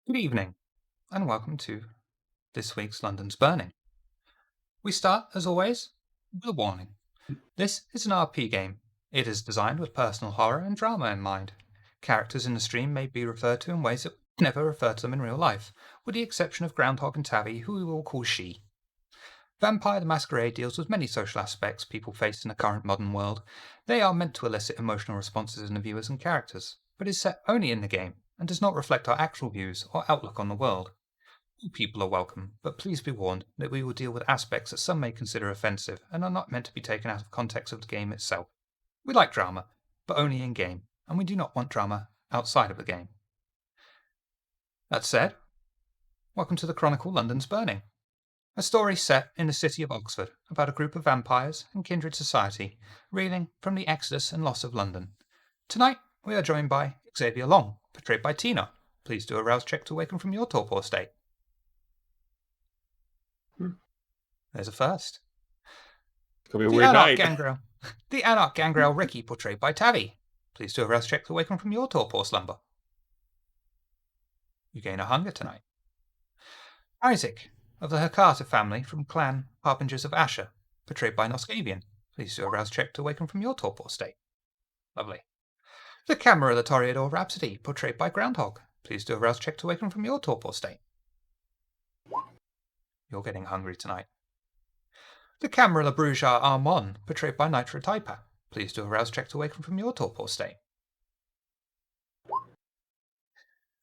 Good evening, and welcome to this week's London's Burning. We start, as always, with a warning. This is an RP game. It is designed with personal horror and drama in mind. Characters in the stream may be referred to in ways that we never refer to them in real life, with the exception of Groundhog and Tabby, who we will call she. Vampire the Masquerade deals with many social aspects people face in the current modern world. They are meant to elicit emotional responses in the viewers and characters, but is set only in the game and does not reflect our actual views or outlook on the world. All people are welcome, but please be warned that we will deal with aspects that some may consider offensive and are not meant to be taken out of context of the game itself. We like drama, but only in game, and we do not want drama outside of the game. That said, welcome to the Chronicle London's Burning, a story set in the city of Oxford about a group of vampires and kindred society reeling from the exodus and loss of London. Tonight, we are joined by Xavier Long, portrayed by Tina. Please do a rouse check to awaken from your torpor state. There's a first. It's gonna be a weird night. The Anarch Gangrel Ricky, portrayed by Tabby. Please do a rouse check to awaken from your torpor slumber. You gain a hunger tonight. Isaac, of the Hakata family from clan Harbingers of Asher, portrayed by Noscavian. Please do a rouse check to awaken from your torpor state. Lovely. The Camera the Toreador Rhapsody, portrayed by Groundhog. Please do a rouse check to awaken from your torpor state. You're getting hungry tonight. The Camera the Brujar Armon, portrayed by Nitro Taipa. Please do a rouse check to awaken from your torpor state.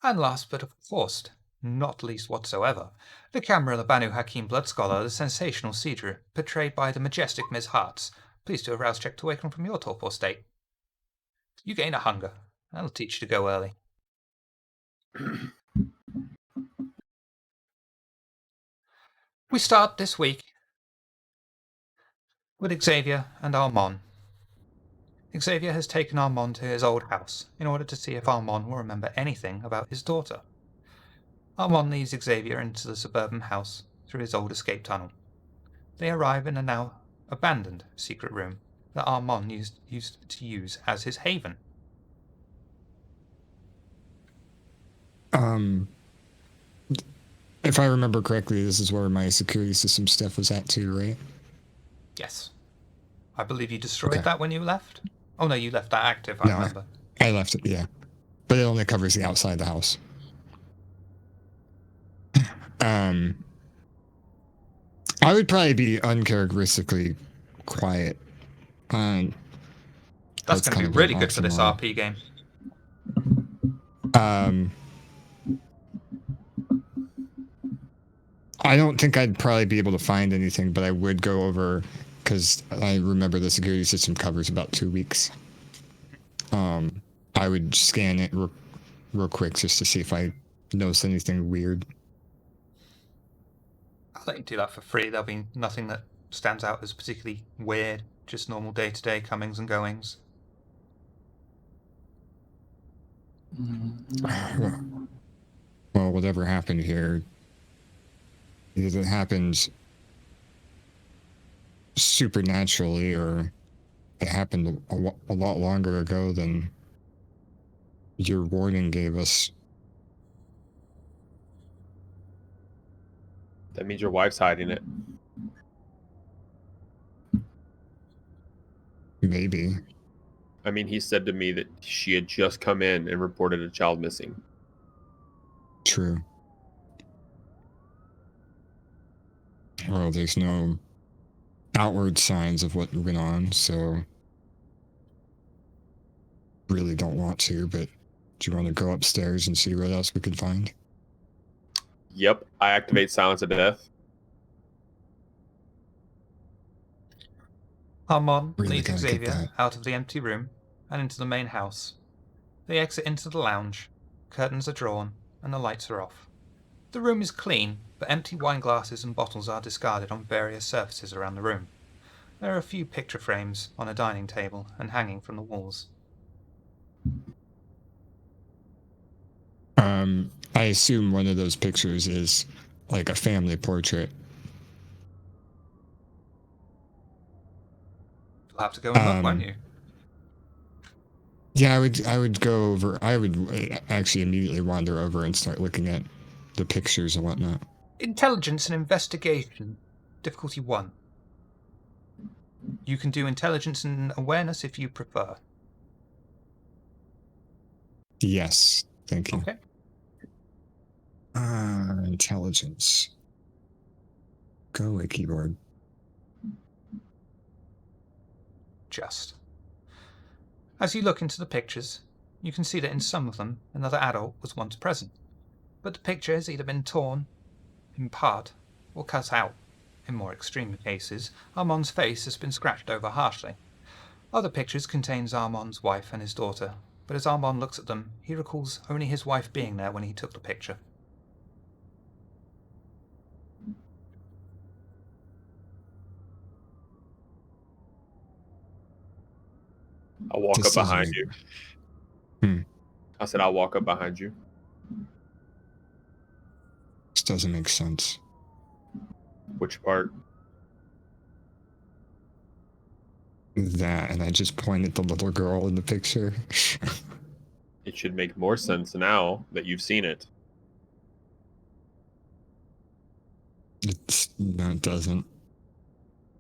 And last but of course, not least whatsoever, the Camera the Banu Hakim Blood Scholar, the sensational Cedra, portrayed by the majestic Ms. Hartz. Please do a rouse check to awaken from your torpor state. You gain a hunger. That'll teach you to go early. We start this week with Xavier and Armand. Xavier has taken Armand to his old house in order to see if Armand will remember anything about his daughter. Armand leads Xavier into the suburban house through his old escape tunnel. They arrive in a now abandoned secret room that Armand used to use as his haven. If I remember correctly, this is where my security system stuff was at too, right? Yes. I believe you destroyed that when you left? Oh no, you left that active, I remember. I left it, yeah. But it only covers the outside of the house. I would probably be uncharacteristically quiet. That's going to be really good for this RP game. I don't think I'd probably be able to find anything, but I would go over, because I remember the security system covers about 2 weeks. I would scan it real quick just to see if I notice anything weird. I'll let you do that for free. There'll be nothing that stands out as particularly weird, just normal day-to-day comings and goings. Well, whatever happened here, either it happened supernaturally or it happened a lot longer ago than your warning gave us. That means your wife's hiding it. Maybe. I mean, he said to me that she had just come in and reported a child missing. True. Well, there's no outward signs of what went on, so really don't want to, but do you want to go upstairs and see what else we can find? Yep, I activate Silence of Death. Armand leads Xavier out of the empty room and into the main house. They exit into the lounge. Curtains are drawn and the lights are off. The room is clean, but empty wine glasses and bottles are discarded on various surfaces around the room. There are a few picture frames on a dining table and hanging from the walls. I assume one of those pictures is like a family portrait. You'll have to go and look, won't you? Yeah, I would go over. I would actually immediately wander over and start looking at the pictures and whatnot. Intelligence and investigation. Difficulty 1. You can do intelligence and awareness if you prefer. Yes, thank you. Okay. Intelligence. Go away, keyboard. Just. As you look into the pictures, you can see that in some of them another adult was once present, but the picture has either been torn in part or cut out. In more extreme cases, Armand's face has been scratched over harshly. Other pictures contains Armand's wife and his daughter, but as Armand looks at them, he recalls only his wife being there when he took the picture. I'll walk This up behind doesn't you. make- I said I'll walk up behind you. This doesn't make sense. Which part? That, and I just pointed the little girl in the picture. It should make more sense now that you've seen it. No, it doesn't.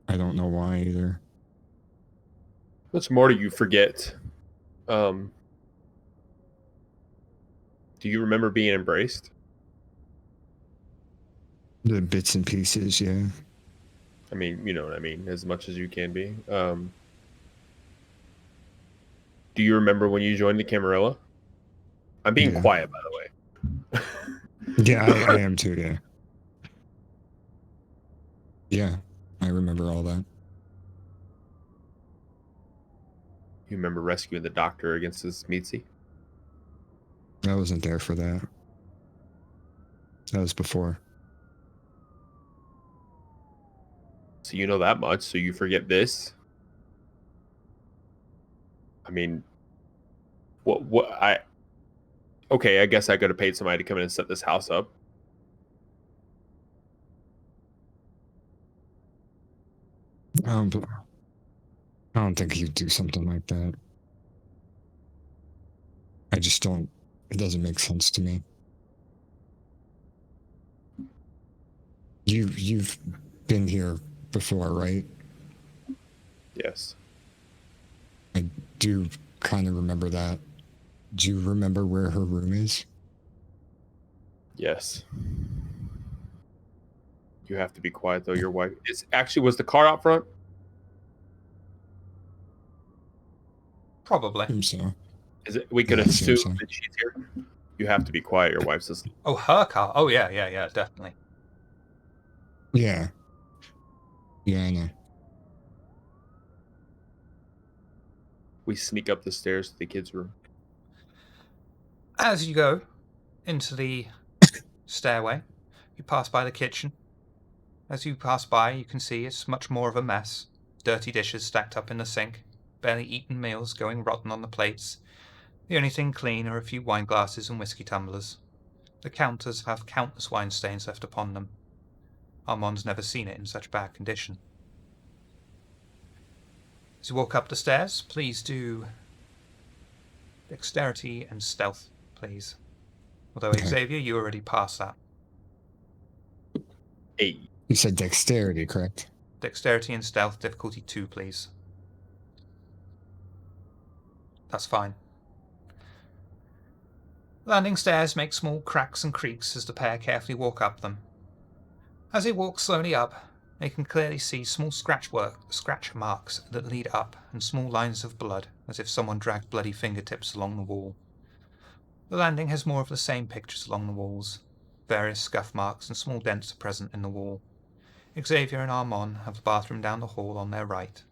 I don't know why either. Much more do you forget? Do you remember being embraced? The bits and pieces, yeah. I mean, you know what I mean, as much as you can be. Do you remember when you joined the Camarilla? I'm being Yeah. quiet, by the way. Yeah, I am too, yeah. Yeah, I remember all that. You remember rescuing the doctor against his Mitzi? I wasn't there for that. That was before. So you know that much, so you forget this? I mean, okay, I guess I could have paid somebody to come in and set this house up. I don't think you'd do something like that. I just don't. It doesn't make sense to me. You've been here before, right? Yes. I do kind of remember that. Do you remember where her room is? Yes. You have to be quiet though. Your wife was the car out front? Probably. So. Is it? We could Yeah, I see what you're assume saying. that she's here. You have to be quiet. Your wife's asleep. Oh, her car. Oh, yeah, definitely. Yeah. Yeah, I know. We sneak up the stairs to the kids' room. As you go into the stairway, you pass by the kitchen. As you pass by, you can see it's much more of a mess. Dirty dishes stacked up in the sink, barely eaten meals going rotten on the plates. The only thing clean are a few wine glasses and whiskey tumblers. The counters have countless wine stains left upon them. Armand's never seen it in such bad condition. As you walk up the stairs, please do dexterity and stealth, please. Although, Okay. Xavier, you already passed that. 8. You said dexterity, correct? Dexterity and stealth, difficulty 2, please. That's fine. Landing stairs make small cracks and creaks as the pair carefully walk up them. As they walk slowly up, they can clearly see small scratch marks that lead up and small lines of blood, as if someone dragged bloody fingertips along the wall. The landing has more of the same pictures along the walls. Various scuff marks and small dents are present in the wall. Xavier and Armand have the bathroom down the hall on their right.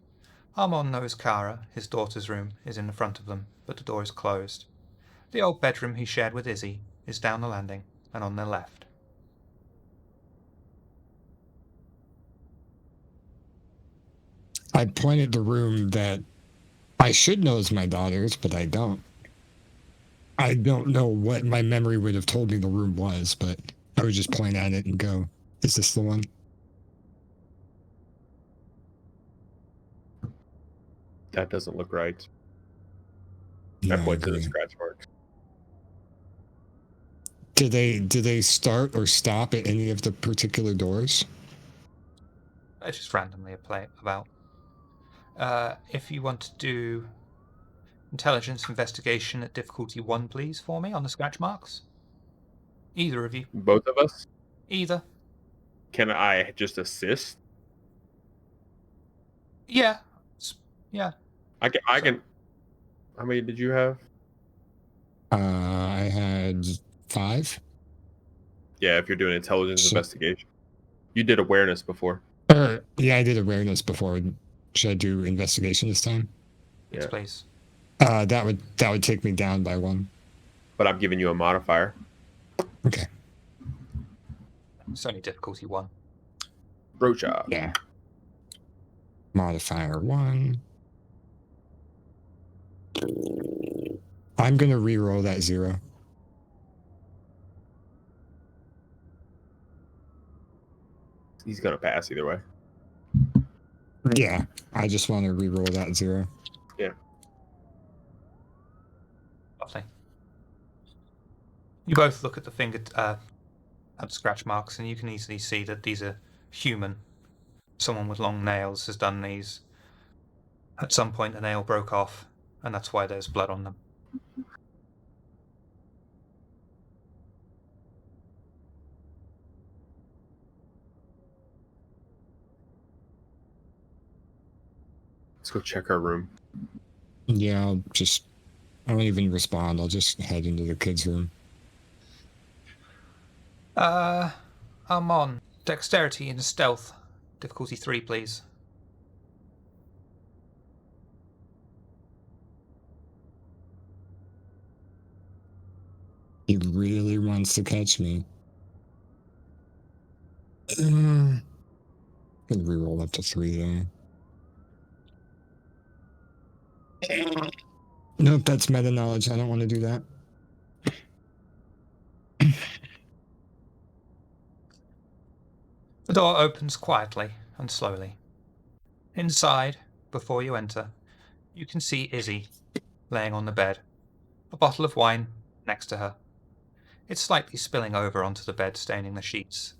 Armand knows Kara, his daughter's room, is in the front of them, but the door is closed. The old bedroom he shared with Izzy is down the landing and on their left. I pointed the room that I should know is my daughter's, but I don't. I don't know what my memory would have told me the room was, but I would just point at it and go, is this the one? That doesn't look right. No, I I point to the agree. scratch marks. Do they start or stop at any of the particular doors? I just randomly play about. If you want to do intelligence investigation at difficulty 1, please, for me on the scratch marks. Either of you. Both of us? Either. Can I just assist? Yeah. Yeah. I can. How many did you have? I had 5. Yeah, if you're doing intelligence So, investigation. You did awareness before. yeah, I did awareness before. Should I do investigation this time? Yes, Yeah. please. That would take me down by 1. But I'm giving you a modifier. Okay. It's only difficulty 1. Brocha. Yeah. Modifier 1. I'm gonna re-roll that 0. He's gonna pass either way. Yeah, I just want to re-roll that 0. Yeah. Lovely. You both look at the finger at scratch marks, and you can easily see that these are human. Someone with long nails has done these. At some point, a nail broke off, and that's why there's blood on them. Let's go check our room. Yeah, I won't even respond. I'll just head into the kids' room. I'm on dexterity and stealth. Difficulty 3, please. He really wants to catch me. Gonna re-roll up to 3 there. Nope, that's meta knowledge. I don't want to do that. The door opens quietly and slowly. Inside, before you enter, you can see Izzy laying on the bed, a bottle of wine next to her. It's slightly spilling over onto the bed, staining the sheets.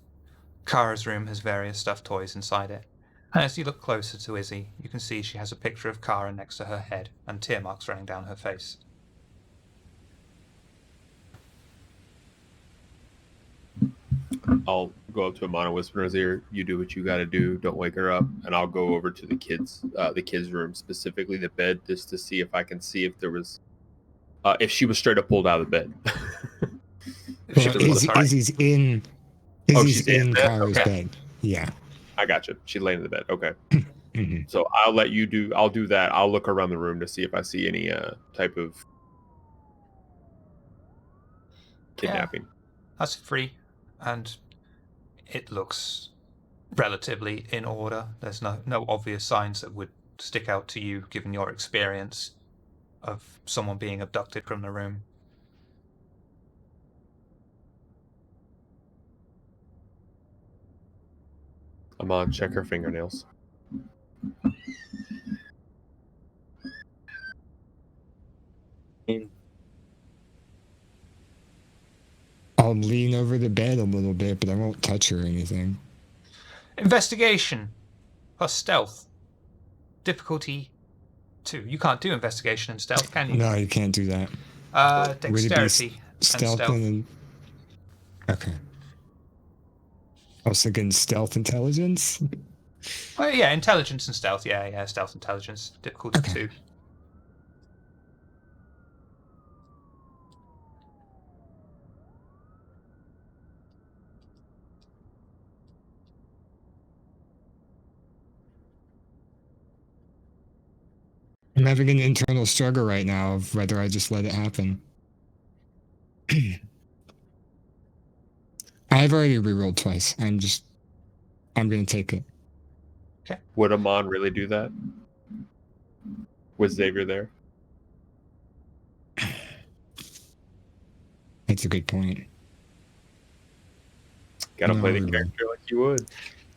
Kara's room has various stuffed toys inside it, and as you look closer to Izzy, you can see she has a picture of Kara next to her head and tear marks running down her face. I'll go up to Amana, whisper in his ear, "You do what you got to do. Don't wake her up." And I'll go over to the kids' room, specifically the bed, just to see if I can see if there was, if she was straight up pulled out of the bed. If she Well, was sorry. Izzy's in she's in bed? Kara's Okay. bed. Yeah. I got you. She's laying in the bed. Okay. Mm-hmm. So I'll let you do. I'll do that. I'll look around the room to see if I see any type of kidnapping. That's free, and it looks relatively in order. There's no obvious signs that would stick out to you, given your experience of someone being abducted from the room. Amon, check her fingernails. I'll lean over the bed a little bit, but I won't touch her or anything. Investigation plus stealth. Difficulty 2. You can't do investigation and stealth, can you? No, you can't do that. Dexterity and stealth. Okay. I was thinking stealth intelligence. Oh, yeah, intelligence and stealth. Yeah, stealth intelligence. Difficulty 2. I'm having an internal struggle right now of whether I just let it happen. I've already rerolled twice. I'm going to take it. Okay. Would Amon really do that? Was Xavier there? That's a good point. Gotta play the character like you would.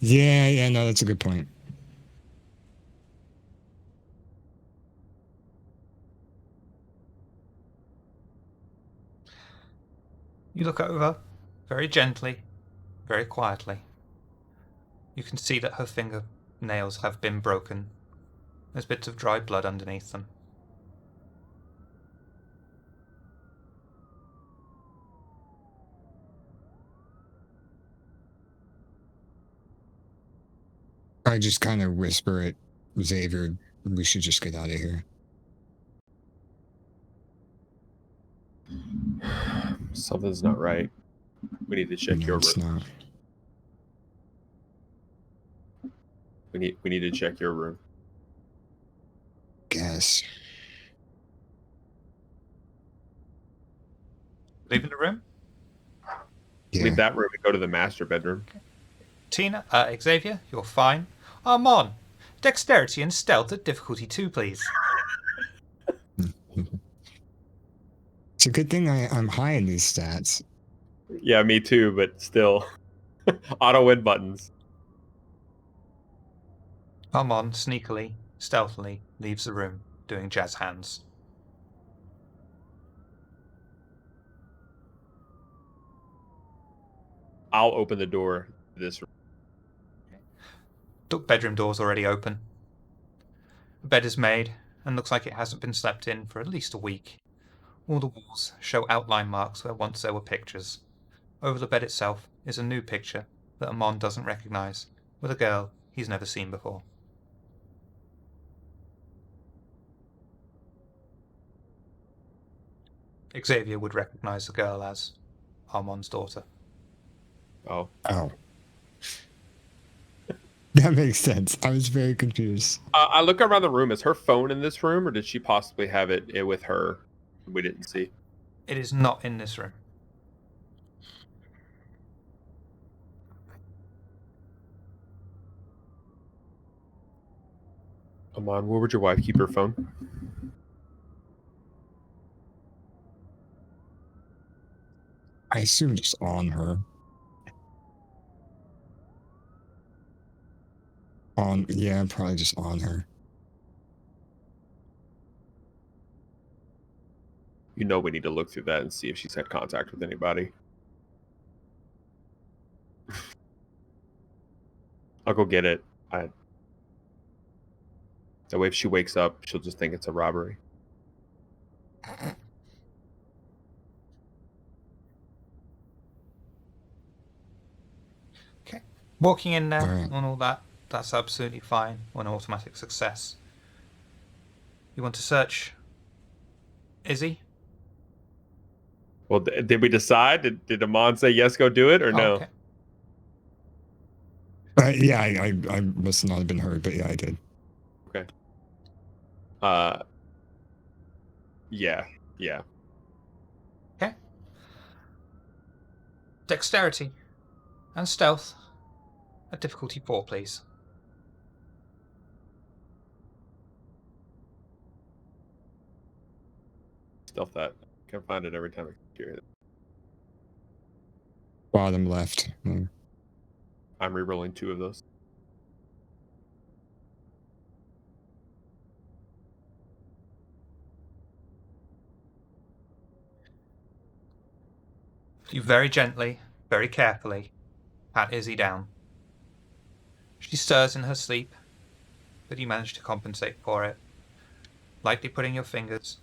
Yeah, no, that's a good point. You look over, very gently, very quietly. You can see that her fingernails have been broken. There's bits of dried blood underneath them. I just kind of whisper at Xavier, we should just get out of here. Something's not right. We need to check No, your it's room. not. We need to check your room. Guess. Leaving the room? Yeah. Leave that room and go to the master bedroom. Tina, Xavier, you're fine. Armand, dexterity and stealth at difficulty 2, please. It's a good thing I'm high in these stats. Yeah, me too, but still. Auto win buttons. Armand sneakily, stealthily leaves the room, doing jazz hands. I'll open the door to this room. The bedroom door's already open. The bed is made, and looks like it hasn't been slept in for at least a week. All the walls show outline marks where once there were pictures. Over the bed itself is a new picture that Armand doesn't recognise, with a girl he's never seen before. Xavier would recognise the girl as Armand's daughter. Oh. Oh. That makes sense. I was very confused. I look around the room. Is her phone in this room, or did she possibly have it with her? We didn't see. It is not in this room. Amon, where would your wife keep her phone? I assume just on her. Yeah, probably just on her. You know we need to look through that and see if she's had contact with anybody. I'll go get it. That way if she wakes up, she'll just think it's a robbery. Okay. Walking in there Alright. and all that, that's absolutely fine. An automatic success. You want to search Izzy? Well, did we decide? Did Amon say yes, go do it, or no? Okay. Yeah, I must not have been heard, but yeah, I did. Okay. Yeah. Okay. Dexterity and stealth at difficulty 4, please. Stealth that. Can't find it every time I hear it. Bottom left. I'm re-rolling 2 of those. You very gently, very carefully pat Izzy down. She stirs in her sleep, but you manage to compensate for it, lightly putting your fingers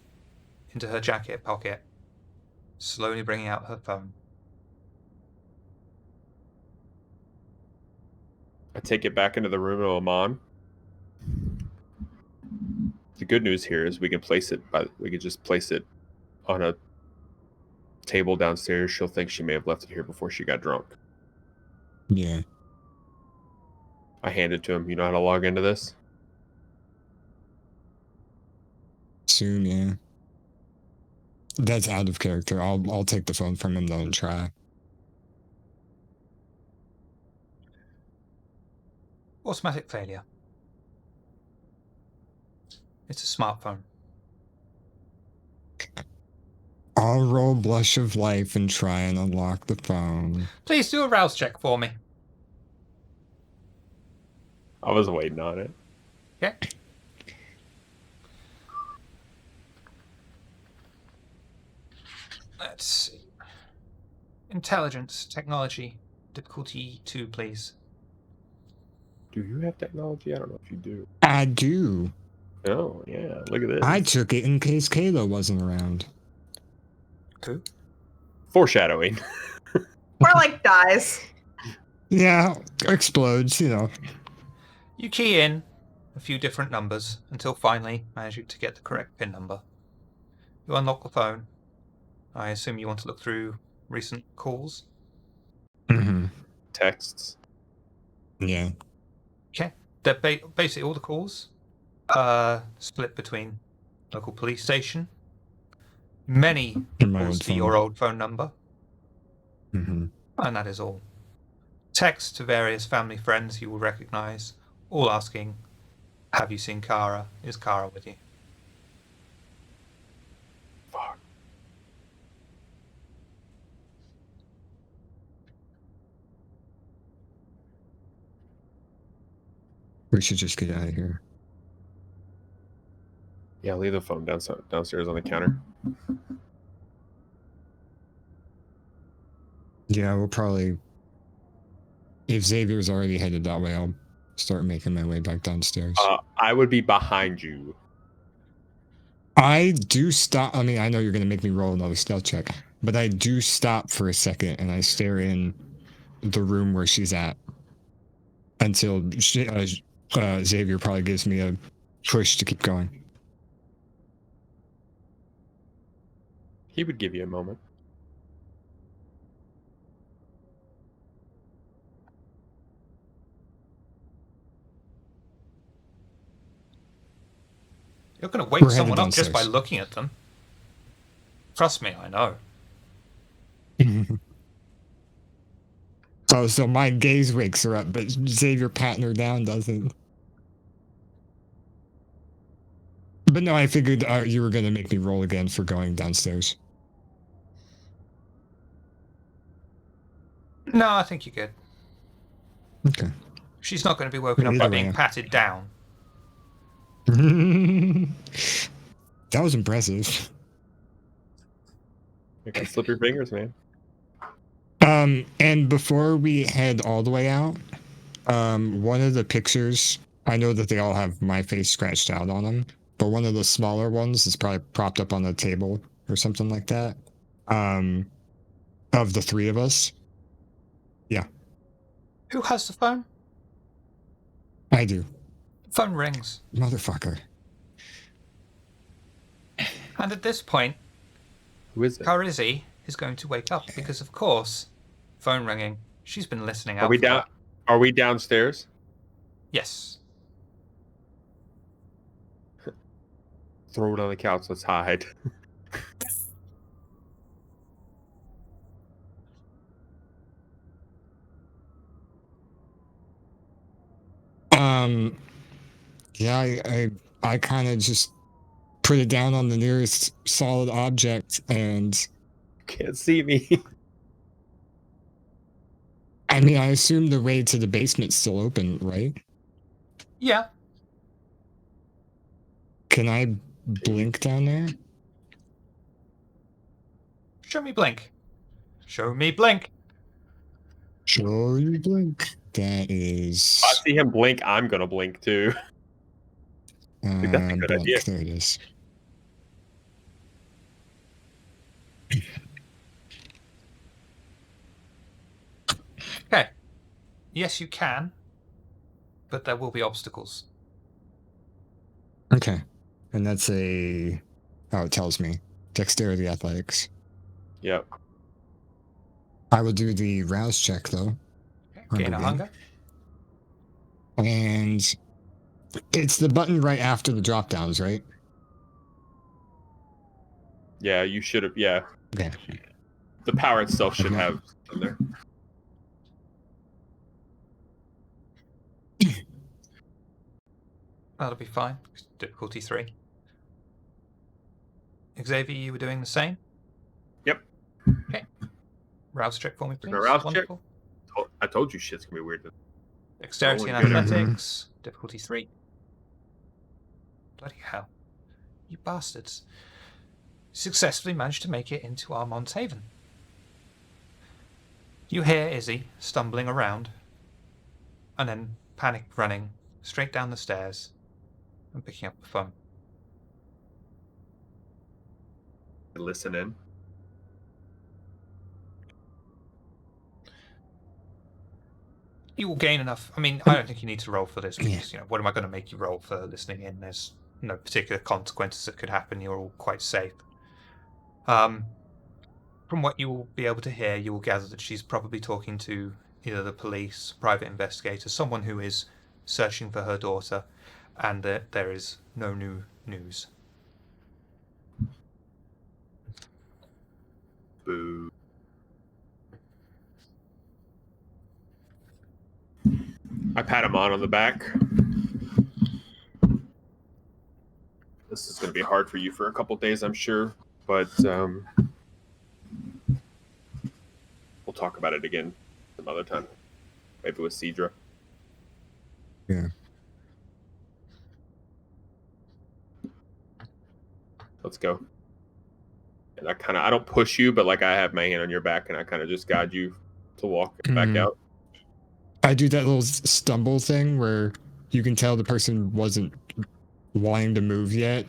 into her jacket pocket, slowly bringing out her phone. I take it back into the room to Amon. The good news here is we can just place it on a table downstairs. She'll think she may have left it here before she got drunk. Yeah. I hand it to him. You know how to log into this? Soon, yeah. That's out of character. I'll take the phone from him though and try. Automatic failure. It's a smartphone. I'll roll Blush of Life and try and unlock the phone. Please do a rouse check for me. I was waiting on it. Okay. Let's see. Intelligence, technology, difficulty 2, please. Do you have technology? I don't know if you do. I do. Oh, yeah. Look at this. I took it in case Kayla wasn't around. Who? Foreshadowing. Or like dies. Yeah, explodes, you know. You key in a few different numbers until finally managing to get the correct PIN number. You unlock the phone. I assume you want to look through recent calls. Mm-hmm. Texts. Yeah. Okay. They're basically all the calls split between local police station, many In my calls old to phone. your old phone number, Mm-hmm. and that is all. Texts to various family friends you will recognize, all asking, have you seen Kara? Is Kara with you? Fuck. We should just get out of here. Yeah, leave the phone downstairs on the counter. Yeah, we'll probably... If Xavier's already headed that way, I'll start making my way back downstairs. I would be behind you. I do stop. I mean, I know you're going to make me roll another stealth check, but I do stop for a second and I stare in the room where she's at until Xavier probably gives me a push to keep going. He would give you a moment. You're going to wake We're headed someone up just by downstairs. looking at them. Trust me, I know. Oh, so my gaze wakes her up, but Xavier patting her down doesn't. But no, I figured you were going to make me roll again for going downstairs. No, I think you're good. Okay. She's not going to be woken up Either by way. being patted down. That was impressive. You can slip your fingers, man. And before we head all the way out, one of the pictures, I know that they all have my face scratched out on them, but one of the smaller ones is probably propped up on the table or something like that. Of the three of us. Yeah, Who has the phone? I do. The phone rings. Motherfucker. And at this point, Who is it? Karizzi is going to wake up because, of course, phone ringing. She's been listening out. Are we for down? that. Are we downstairs? Yes. Throw it on the couch. Let's hide. Yeah, I kind of just put it down on the nearest solid object, and Can't see me. I mean, I assume the way to the basement's still open, right? Yeah. Can I blink down there? Show me blink. Show me blink. Sure, you blink. That is. If I see him blink, I'm gonna blink too. think that's a good blink. idea. There it is. Okay. Yes, you can, but there will be obstacles. Okay. And that's a. Oh, it tells me. Dexterity athletics. Yep. I will do the rouse check, though. Okay. Gain a hunger. And it's the button right after the drop downs, right? Yeah, you should have. Yeah. Okay. The power itself should Okay. have in there. That'll be fine. Difficulty 3. Xavier, you were doing the same? Yep. Okay. Rouse check for me, please. A rouse check? Wonderful. I told you shit's gonna be weird. Dexterity and Oh, good. athletics. Difficulty 3. Bloody hell. You bastards. Successfully managed to make it into Armand's Haven. You hear Izzy stumbling around and then panic running straight down the stairs and picking up the phone. Listen in. You will gain enough. I mean, I don't think you need to roll for this because, Yeah. what am I going to make you roll for listening in? There's no particular consequences that could happen. You're all quite safe. From what you will be able to hear, you will gather that she's probably talking to either the police, private investigator, someone who is searching for her daughter, and that there is no new news. Boo. I pat him on the back. This is going to be hard for you for a couple days, I'm sure, but we'll talk about it again some other time. Maybe with Cedra. Yeah. Let's go. And I don't push you, but like I have my hand on your back and I kind of just guide you to walk back out. I do that little stumble thing where you can tell the person wasn't wanting to move yet,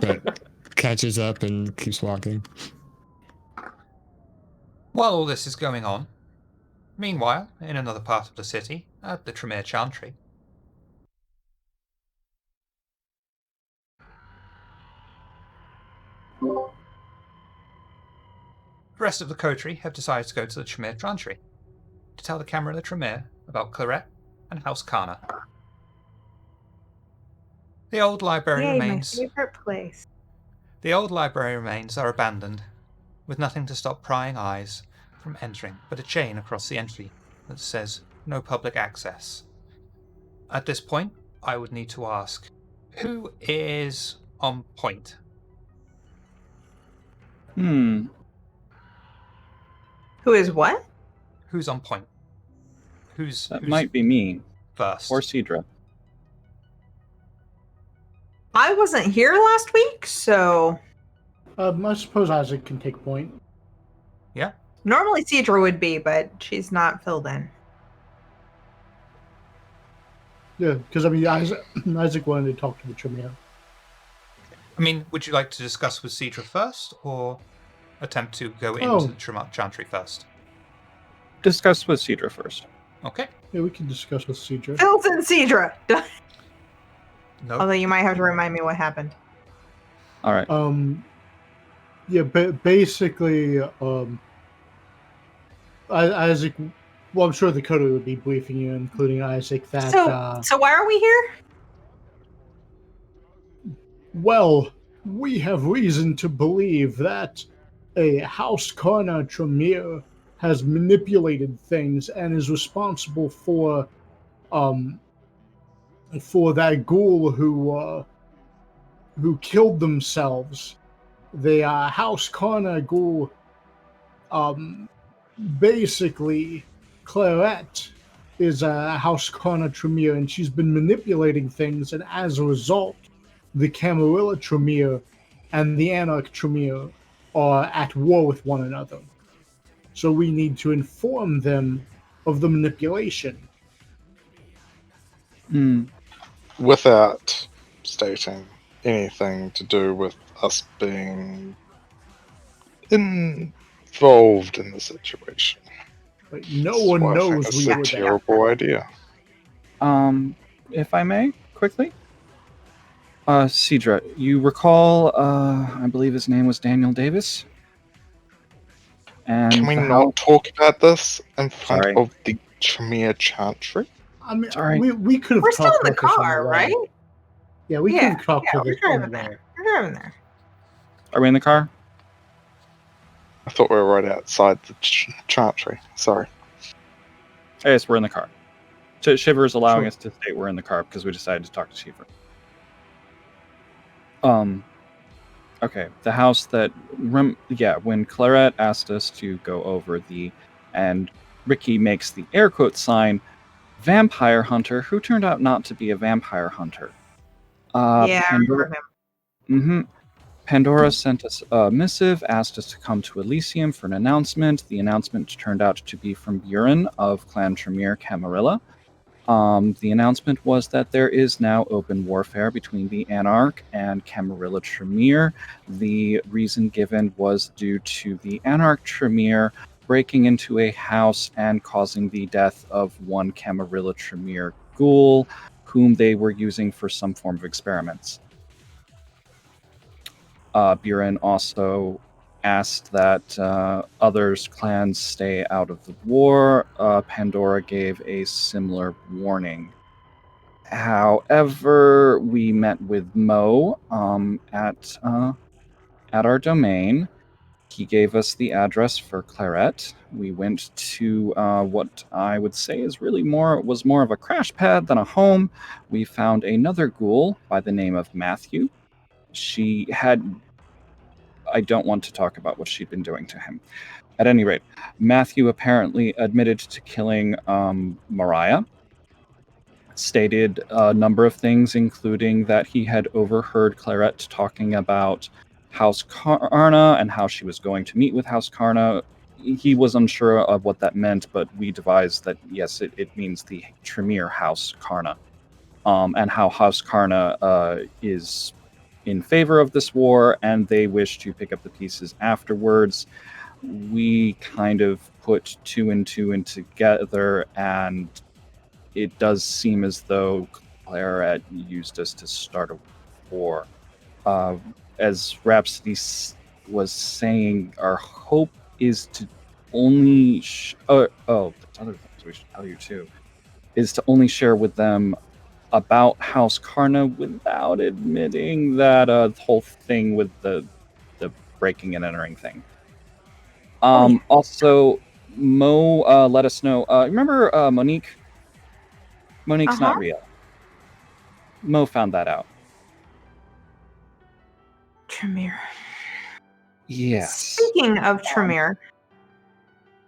but catches up and keeps walking. While all this is going on, meanwhile, in another part of the city, at the Tremere Chantry, the rest of the Coterie have decided to go to the Tremere Chantry to tell the Camera de Tremere about Claret and House Kana. The old library Yay, remains. my favorite place. The old library remains are abandoned, with nothing to stop prying eyes from entering but a chain across the entry that says no public access. At this point, I would need to ask, who is on point? Who is what? Who's on point? Who's might be me first? or Cedra. I wasn't here last week, so I suppose Isaac can take point. Yeah. normally Cedra would be, but she's not filled in. Yeah, because I mean, Isaac wanted to talk to the Tremere. I mean, would you like to discuss with Cedra first, or attempt to go into the Chantry first? Discuss with Cedra first. Okay. Yeah, we can discuss with Cedra. Filled in Cedra. No. Although you might have to remind me what happened. All right. Yeah, basically, Isaac. Well, I'm sure the Coterie would be briefing you, including Isaac. That So why are we here? well, we have reason to believe that a House Kana Tremere has manipulated things and is responsible for that ghoul who killed themselves. The House Kana ghoul, basically, Claret is a House Kana Tremere, and she's been manipulating things, and as a result, the Camarilla Tremere and the Anarch Tremere are at war with one another. So we need to inform them of the manipulation. Without stating anything to do with us being involved in the situation. But no one So I think knows it's we a were there. terrible idea. If I may, quickly. Cedra, you recall, I believe his name was Daniel Davis? And Can we the not talk about this in front Sorry. of the Tremere Chantry? I mean, Sorry. we could have We're still talked in the about this on car, way. right? Yeah, we could have talked Yeah, to we're this on driving the way. there. We're driving there. Are we in the car? I thought we were right outside the Chantry. Sorry. Yes, we're in the car. Shiver is allowing Sure. us to state we're in the car because we decided to talk to Shiver. Okay, the house that... when Claret asked us to go over and Ricky makes the air quote sign, vampire hunter, who turned out not to be a vampire hunter. Yeah, I remember him. Pandora sent us a missive, asked us to come to Elysium for an announcement. The announcement turned out to be from Buren of Clan Tremere Camarilla. The announcement was that there is now open warfare between the Anarch and Camarilla Tremere. The reason given was due to the Anarch Tremere breaking into a house and causing the death of one Camarilla Tremere ghoul, whom they were using for some form of experiments. Buren also asked that others' clans stay out of the war. Pandora gave a similar warning. However, we met with Mo at our domain. He gave us the address for Claret. We went to what I would say is really more of a crash pad than a home. We found another ghoul by the name of Matthew. She had... I don't want to talk about what she'd been doing to him. At any rate, Matthew apparently admitted to killing Mariah. Stated a number of things, including that he had overheard Claret talking about House Karna and how she was going to meet with House Karna. He was unsure of what that meant, but we devised that, yes, it means the Tremere House Karna. And how House Karna is in favor of this war, and they wish to pick up the pieces afterwards. We kind of put two and two in together, and it does seem as though Claret used us to start a war. As Rhapsody was saying, our hope is to only... other things we should tell you too, is to only share with them about House Karna without admitting that whole thing with the breaking and entering thing. Also, Mo let us know. Remember Monique? Monique's not real. Mo found that out. Tremere. Yes. Speaking of Tremere,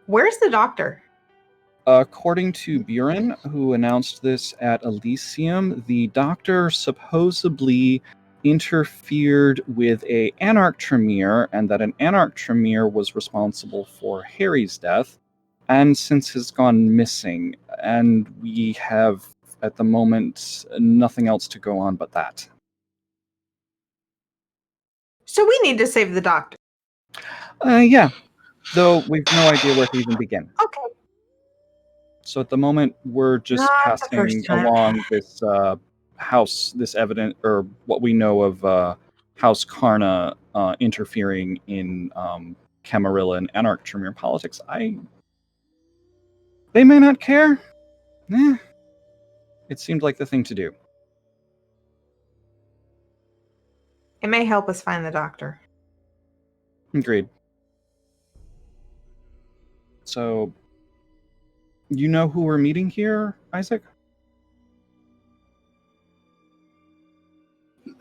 where's the doctor? According to Buren, who announced this at Elysium, the doctor supposedly interfered with a Anarch Tremere, and that an Anarch Tremere was responsible for Harry's death, and since has gone missing. And we have, at the moment, nothing else to go on but that. So we need to save the doctor. Yeah, though we've no idea where to even begin. Okay. So at the moment, we're just Not the first passing time. along this house, this evidence, or what we know of House Karna interfering in Camarilla and Anarch Tremere politics. They may not care. It seemed like the thing to do. It may help us find the doctor. Agreed. So, you know who we're meeting here, Isaac?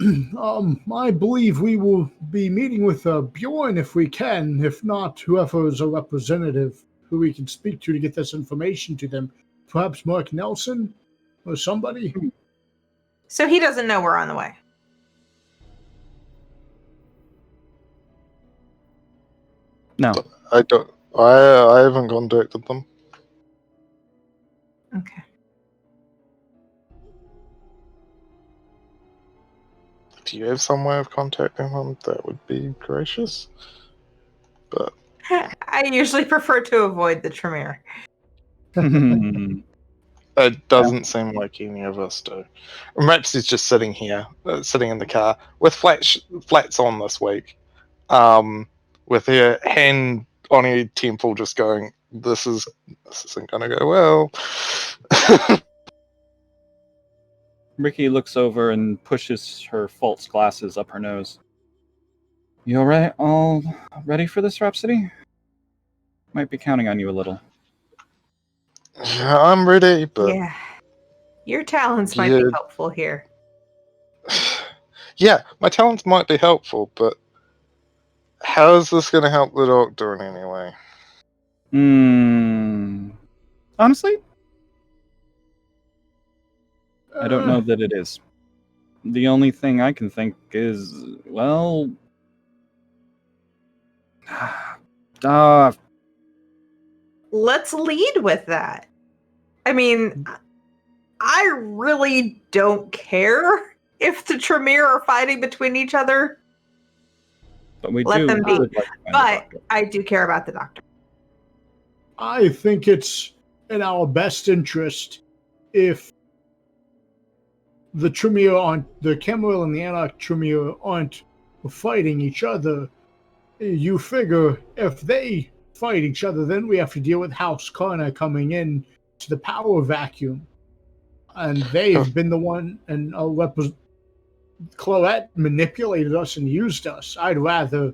I believe we will be meeting with Bjorn if we can. If not, whoever is a representative who we can speak to get this information to them. Perhaps Mark Nelson or somebody. So he doesn't know we're on the way. No. I don't. I haven't contacted them. Okay. If you have some way of contacting them, that would be gracious. But I usually prefer to avoid the Tremere. it doesn't seem like any of us do. And Rhapsody's just sitting here, sitting in the car with flats on this week, with her hand on her temple, just going, "This isn't gonna go well." Ricky looks over and pushes her false glasses up her nose. You alright? All ready for this, Rhapsody? Might be counting on you a little. Yeah, I'm ready, but Yeah. Your talents might be helpful here. yeah, my talents might be helpful, but how is this going to help the doctor in any way? Honestly, I don't know that it is. The only thing I can think is, well, Let's lead with that. I mean, I really don't care if the Tremere are fighting between each other. But we Let do them be. would like to find the But doctor. I do care about the doctor. I think it's in our best interest if the Camarilla and the Anarch Tremere aren't fighting each other. You figure if they fight each other, then we have to deal with House Kana coming in to the power vacuum. And they've been the one, and Cloette manipulated us and used us. I'd rather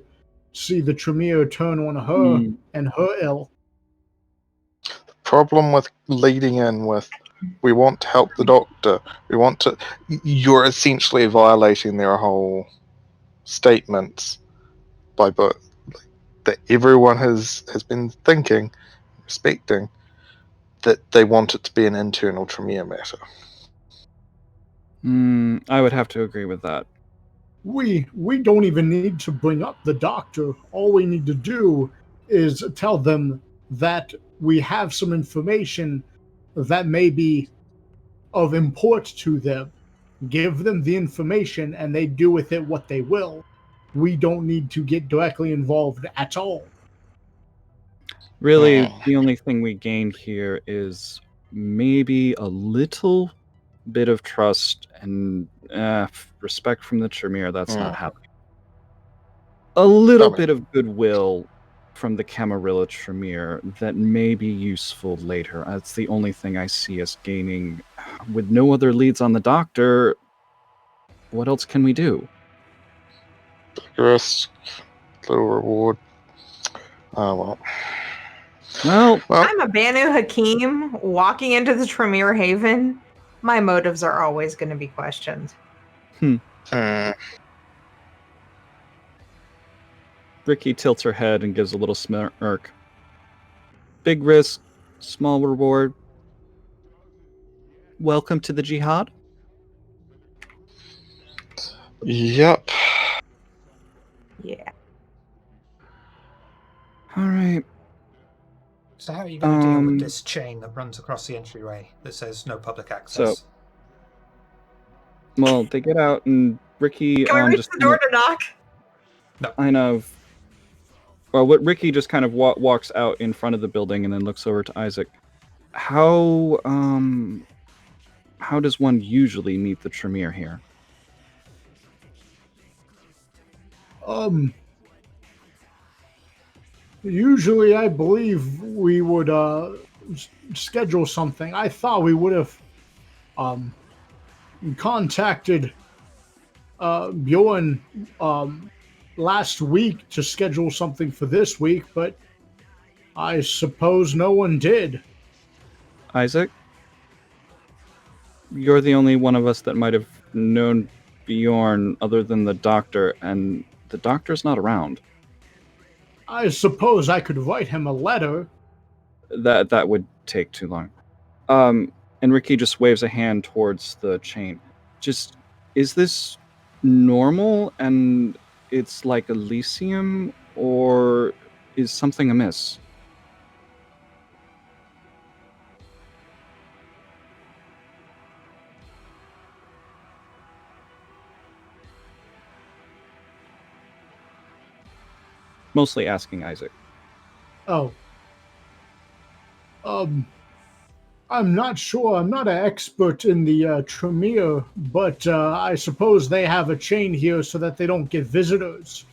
see the Tremere turn on her and her ill. Problem with leading in with, we want to help the doctor. We want to. You're essentially violating their whole statements by that everyone has been thinking, respecting, that they want it to be an internal Tremere matter. I would have to agree with that. We don't even need to bring up the doctor. All we need to do is tell them that we have some information that may be of import to them. Give them the information and they do with it what they will. We don't need to get directly involved at all. Really, the only thing we gained here is maybe a little bit of trust and respect from the Tremere. That's not happening. A little bit of goodwill from the Camarilla Tremere that may be useful later. That's the only thing I see us gaining. With no other leads on the doctor, what else can we do? Risk, little reward. Well, I'm a Banu Hakim walking into the Tremere Haven. My motives are always going to be questioned. Ricky tilts her head and gives a little smirk. Big risk, small reward. Welcome to the jihad. Yep. Yeah. All right. So how are you going to deal with this chain that runs across the entryway that says no public access? Well, they get out and Ricky Can we reach just the door to knock? No. Kind of. Well, what Ricky just kind of walks out in front of the building and then looks over to Isaac. How does one usually meet the Tremere here? Usually I believe we would schedule something. I thought we would have contacted Bjorn last week to schedule something for this week, but I suppose no one did. Isaac? You're the only one of us that might have known Bjorn other than the doctor, and the doctor's not around. I suppose I could write him a letter. That would take too long. And Ricky just waves a hand towards the chain. Just, is this normal and it's like Elysium, or is something amiss? Mostly asking Isaac. I'm not sure. I'm not an expert in the Tremere, but I suppose they have a chain here so that they don't get visitors.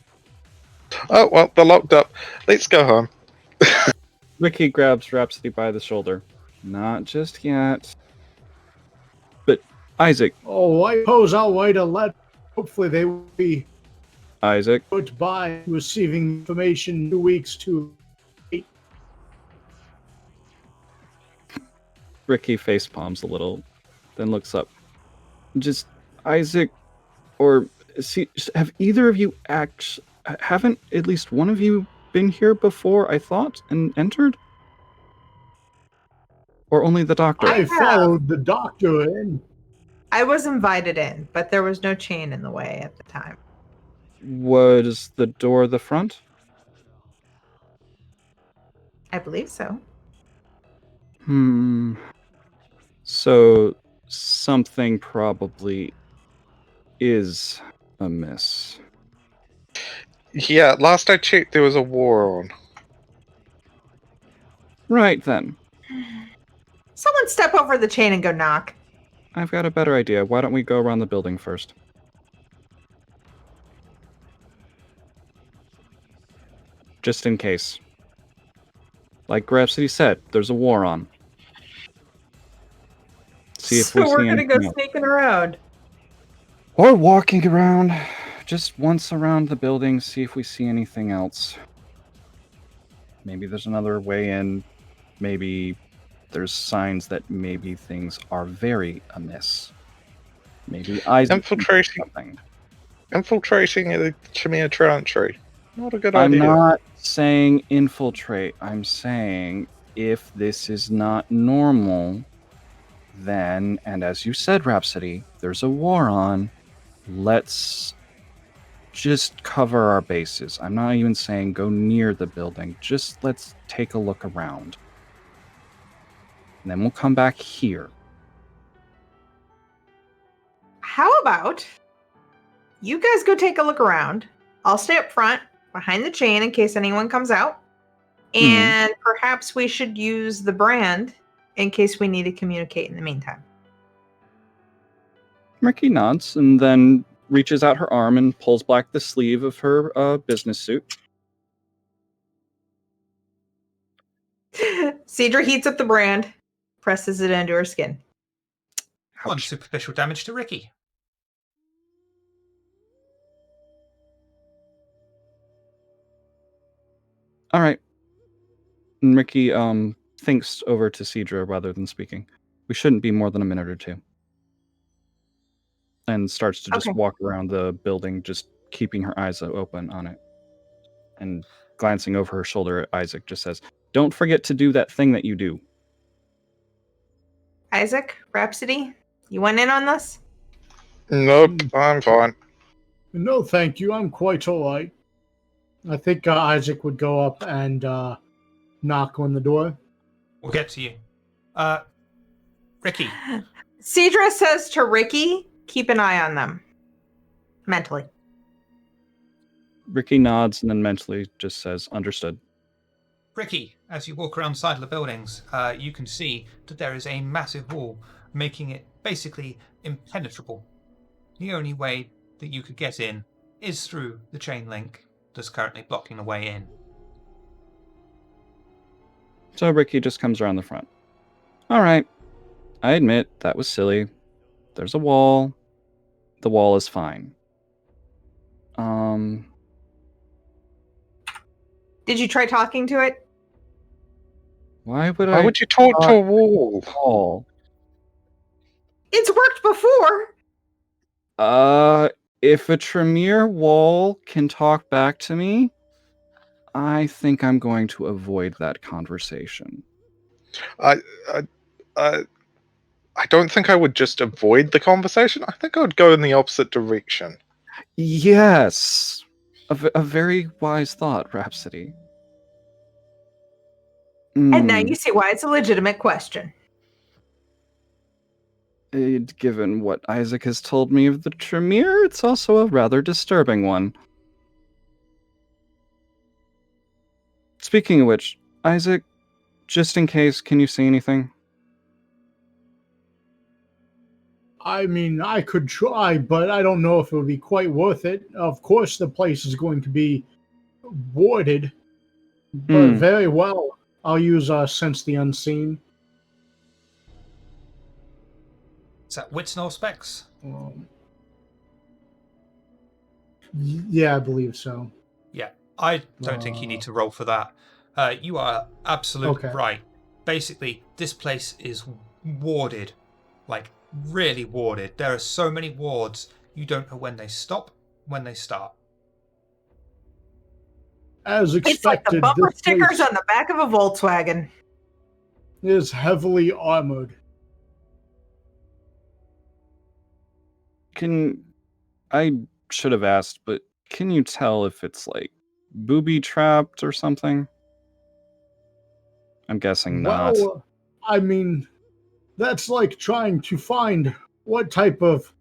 Oh, well, they're locked up. Let's go home. Ricky grabs Rhapsody by the shoulder. Not just yet. But, Isaac. Oh, I suppose I'll write a letter. Hopefully they will be Isaac. put by receiving information 2 weeks too late. Ricky facepalms a little, then looks up. Just, Isaac, or see, have either of you haven't at least one of you been here before, I thought, and entered? Or only the doctor? I followed the doctor in. I was invited in, but there was no chain in the way at the time. Was the door the front? I believe so. So something probably is amiss. Yeah, last I checked, there was a war on. Right then. Someone step over the chain and go knock. I've got a better idea. Why don't we go around the building first? Just in case. Like Grapsity said, there's a war on. See if we So we're see gonna go anything else. sneaking around. Or walking around. Just once around the building, see if we see anything else. Maybe there's another way in. Maybe there's signs that maybe things are very amiss. Maybe Isaac Infiltrating. something. Infiltrating the Chimera Trantry. Not a good I'm idea. not saying infiltrate. I'm saying if this is not normal, then, and as you said, Rhapsody, there's a war on. Let's just cover our bases. I'm not even saying go near the building. Just let's take a look around. And then we'll come back here. How about you guys go take a look around? I'll stay up front behind the chain in case anyone comes out. And perhaps we should use the brand in case we need to communicate in the meantime. Ricky nods and then reaches out her arm and pulls back the sleeve of her business suit. Cedra heats up the brand, presses it into her skin. One Ouch. superficial damage to Ricky. All right. And Ricky thinks over to Cedra rather than speaking. We shouldn't be more than a minute or two. And starts to just Okay. walk around the building, just keeping her eyes open on it. And glancing over her shoulder at Isaac, just says, "Don't forget to do that thing that you do." Isaac, Rhapsody, you went in on this? Nope, I'm fine. No, thank you. I'm quite all right. I think Isaac would go up and knock on the door. We'll get to you. Ricky, Cedra says to Ricky, keep an eye on them. Mentally. Ricky nods and then mentally just says, "Understood." Ricky, as you walk around the side of the buildings, you can see that there is a massive wall, making it basically impenetrable. The only way that you could get in is through the chain link that's currently blocking the way in. So Ricky just comes around the front. All right. I admit that was silly. There's a wall. The wall is fine. Did you try talking to it? Why would Why I would you talk to a wall? wall? It's worked before. If a Tremere wall can talk back to me, I think I'm going to avoid that conversation. I don't think I would just avoid the conversation. I think I would go in the opposite direction. Yes. A very wise thought, Rhapsody. And now you see why it's a legitimate question. Given what Isaac has told me of the Tremere, it's also a rather disturbing one. Speaking of which, Isaac, just in case, can you see anything? I mean, I could try, but I don't know if it would be quite worth it. Of course, the place is going to be warded, but very well. I'll use Sense the Unseen. Is that wits nor specs? Yeah, I believe so. Yeah, I don't think you need to roll for that. You are absolutely right. Basically, this place is warded. Like, really warded. There are so many wards, you don't know when they stop, when they start. As expected, It's like the bumper this stickers place on the back of a Volkswagen. is heavily armored. I should have asked, but can you tell if it's like booby trapped or something? I'm guessing not. Well, I mean, that's like trying to find what type of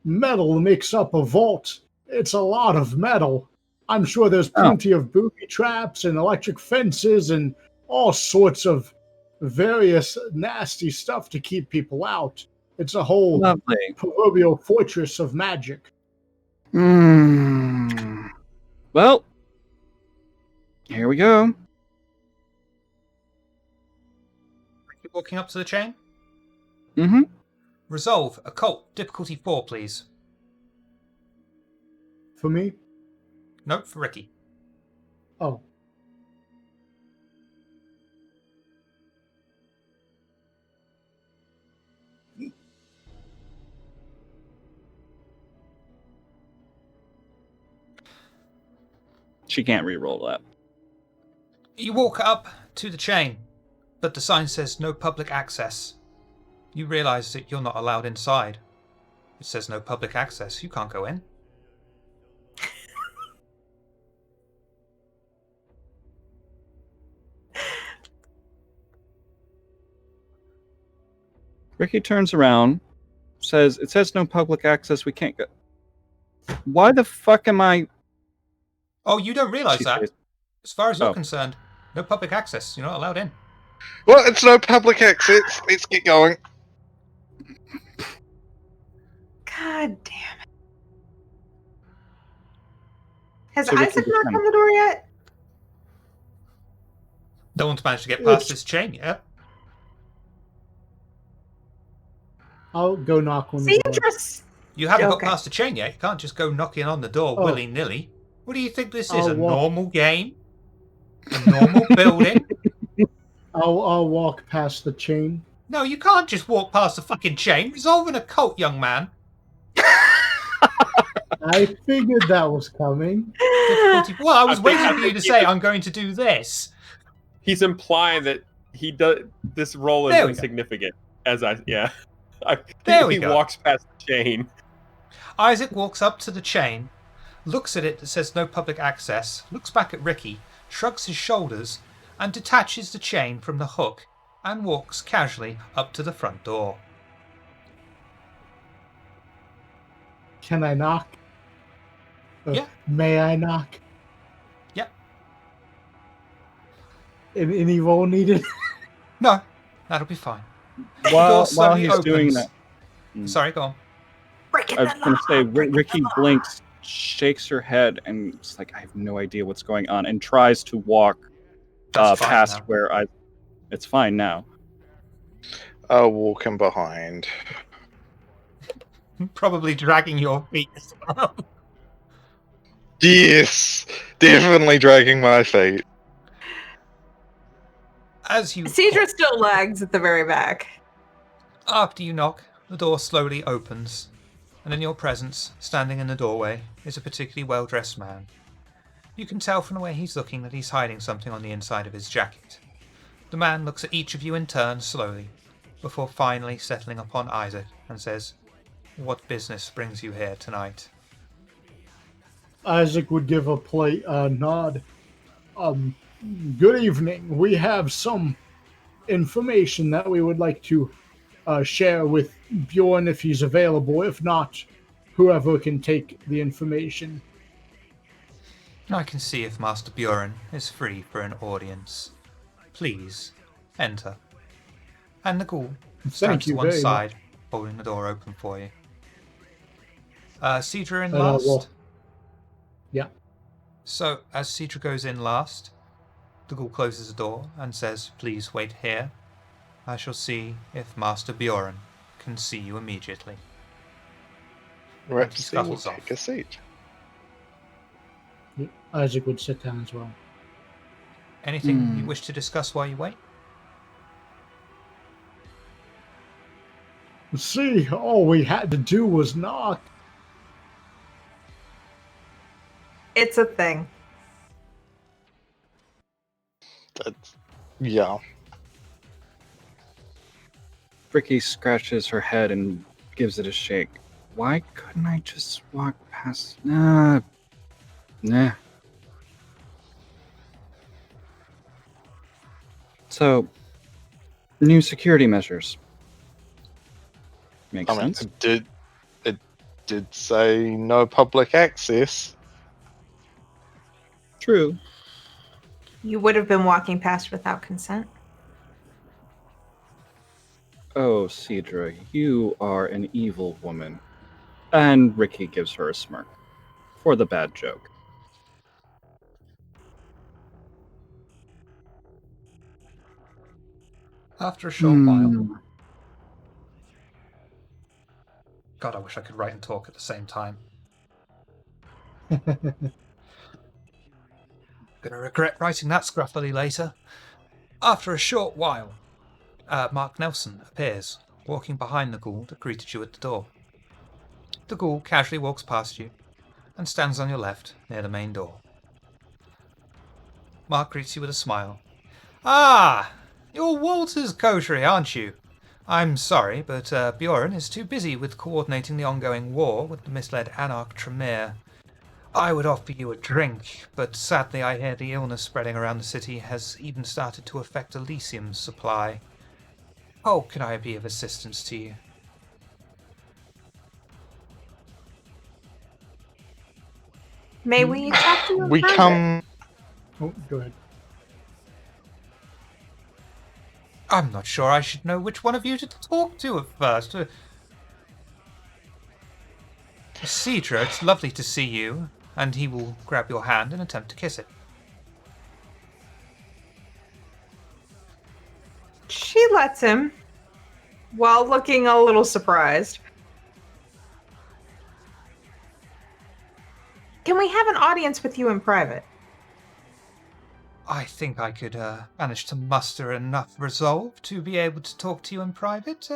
metal makes up a vault. It's a lot of metal. I'm sure there's plenty of booby traps and electric fences and all sorts of various nasty stuff to keep people out. It's a whole Lovely. proverbial fortress of magic. Well, here we go. Keep walking up to the chain. Mm-hmm. Resolve occult difficulty 4, please. For me? Nope, for Ricky. Oh. She can't re-roll that. You walk up to the chain, but the sign says no public access. You realise that you're not allowed inside. It says no public access. You can't go in. Ricky turns around, says, "It says no public access. We can't go." Why the fuck am I? Oh, you don't realise She that. says- As far as you're Oh. concerned, no public access. You're not allowed in. Well, it's no public access. Let's get going. God damn it. Has So Ricky Isaac knocked just on the door yet? No one's managed to get past this chain yet. I'll go knock on the door. Citrus! You haven't Okay. got past the chain yet. You can't just go knocking on the door Oh. willy-nilly. What do you think this is? I'll A walk- normal game? A normal building? I'll walk past the chain. No, you can't just walk past the fucking chain. Resolve an occult, young man. I figured that was coming. Difficulty. Well, I was I think- waiting I for you think to he say, was- I'm going to do this. He's implying that he does. This roll is There we go. insignificant. I There we he go. walks past the chain. Isaac walks up to the chain, looks at it that says no public access, looks back at Ricky, shrugs his shoulders, and detaches the chain from the hook and walks casually up to the front door. Can I knock? Yeah. May I knock? Yeah. Any roll needed? No, that'll be fine. While slowly he's doing opens. that, Sorry, go on. Breaking I was the going to law, say, breaking Ricky the law. blinks, shakes her head, and it's like, I have no idea what's going on, and tries to walk That's fine past now. where I. It's fine now. I'll walk him behind. Probably dragging your feet as well. Yes, definitely dragging my feet. As you Cedra still lags at the very back. After you knock, the door slowly opens, and in your presence, standing in the doorway, is a particularly well-dressed man. You can tell from the way he's looking that he's hiding something on the inside of his jacket. The man looks at each of you in turn slowly, before finally settling upon Isaac and says, "What business brings you here tonight?" Isaac would give a polite nod. Good evening. We have some information that we would like to share with Bjorn if he's available. If not, whoever can take the information. I can see if Master Bjorn is free for an audience. Please, enter. And the ghoul Thank stands to you one very side, holding the door open for you. Cedra in And last. well, yeah. So, as Cedra goes in last, the ghoul closes the door and says, "Please wait here. I shall see if Master Bjorn can see you immediately." Right, He see, we'll scuttles off. take a seat. Isaac would sit down as well. Anything you wish to discuss while you wait? See, all we had to do was knock. It's a thing. That's, yeah. Ricky scratches her head and gives it a shake. Why couldn't I just walk past? Nah. So, new security measures. Makes I mean, sense. it did say no public access. True. You would have been walking past without consent. Oh, Cedra, you are an evil woman. And Ricky gives her a smirk. For the bad joke. After a short while, Hmm. God, I wish I could write and talk at the same time. Gonna regret writing that scruffily later. After a short while, Mark Nelson appears, walking behind the ghoul that greeted you at the door. The ghoul casually walks past you and stands on your left near the main door. Mark greets you with a smile. Ah, you're Walter's Coterie, aren't you? I'm sorry, but Bjorn is too busy with coordinating the ongoing war with the misled Anarch Tremere. I would offer you a drink, but sadly I hear the illness spreading around the city has even started to affect Elysium's supply. How can I be of assistance to you? May we talk to you in We private? come. Oh, go ahead. I'm not sure I should know which one of you to talk to at first. Cedra, it's lovely to see you, and he will grab your hand and attempt to kiss it. She lets him, while looking a little surprised. Can we have an audience with you in private? I think I could manage to muster enough resolve to be able to talk to you in private.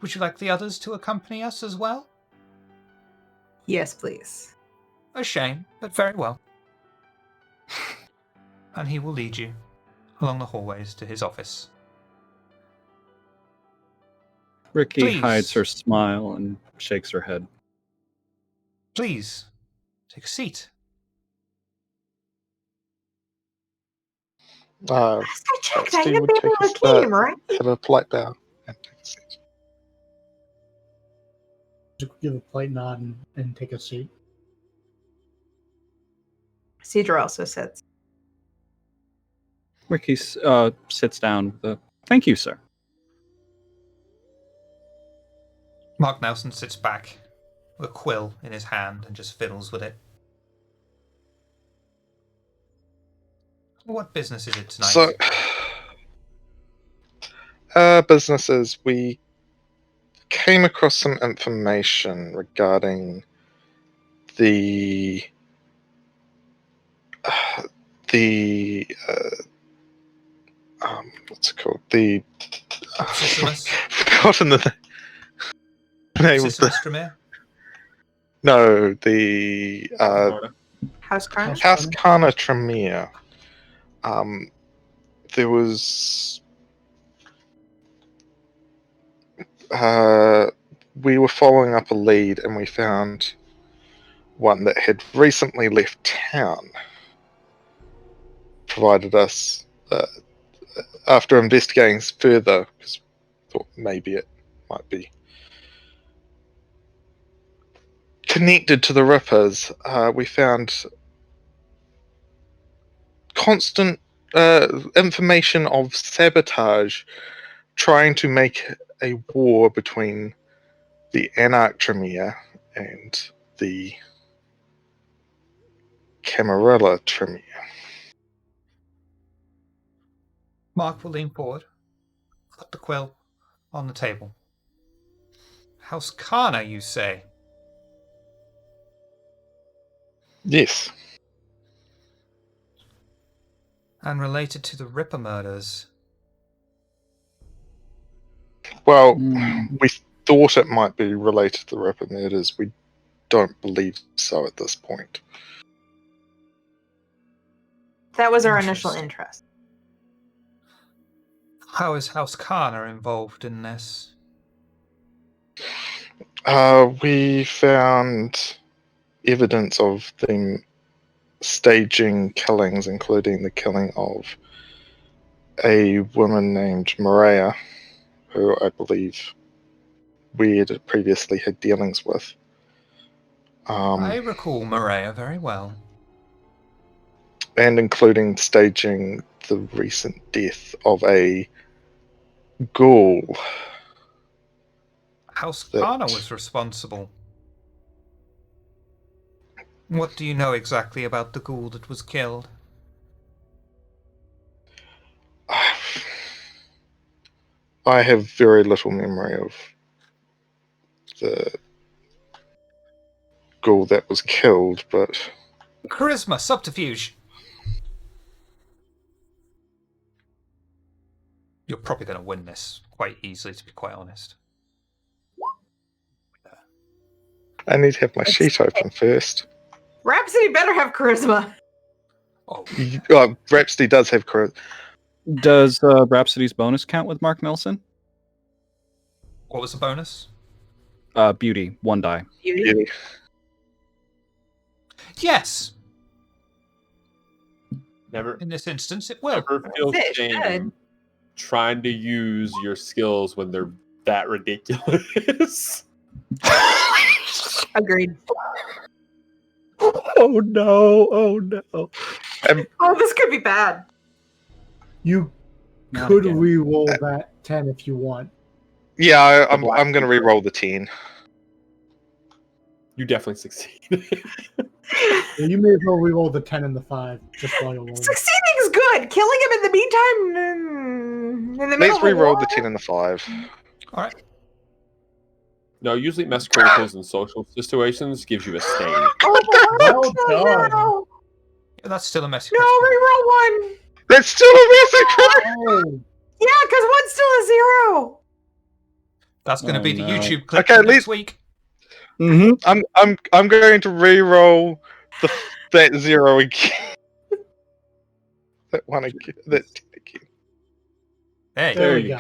Would you like the others to accompany us as well? Yes, please. A shame, but very well. And he will lead you along the hallways to his office. Ricky Please. hides her smile and shakes her head. Please, take a seat. Uh, Last I checked, I Steve had would baby take a leukemia, right? have a polite bow and take a seat. Just give a polite nod and take a seat. Cedra also sits. Ricky sits down with a thank you, sir. Mark Nelson sits back with a quill in his hand and just fiddles with it. What business is it tonight? So, businesses, we came across some information regarding the what's it called? The Sisyphus? forgotten the name of the Sisyphus Tremere? no the House Carnage? House Kana Tremere. There was we were following up a lead and we found one that had recently left town. Provided us, after investigating further, because thought maybe it might be connected to the Rippers, we found constant information of sabotage trying to make a war between the Anarch Tremere and the Camarilla Tremere. Mark will lean forward, put the quill on the table. House Kana, you say? Yes. And related to the Ripper murders? Well, Mm. we thought it might be related to the Ripper murders. We don't believe so at this point. That was our initial interest. How is House Kana involved in this? We found evidence of them staging killings, including the killing of a woman named Maria, who I believe we had previously had dealings with. I recall Maria very well. And including staging the recent death of a ghoul. House That- Kana was responsible. What do you know exactly about the ghoul that was killed? I have very little memory of the ghoul that was killed, but Charisma, subterfuge. You're probably going to win this quite easily, to be quite honest. I need to have my sheet open first. Rhapsody better have charisma. Oh, Rhapsody does have charisma. Does Rhapsody's bonus count with Mark Nelson? what was the bonus? Beauty, 1 die. Beauty. Yes, Never, in this instance, it will. never feel It shame should. trying to use your skills when they're that ridiculous. Agreed. Oh no! Oh no! Oh, this could be bad. You Not could again. re-roll that 10 if you want. Yeah, I'm black going to re-roll the 10. You definitely succeed. Well, you may as well re-roll the 10 and the 5 just while you're rolling. Succeeding's good. Killing him in the meantime, in the middle Let's of a re-roll war? the 10 and the 5. All right. No, usually mess criticals in social situations gives you a stain. Oh, Well no, done. no, Yeah, that's still a messy no, critical. reroll one. That's still a messy critical! Oh, Yeah, because one's still a 0. That's going to Oh, be the no. YouTube clip Okay, for next let's- week. Mm-hmm. I'm going to re-roll that 0 again. That 1 again. That 10 again. Hey, there we you go.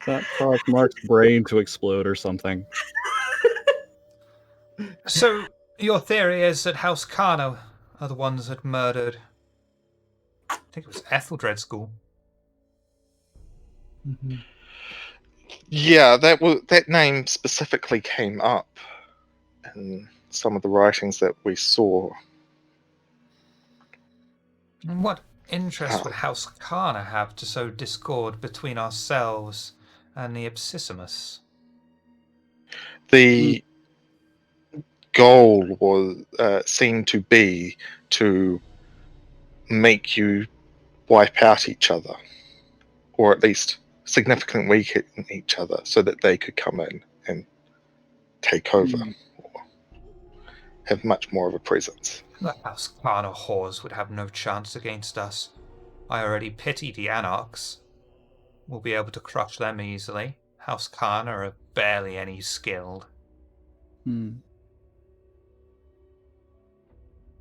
That caused Mark's brain to explode or something. so your theory is that House Kana are the ones that murdered. I think it was Etheldred School. Mhm. Yeah, that name specifically came up in some of the writings that we saw. And what interest would House Kana have to sow discord between ourselves and the Absissimus? The goal was seemed to be to make you wipe out each other, or at least significantly weaken each other, so that they could come in and take over, or have much more of a presence. The House Kana whores would have no chance against us. I already pity the Anarchs. We'll be able to crush them easily. House Kana are barely any skilled. Hmm.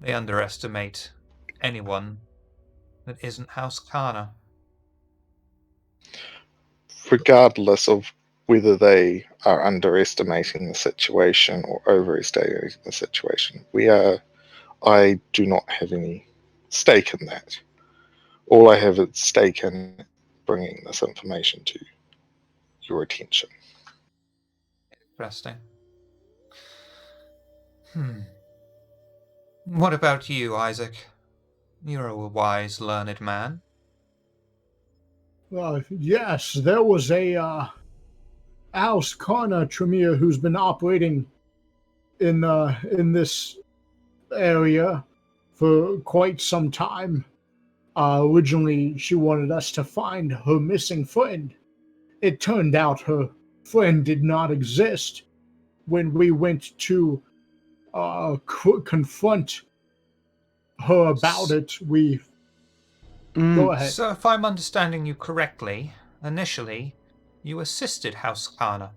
They underestimate anyone that isn't House Kana. Regardless of whether they are underestimating the situation or overestimating the situation, I do not have any stake in that. All I have at stake in bringing this information to your attention. Interesting. What about you, Isaac? You're a wise, learned man. Yes, there was a House Kana Tremere who's been operating in this area for quite some time. Originally, she wanted us to find her missing friend. It turned out her friend did not exist. When we went to confront her about it, we... Go ahead. So, if I'm understanding you correctly, initially, you assisted House Kana.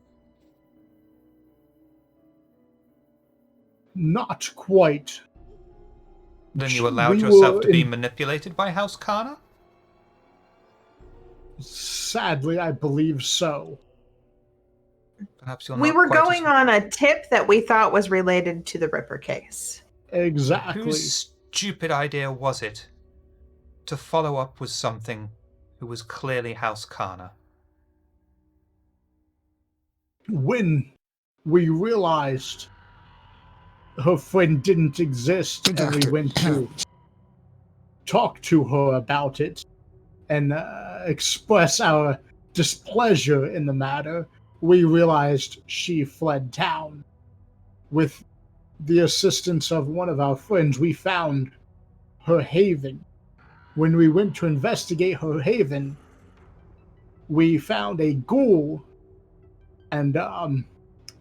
Not quite. Then you allowed We yourself were to be in- manipulated by House Kana? Sadly, I believe so. Perhaps you're We not were quite going on a tip that we thought was related to the Ripper case. Exactly. Whose stupid idea was it to follow up with something who was clearly House Kana? When we realized her friend didn't exist, The and we doctor. went to talk to her about it and express our displeasure in the matter, we realized she fled town. With the assistance of one of our friends, we found her haven. When we went to investigate her haven, we found a ghoul, and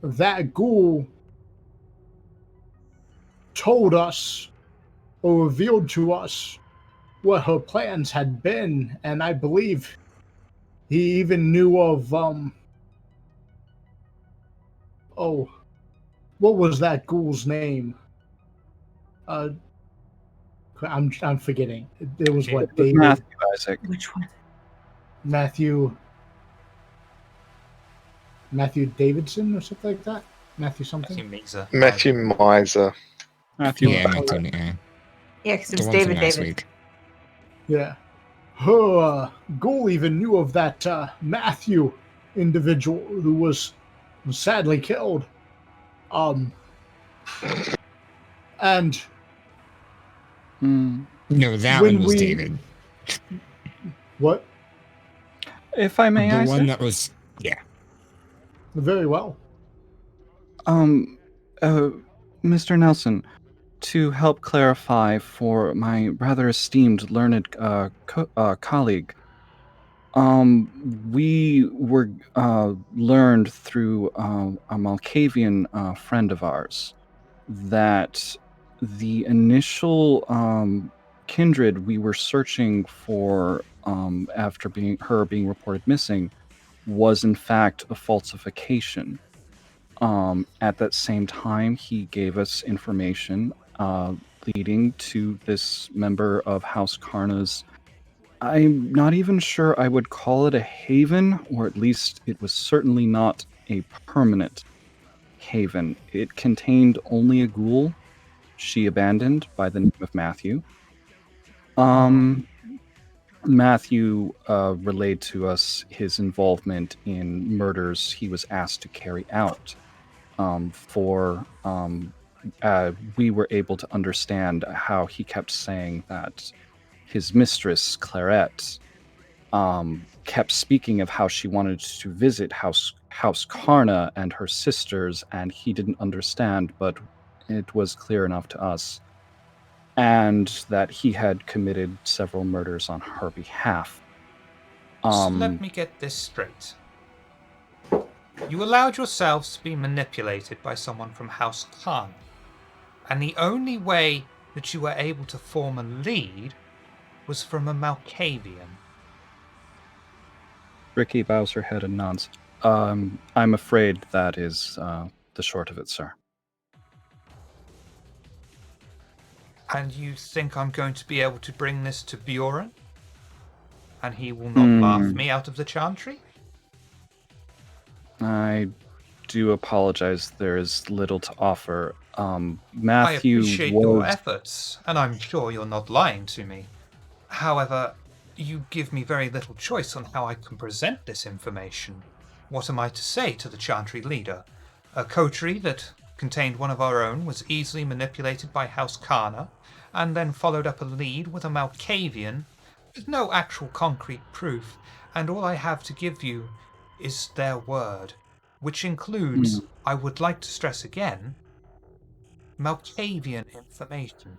that ghoul told us or revealed to us what her plans had been, and I believe he even knew of oh, what was that ghoul's name? Uh, I'm forgetting. It was It what, It was David, Matthew, Isaac. Which one? Matthew Davidson or something like that. Matthew something. Matthew Mesa. Matthew Miser. Matthew. Yeah, Matthew. Yeah. Yeah, because it The was one from David last David. week. Yeah. Her ghoul even knew of that Matthew individual who was sadly killed. And Hmm. No, that when one was we David. what? If I may, The Isaac. one that was. Yeah. Very well. Um, Mr. Nelson, to help clarify for my rather esteemed learned colleague, we were learned through a Malkavian friend of ours that the initial kindred we were searching for after being reported missing was in fact a falsification. At that same time, he gave us information leading to this member of House Karna's. I'm not even sure I would call it a haven, or at least it was certainly not a permanent haven. It contained only a ghoul she abandoned by the name of Matthew. Matthew relayed to us his involvement in murders he was asked to carry out. We were able to understand how he kept saying that his mistress, Clarette, kept speaking of how she wanted to visit House Karna and her sisters, and he didn't understand, but it was clear enough to us, and that he had committed several murders on her behalf. So let me get this straight. You allowed yourselves to be manipulated by someone from House Khan, and the only way that you were able to form a lead was from a Malkavian. Ricky bows her head and nods. I'm afraid that is the short of it, sir. And you think I'm going to be able to bring this to Bjorn? And he will not laugh me out of the chantry? I do apologize. There is little to offer. Matthew I appreciate your efforts, and I'm sure you're not lying to me. However, you give me very little choice on how I can present this information. What am I to say to the chantry leader? A coterie that contained one of our own was easily manipulated by House Kana, and then followed up a lead with a Malkavian, with no actual concrete proof, and all I have to give you is their word, which includes, I would like to stress again, Malkavian information.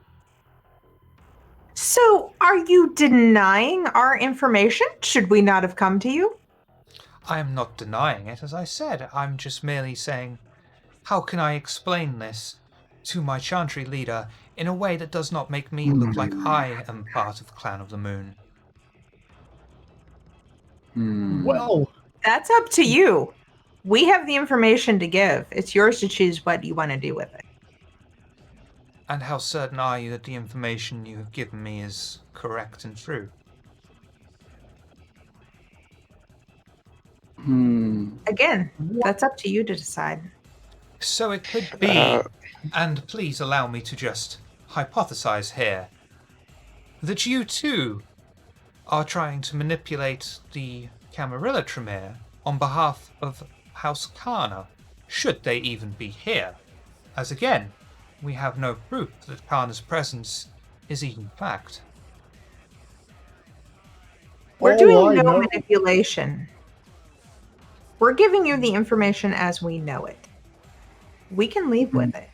So, are you denying our information? Should we not have come to you? I am not denying it, as I said. I'm just merely saying, how can I explain this to my chantry leader in a way that does not make me look like I am part of the Clan of the Moon? Well, That's up to you. We have the information to give. It's yours to choose what you want to do with it. And how certain are you that the information you have given me is correct and true? Again, that's up to you to decide. So it could be, and please allow me to just hypothesize here that you too are trying to manipulate the Camarilla Tremere on behalf of House Kana, should they even be here. As again, we have no proof that Kana's presence is even fact. We're All doing I no know- manipulation. We're giving you the information as we know it. We can leave with it.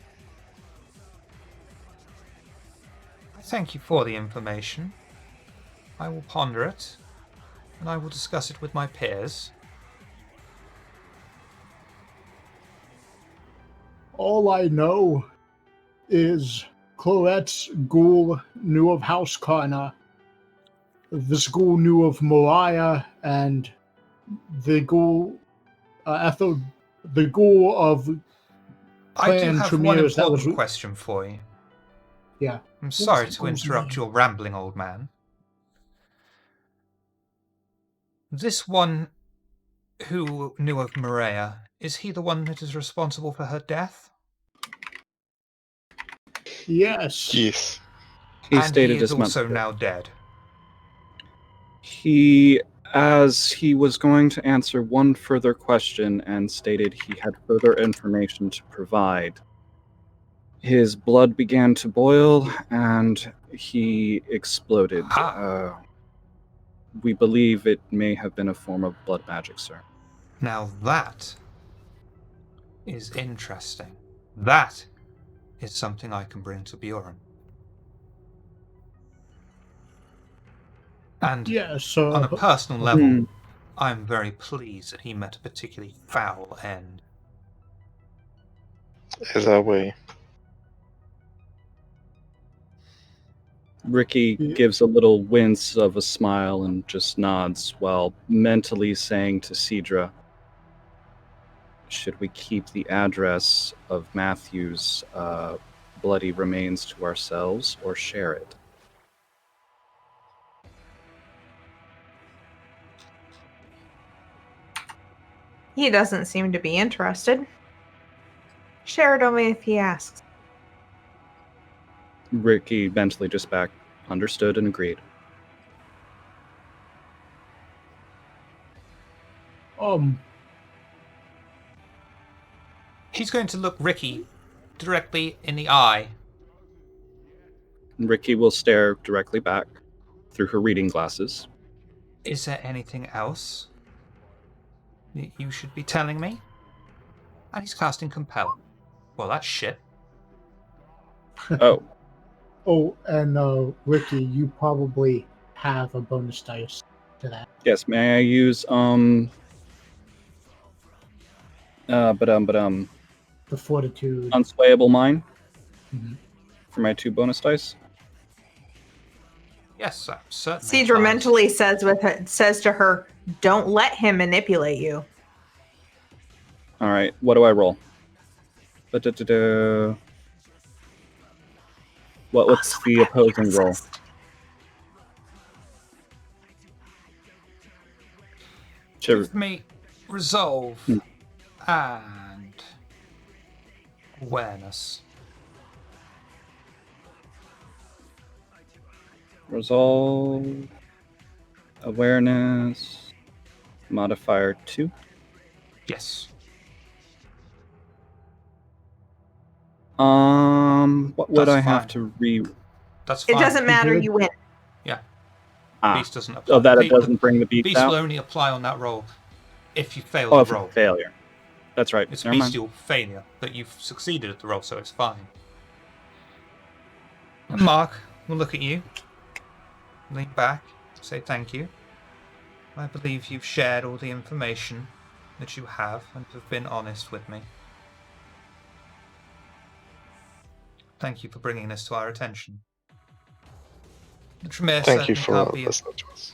I thank you for the information. I will ponder it, and I will discuss it with my peers. All I know is Clorette's ghoul knew of House Kana. This ghoul knew of Mariah, and the ghoul, the ghoul of I do Clan have one Tremere. That important was question for you. yeah. I'm sorry the to ghoul's interrupt name? your rambling, old man. This one who knew of Maria, is he the one that is responsible for her death? Yes. Yes. He And stated he is as much. also now dead. As he was going to answer one further question and stated he had further information to provide, his blood began to boil and he exploded. Ah. We believe it may have been a form of blood magic, sir. Now that is interesting. That is something I can bring to Bjorn. And Yes. on a personal level, Hmm. I'm very pleased that he met a particularly foul end. As are we. Ricky Yeah. gives a little wince of a smile and just nods while mentally saying to Cedra, should we keep the address of Matthew's bloody remains to ourselves or share it? He doesn't seem to be interested. Share it only if he asks. Ricky mentally just back, understood and agreed. He's going to look Ricky directly in the eye. Ricky will stare directly back through her reading glasses. Is there anything else that you should be telling me? And he's casting Compel. Well, that's shit. Oh, Oh, and Ricky, you probably have a bonus dice to that. yes, may I use The fortitude. Unswayable Mind Mhm. for my 2 bonus dice? Yes, I'm certainly. Cedra inclined. mentally says to her, "Don't let him manipulate you." All right, what do I roll? Da-da-da-da. What's the opposing roll? Sure. Give me resolve and awareness. Resolve, awareness, modifier 2. Yes. What would That's I have fine. to re? That's It fine. doesn't matter. Good. You win. Beast doesn't apply. Oh, that it Beast- doesn't bring the beast Beast out. will only apply on that roll if you fail Oh, the it's a roll. failure. That's right. It's a Never mind. bestial failure, but you've succeeded at the roll, so it's fine. And Mark will look at you, lean back, say thank you. I believe you've shared all the information that you have and have been honest with me. Thank you for bringing this to our attention. The Tremere Thank you certainly for can't be listening to us.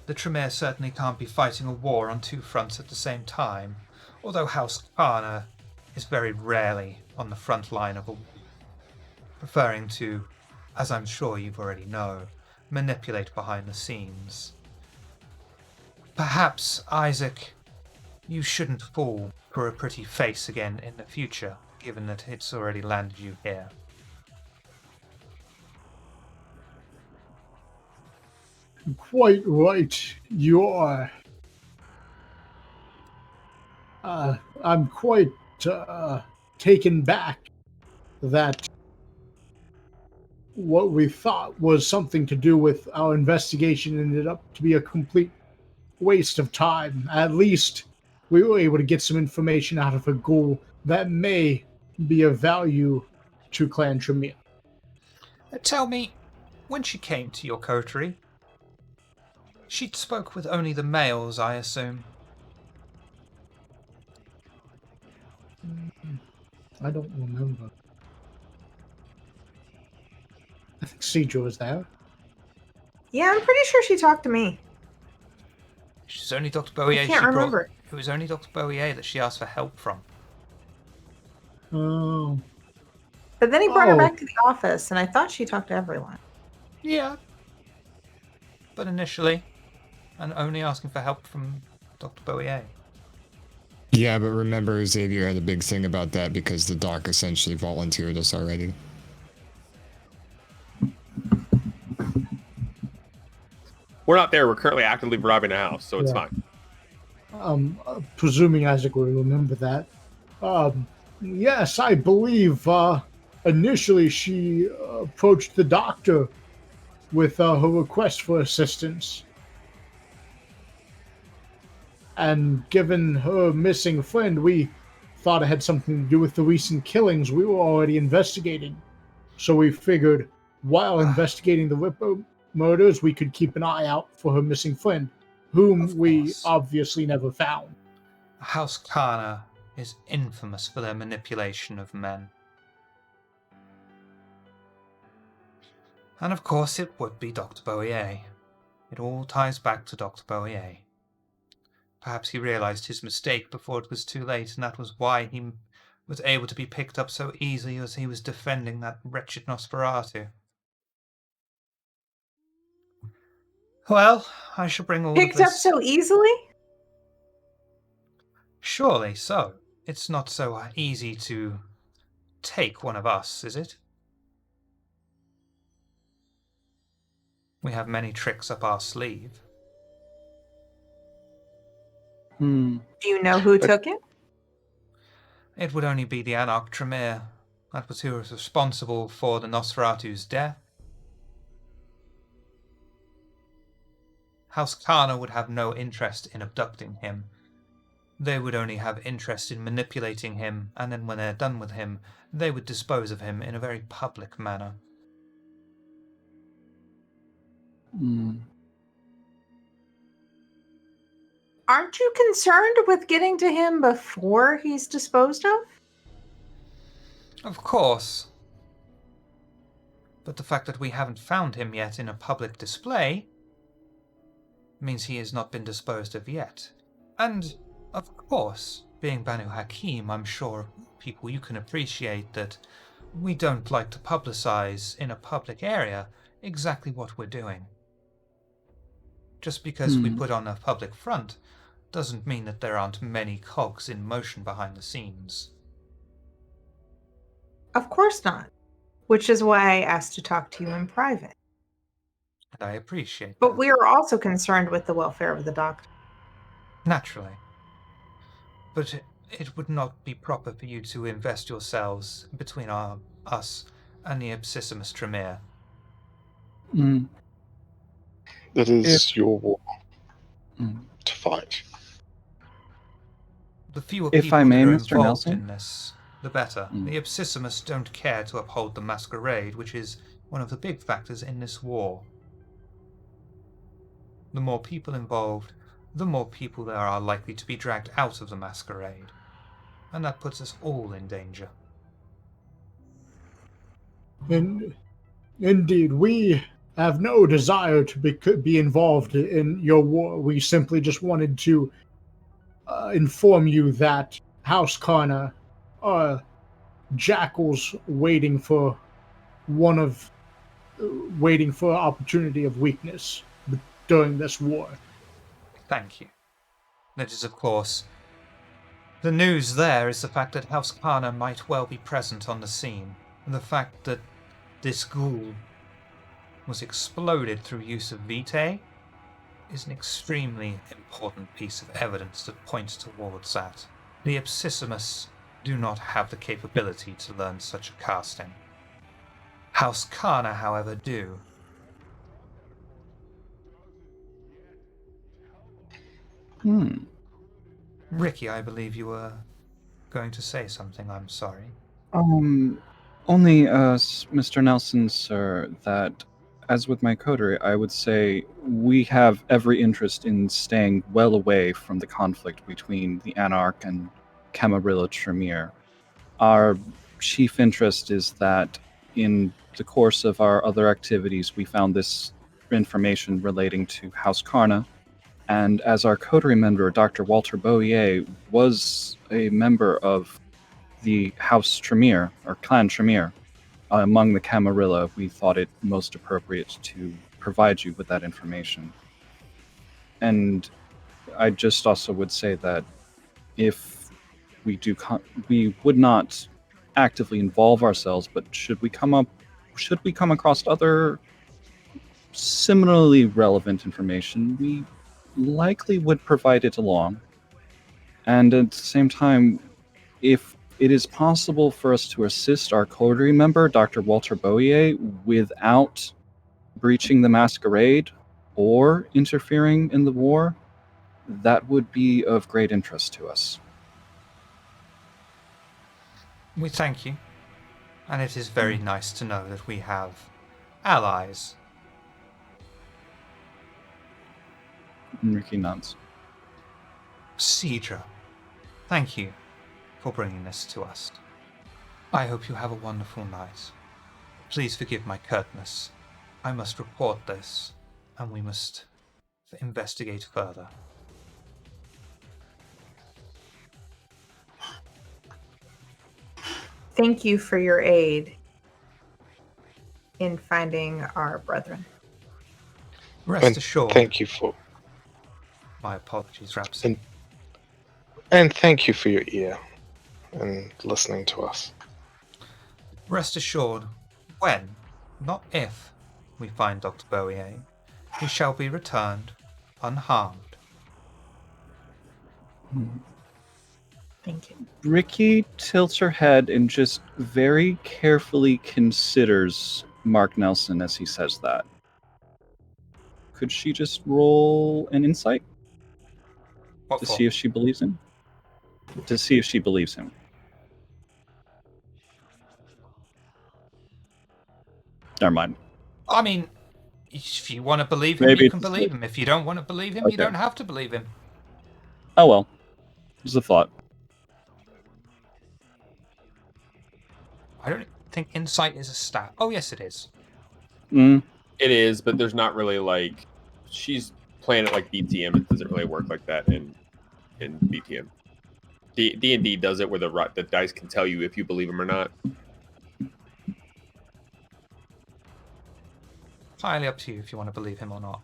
the Tremere certainly can't be fighting a war on 2 fronts at the same time, although House Kana is very rarely on the front line of a war, preferring to, as I'm sure you've already know, manipulate behind the scenes. Perhaps, Isaac, you shouldn't fall for a pretty face again in the future, given that it's already landed you here. quite right. You are. I'm quite taken back that what we thought was something to do with our investigation ended up to be a complete waste of time. At least we were able to get some information out of a ghoul that may be of value to Clan Tremere. Tell me, when she came to your coterie, she spoke with only the males, I assume. I don't remember. I think Cedra was there. Yeah, I'm pretty sure she talked to me. She's only Dr. Bowier I can't remember. It was only Dr. Bowier that she asked for help from. Oh. But then he brought her Oh. back to the office, and I thought she talked to everyone. Yeah. But initially, and only asking for help from Dr. Bowier. Yeah, but remember, Xavier had a big thing about that because the doc essentially volunteered us already. We're not there. We're currently actively robbing a house, so it's Yeah. fine. Presuming Isaac will remember that. Yes, I believe initially she approached the doctor with her request for assistance. And given her missing friend, we thought it had something to do with the recent killings we were already investigating. So we figured while investigating the Ripper murders, we could keep an eye out for her missing friend, whom Of we course. obviously never found. House Kana is infamous for their manipulation of men. And of course it would be Dr. Bowier. It all ties back to Dr. Bowier. Perhaps he realized his mistake before it was too late, and that was why he was able to be picked up so easily as he was defending that wretched Nosferatu. Well, I shall bring all Picked of this... up so easily? Surely so. It's not so easy to take one of us, is it? We have many tricks up our sleeve. Hmm. Do you know who took it? It would only be the Anarch Tremere. That was who was responsible for the Nosferatu's death. House Kana would have no interest in abducting him. They would only have interest in manipulating him, and then when they're done with him, they would dispose of him in a very public manner. Hmm. Aren't you concerned with getting to him before he's disposed of? Of course. But the fact that we haven't found him yet in a public display means he has not been disposed of yet. And, of course, being Banu Hakim, I'm sure people you can appreciate that we don't like to publicize in a public area exactly what we're doing. Just because we put on a public front doesn't mean that there aren't many cogs in motion behind the scenes. Of course not. Which is why I asked to talk to you in private. And I appreciate But that. we are also concerned with the welfare of the doctor. Naturally. But it would not be proper for you to invest yourselves between us and the Absissimus Tremere. Hmm. It is your war to fight. The fewer If people I may, that are Mr. involved Nelson? in this, the better. The Absissimus don't care to uphold the masquerade, which is one of the big factors in this war. The more people involved, the more people there are likely to be dragged out of the masquerade. And that puts us all in danger. Indeed, we have no desire to be involved in your war. We simply just wanted to inform you that House Karna are jackals waiting for opportunity of weakness during this war. Thank you. That is, of course, the news there is the fact that House Kana might well be present on the scene, and the fact that this ghoul was exploded through use of vitae is an extremely important piece of evidence that points towards that. The Absissimus do not have the capability to learn such a casting. House Kana, however, do. Ricky, I believe you were going to say something. I'm sorry. Only, Mr. Nelson, sir, that as with my coterie, I would say we have every interest in staying well away from the conflict between the Anarch and Camarilla Tremere. Our chief interest is that in the course of our other activities, we found this information relating to House Karna, and as our coterie member, Dr. Walter Boyer, was a member of the House Tremere, or Clan Tremere, among the Camarilla, we thought it most appropriate to provide you with that information. And I just also would say that if we do, we would not actively involve ourselves, but should we come across other similarly relevant information, we likely would provide it along. And at the same time, if it is possible for us to assist our coterie member, Dr. Walter Boyer, without breaching the masquerade or interfering in the war, that would be of great interest to us. We thank you, and it is very nice to know that we have allies. Ricky nods. Cedra, thank you for bringing this to us. I hope you have a wonderful night. Please forgive my curtness. I must report this, and we must investigate further. Thank you for your aid in finding our brethren. Rest assured. Thank you for My apologies, Rhapsody. and thank you for your ear and listening to us. Rest assured, when, not if, we find Dr. Boyer, he shall be returned unharmed. Thank you. Ricky tilts her head and just very carefully considers Mark Nelson as he says that. Could she just roll an insight What to for? see if she believes him? To see if she believes him. Never mind. I mean, if you want to believe him, Maybe you can it's- believe him. If you don't want to believe him, you Okay. don't have to believe him. Oh well. Just a thought. I don't think insight is a stat. Oh, yes, it is. Mm, It is, but there's not really like she's playing it like BTM. It doesn't really work like that in BTM. D&D does it where the dice can tell you if you believe him or not. Entirely up to you if you want to believe him or not.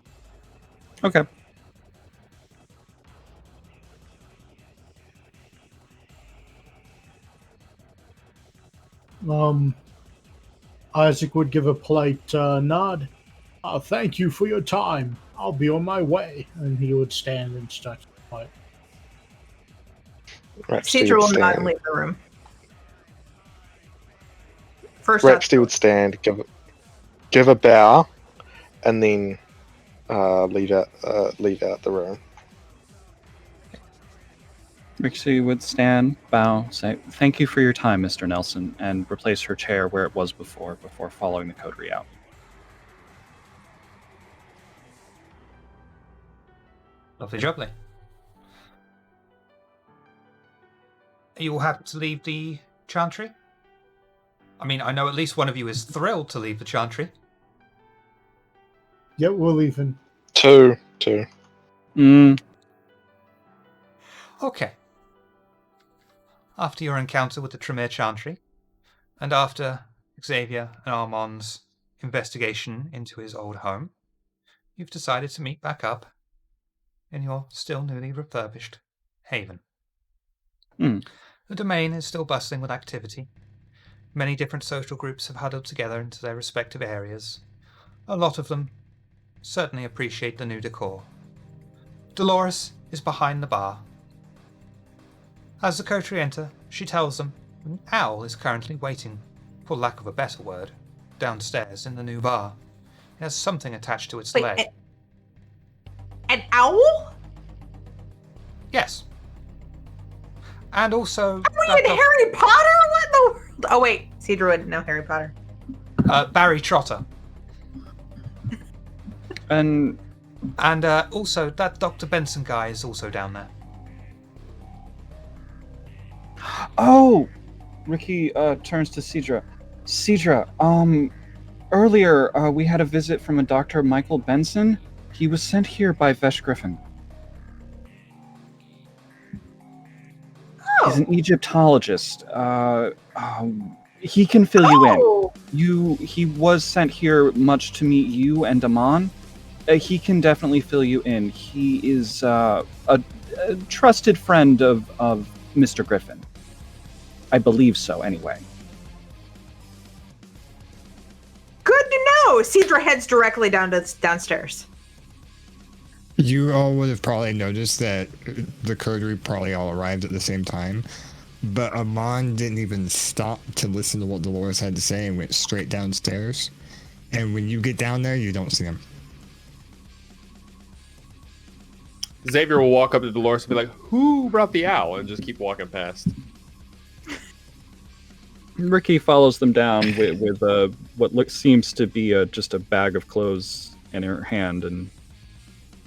okay. Isaac would give a polite nod. Thank you for your time. I'll be on my way. And he would stand and start to fight. Cedra will nod and leave the room. First up, Rhapsody would stand, give a bow, and then leave out the room. Rixie would stand, bow, say, "Thank you for your time, Mr. Nelson," and replace her chair where it was before following the coterie out. Lovely jubbly. Are you all happy to leave the Chantry? I mean, I know at least one of you is thrilled to leave the Chantry. Yep, we're leaving. Two. Okay. After your encounter with the Tremere Chantry, and after Xavier and Armand's investigation into his old home, you've decided to meet back up in your still newly refurbished haven. The domain is still bustling with activity. Many different social groups have huddled together into their respective areas. A lot of them certainly appreciate the new decor. Dolores is behind the bar. As the Coterie enter, she tells them an owl is currently waiting, for lack of a better word, downstairs in the new bar. It has something attached to its Wait, leg. an owl? Yes. And also... Are we in Harry Potter? What in the world? Oh, wait. Cedra wouldn't know Harry Potter. Barry Trotter. And And also, that Dr. Benson guy is also down there. oh, Ricky turns to Cedra. Cedra, earlier we had a visit from a Dr. Michael Benson. He was sent here by Vesh Griffin. He's an Egyptologist. He can fill you in. He was sent here much to meet you and Amon. He can definitely fill you in. He is a trusted friend of Mr. Griffin. I believe so, anyway. Good to know. Cedra heads directly downstairs. You all would have probably noticed that the Coterie probably all arrived at the same time, but Amon didn't even stop to listen to what Dolores had to say and went straight downstairs. And when you get down there, you don't see him. Xavier will walk up to Dolores and be like, "Who brought the owl?" and just keep walking past. Ricky follows them down with what seems to be just a bag of clothes in her hand, and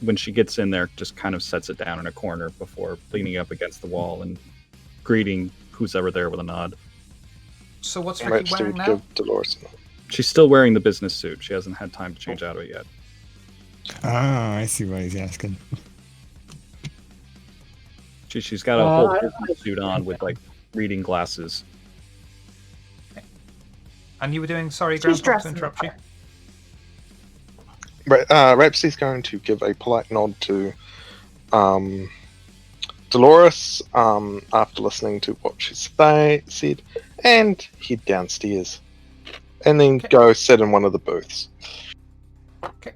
when she gets in there, just kind of sets it down in a corner before leaning up against the wall and greeting who's ever there with a nod. So what's How much Ricky do wearing we now? give Dolores? She's still wearing the business suit. She hasn't had time to change out of it yet. Ah, I see what he's asking. She's got a whole business suit on with like reading glasses. And you were doing, sorry, She's Grandpa, dressed to in interrupt you. Rhapsody's going to give a polite nod to Dolores after listening to what she said, and head downstairs. And then Okay. go sit in one of the booths. Okay.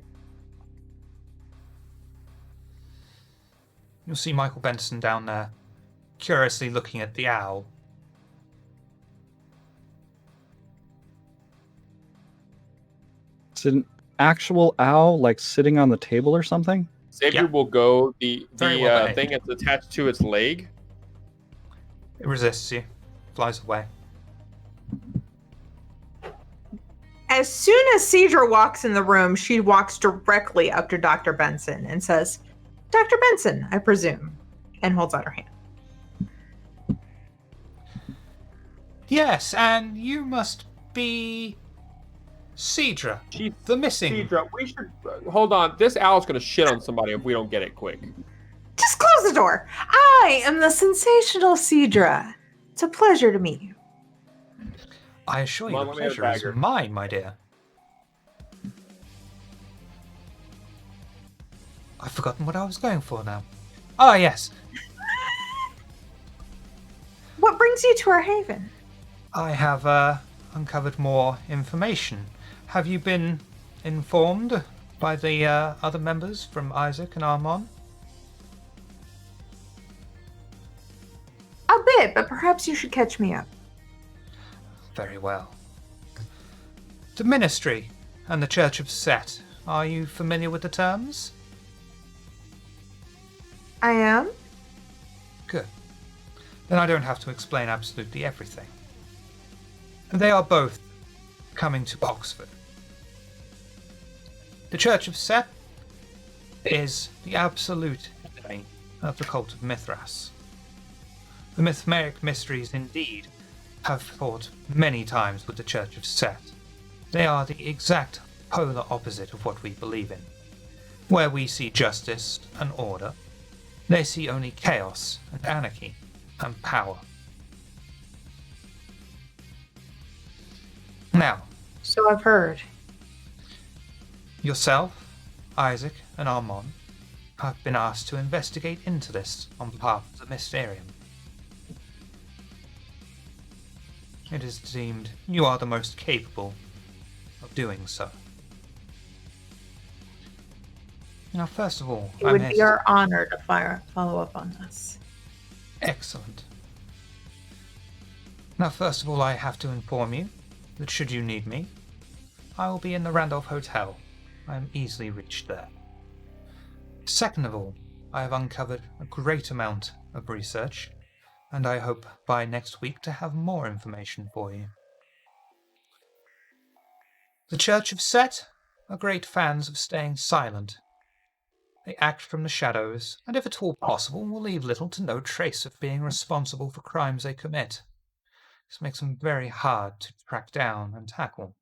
You'll see Michael Benson down there, curiously looking at the owl. It's an actual owl, like sitting on the table or something. Xavier Yeah. will go the Very well behaved. thing that's attached to its leg. It resists you, flies away. As soon as Cedra walks in the room, she walks directly up to Dr. Benson and says, "Dr. Benson, I presume," and holds out her hand. Yes, and you must be Cedra, the missing. Cedra, we should hold on. This owl's gonna shit on somebody if we don't get it quick. Just close the door. I am the sensational Cedra. It's a pleasure to meet you. I assure you, Come on, the let me have a pleasure is dagger. mine, my dear. I've forgotten what I was going for now. Ah, yes. What brings you to our haven? I have uncovered more information. Have you been informed by the other members from Isaac and Armand? A bit, but perhaps you should catch me up. Very well. The Ministry and the Church of Set. Are you familiar with the terms? I am? Good. Then I don't have to explain absolutely everything. They are both coming to Oxford. The Church of Set is the absolute enemy of the cult of Mithras. The Mesmeric Mysteries indeed have fought many times with the Church of Set. They are the exact polar opposite of what we believe in. Where we see justice and order, they see only chaos and anarchy and power. Now, So I've heard. yourself, Isaac, and Armand have been asked to investigate into this on behalf of the Mysterium. It is deemed you are the most capable of doing so. Now, first of all, It I'm would here be to... our honor to follow up on this. Excellent. Now, first of all, I have to inform you that should you need me, I will be in the Randolph Hotel. I am easily reached there. Second of all, I have uncovered a great amount of research, and I hope by next week to have more information for you. The Church of Set are great fans of staying silent. They act from the shadows, and if at all possible, will leave little to no trace of being responsible for crimes they commit. This makes them very hard to track down and tackle.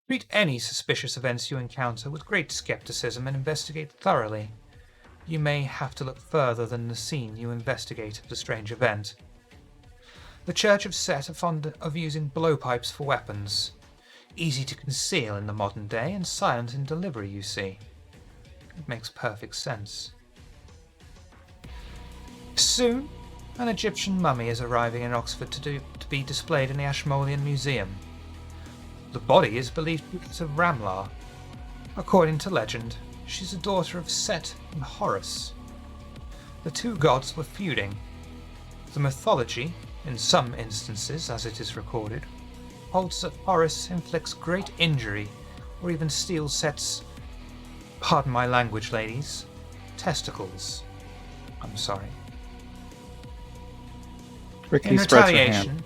Treat any suspicious events you encounter with great skepticism and investigate thoroughly. You may have to look further than the scene you investigate of the strange event. The Church of Set are fond of using blowpipes for weapons. Easy to conceal in the modern day and silent in delivery, you see. It makes perfect sense. Soon, an Egyptian mummy is arriving in Oxford to be displayed in the Ashmolean Museum. The body is believed to be that of Ramlar. According to legend, she's a daughter of Set and Horus. The two gods were feuding. The mythology, in some instances as it is recorded, holds that Horus inflicts great injury or even steals Set's, pardon my language, ladies, testicles. I'm sorry. Ricky In spreads her retaliation, hand.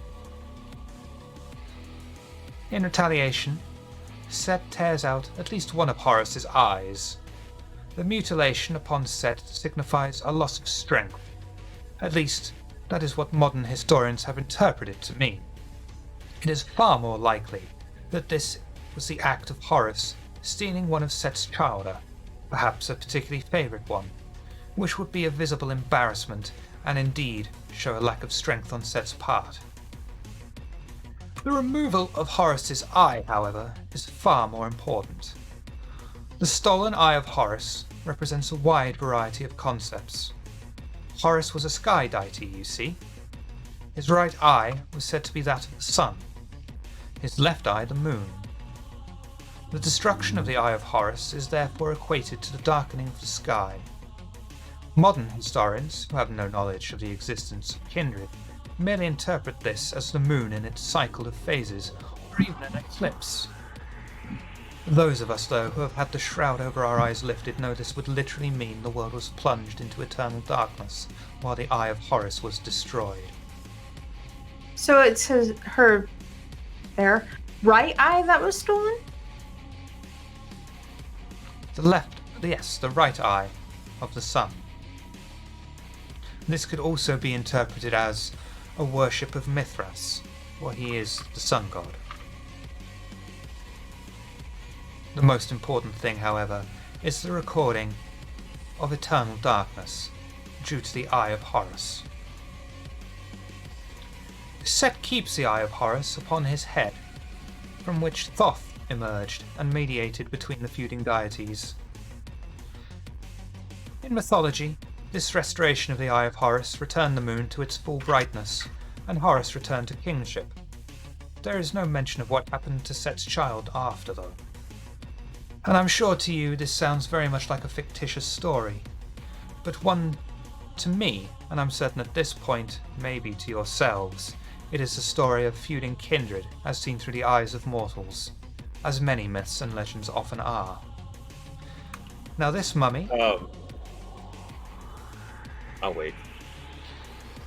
Set tears out at least one of Horus's eyes. The mutilation upon Set signifies a loss of strength. At least, that is what modern historians have interpreted to mean. It is far more likely that this was the act of Horus stealing one of Set's childer, perhaps a particularly favourite one, which would be a visible embarrassment and indeed show a lack of strength on Set's part. The removal of Horus's eye, however, is far more important. The stolen eye of Horus represents a wide variety of concepts. Horus was a sky deity, you see. His right eye was said to be that of the sun, his left eye the moon. The destruction of the eye of Horus is therefore equated to the darkening of the sky. Modern historians, who have no knowledge of the existence of kindred, merely interpret this as the moon in its cycle of phases, or even an eclipse. Those of us, though, who have had the shroud over our eyes lifted know this would literally mean the world was plunged into eternal darkness while the eye of Horus was destroyed. So it says her right eye that was stolen? The right eye of the sun. This could also be interpreted as a worship of Mithras, for he is the sun god. The most important thing, however, is the recording of eternal darkness due to the Eye of Horus. Set keeps the Eye of Horus upon his head, from which Thoth emerged and mediated between the feuding deities. In mythology, this restoration of the Eye of Horus returned the moon to its full brightness, and Horus returned to kingship. There is no mention of what happened to Set's child after, though. And I'm sure to you this sounds very much like a fictitious story, but one to me, and I'm certain at this point, maybe to yourselves, it is the story of feuding kindred as seen through the eyes of mortals, as many myths and legends often are. Now this mummy... I'll wait.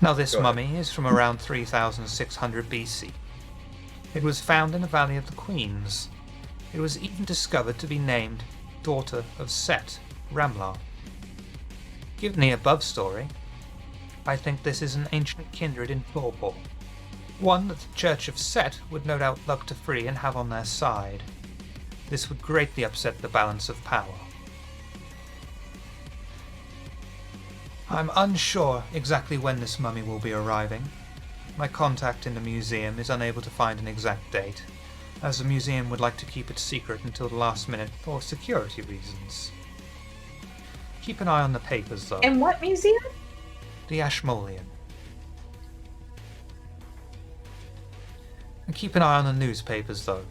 Now this Go ahead. mummy is from around 3600 BC. It was found in the Valley of the Queens. It was even discovered to be named Daughter of Set, Ramlar. Given the above story, I think this is an ancient kindred in Torpor, one that the Church of Set would no doubt love to free and have on their side. This would greatly upset the balance of power. I'm unsure exactly when this mummy will be arriving. My contact in the museum is unable to find an exact date, as the museum would like to keep it secret until the last minute for security reasons. Keep an eye on the papers, though. In what museum? The Ashmolean. And keep an eye on the newspapers, though.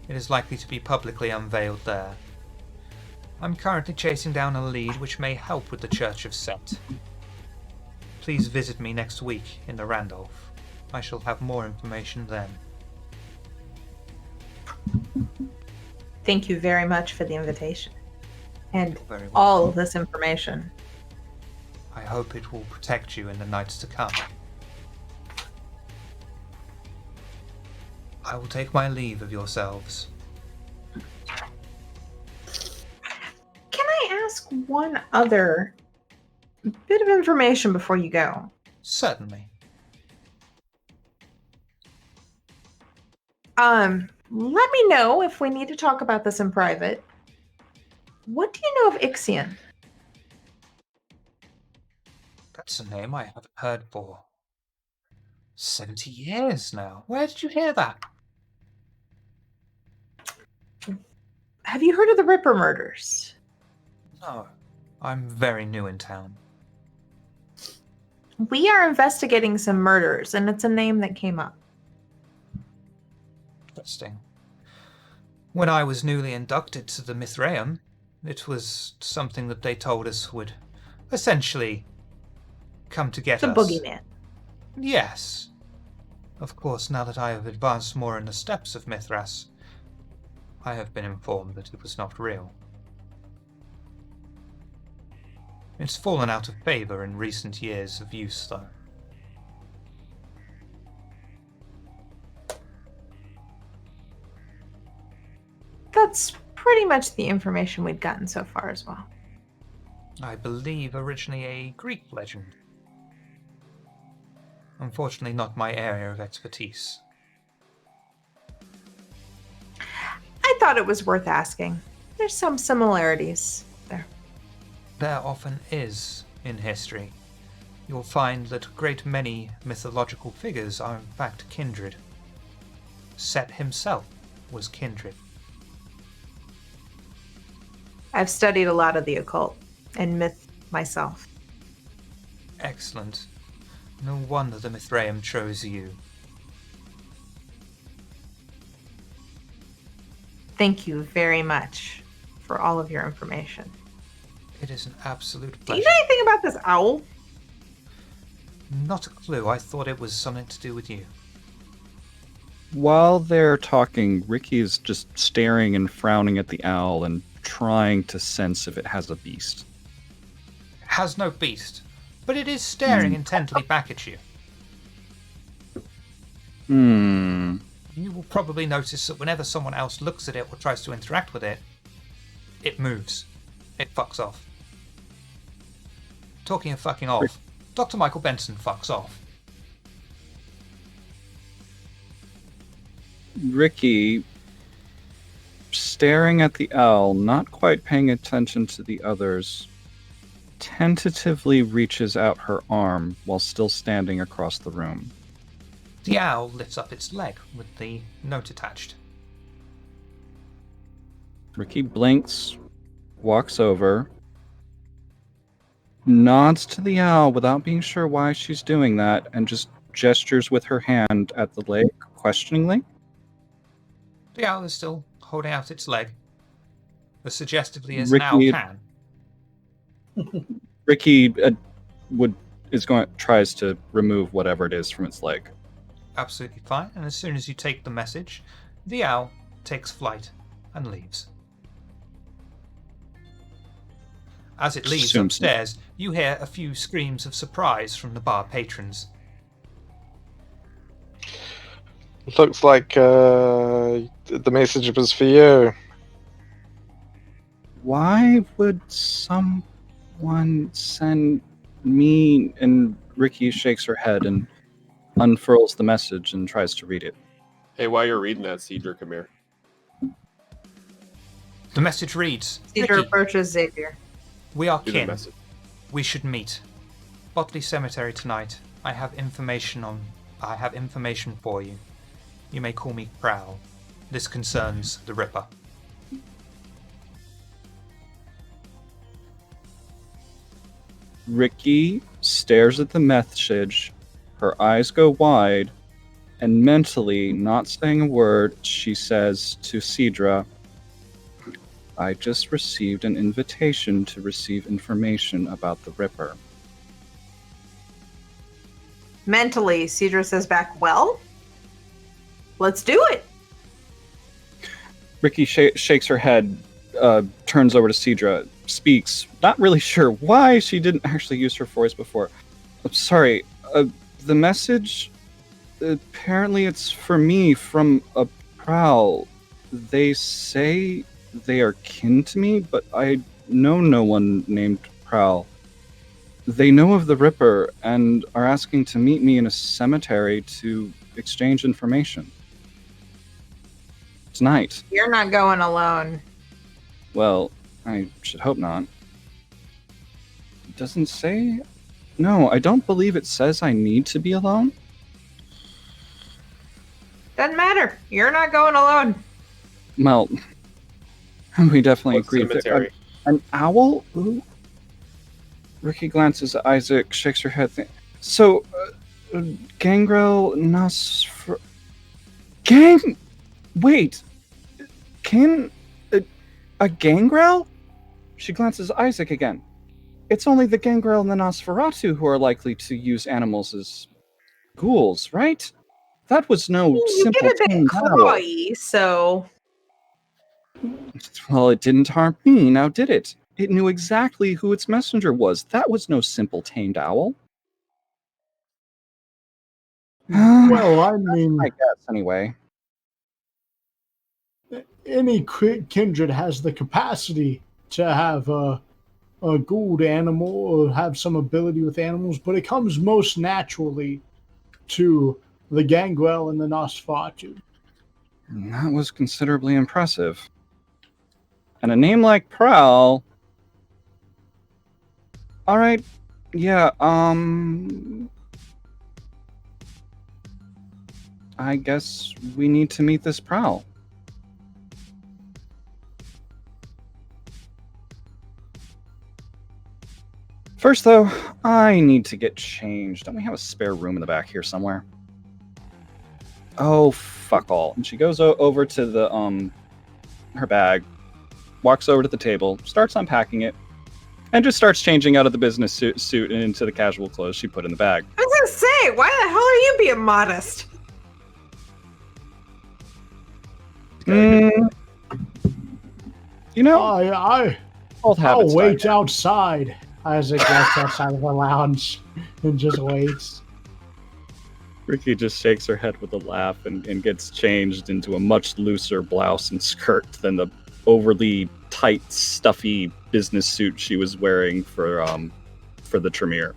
It is likely to be publicly unveiled there. I'm currently chasing down a lead which may help with the Church of Set. Please visit me next week in the Randolph. I shall have more information then. Thank you very much for the invitation and Very well. all of this information. I hope it will protect you in the nights to come. I will take my leave of yourselves. Can I ask one other bit of information before you go? Certainly. Let me know if we need to talk about this in private. What do you know of Ixion? That's a name I haven't heard for 70 years now. Where did you hear that? Have you heard of the Ripper murders? No. I'm very new in town. We are investigating some murders, and it's a name that came up. Interesting. When I was newly inducted to the Mithraeum, it was something that they told us would essentially come to get The us. boogeyman. Yes. Of course, now that I have advanced more in the steps of Mithras, I have been informed that it was not real. It's fallen out of favor in recent years of use, though. That's pretty much the information we've gotten so far as well. I believe originally a Greek legend. Unfortunately, not my area of expertise. I thought it was worth asking. There's some similarities there. There often is in history. You'll find that a great many mythological figures are in fact kindred. Set himself was kindred. I've studied a lot of the occult and myth myself. Excellent. No wonder the Mithraeum chose you. Thank you very much for all of your information. It is an absolute Do pleasure. you know anything about this owl? Not a clue. I thought it was something to do with you. While they're talking, Ricky's just staring and frowning at the owl and trying to sense if it has a beast. It has no beast, but it is staring intently back at you. You will probably notice that whenever someone else looks at it or tries to interact with it, it moves. It fucks off. Talking of fucking off, Dr. Michael Benson fucks off. Ricky, staring at the owl, not quite paying attention to the others, tentatively reaches out her arm while still standing across the room. The owl lifts up its leg with the note attached. Ricky blinks, walks over, nods to the owl without being sure why she's doing that, and just gestures with her hand at the leg questioningly. The owl is still holding out its leg, as suggestively as an owl can. Ricky tries to remove whatever it is from its leg. Absolutely fine, and as soon as you take the message, the owl takes flight and leaves. As it leaves upstairs, you hear a few screams of surprise from the bar patrons. Looks like the message was for you. Why would someone send me? And Ricky shakes her head and unfurls the message and tries to read it. Hey, while you're reading that, Cedric, come here. The message reads, Cedar Ricky, approaches Xavier. we are Do the kin. message. We should meet. Botley Cemetery tonight. I have information for you. You may call me Prowl. This concerns the Ripper. Ricky stares at the message, her eyes go wide, and mentally, not saying a word, she says to Cedra, I just received an invitation to receive information about the Ripper. Mentally, Cedra says back, well, let's do it. Ricky shakes her head, turns over to Cedra, speaks, not really sure why she didn't actually use her voice before. I'm sorry, the message, apparently it's for me from a prowl. They say they are kin to me, but I know no one named Prowl. They know of the Ripper and are asking to meet me in a cemetery to exchange information. Tonight. You're not going alone. Well, I should hope not. It doesn't say... No, I don't believe it says I need to be alone. Doesn't matter. You're not going alone. Well, we definitely What agree. cemetery? An owl? Ooh. Ricky glances at Isaac, shakes her head. So, Gangrel, Wait! Can... a Gangrel? She glances at Isaac again. It's only the Gangrel and the Nosferatu who are likely to use animals as ghouls, right? That was no You simple get a bit tame battle. coy, so... Well, it didn't harm me, now did it? It knew exactly who its messenger was. That was no simple tamed owl. Well, I mean, I guess, anyway. any kindred has the capacity to have a good animal or have some ability with animals, but it comes most naturally to the Gangrel and the Nosferatu. That was considerably impressive. And a name like Prowl... Alright, yeah, I guess we need to meet this Prowl. First, though, I need to get changed. Don't we have a spare room in the back here somewhere? Oh, fuck all. And she goes over to the, her bag, walks over to the table, starts unpacking it, and just starts changing out of the business suit and into the casual clothes she put in the bag. I was gonna say, why the hell are you being modest? You know, I'll old habits. wait outside. Isaac walks outside of the lounge and just waits. Ricky just shakes her head with a laugh and gets changed into a much looser blouse and skirt than the overly tight, stuffy business suit she was wearing for the Tremere.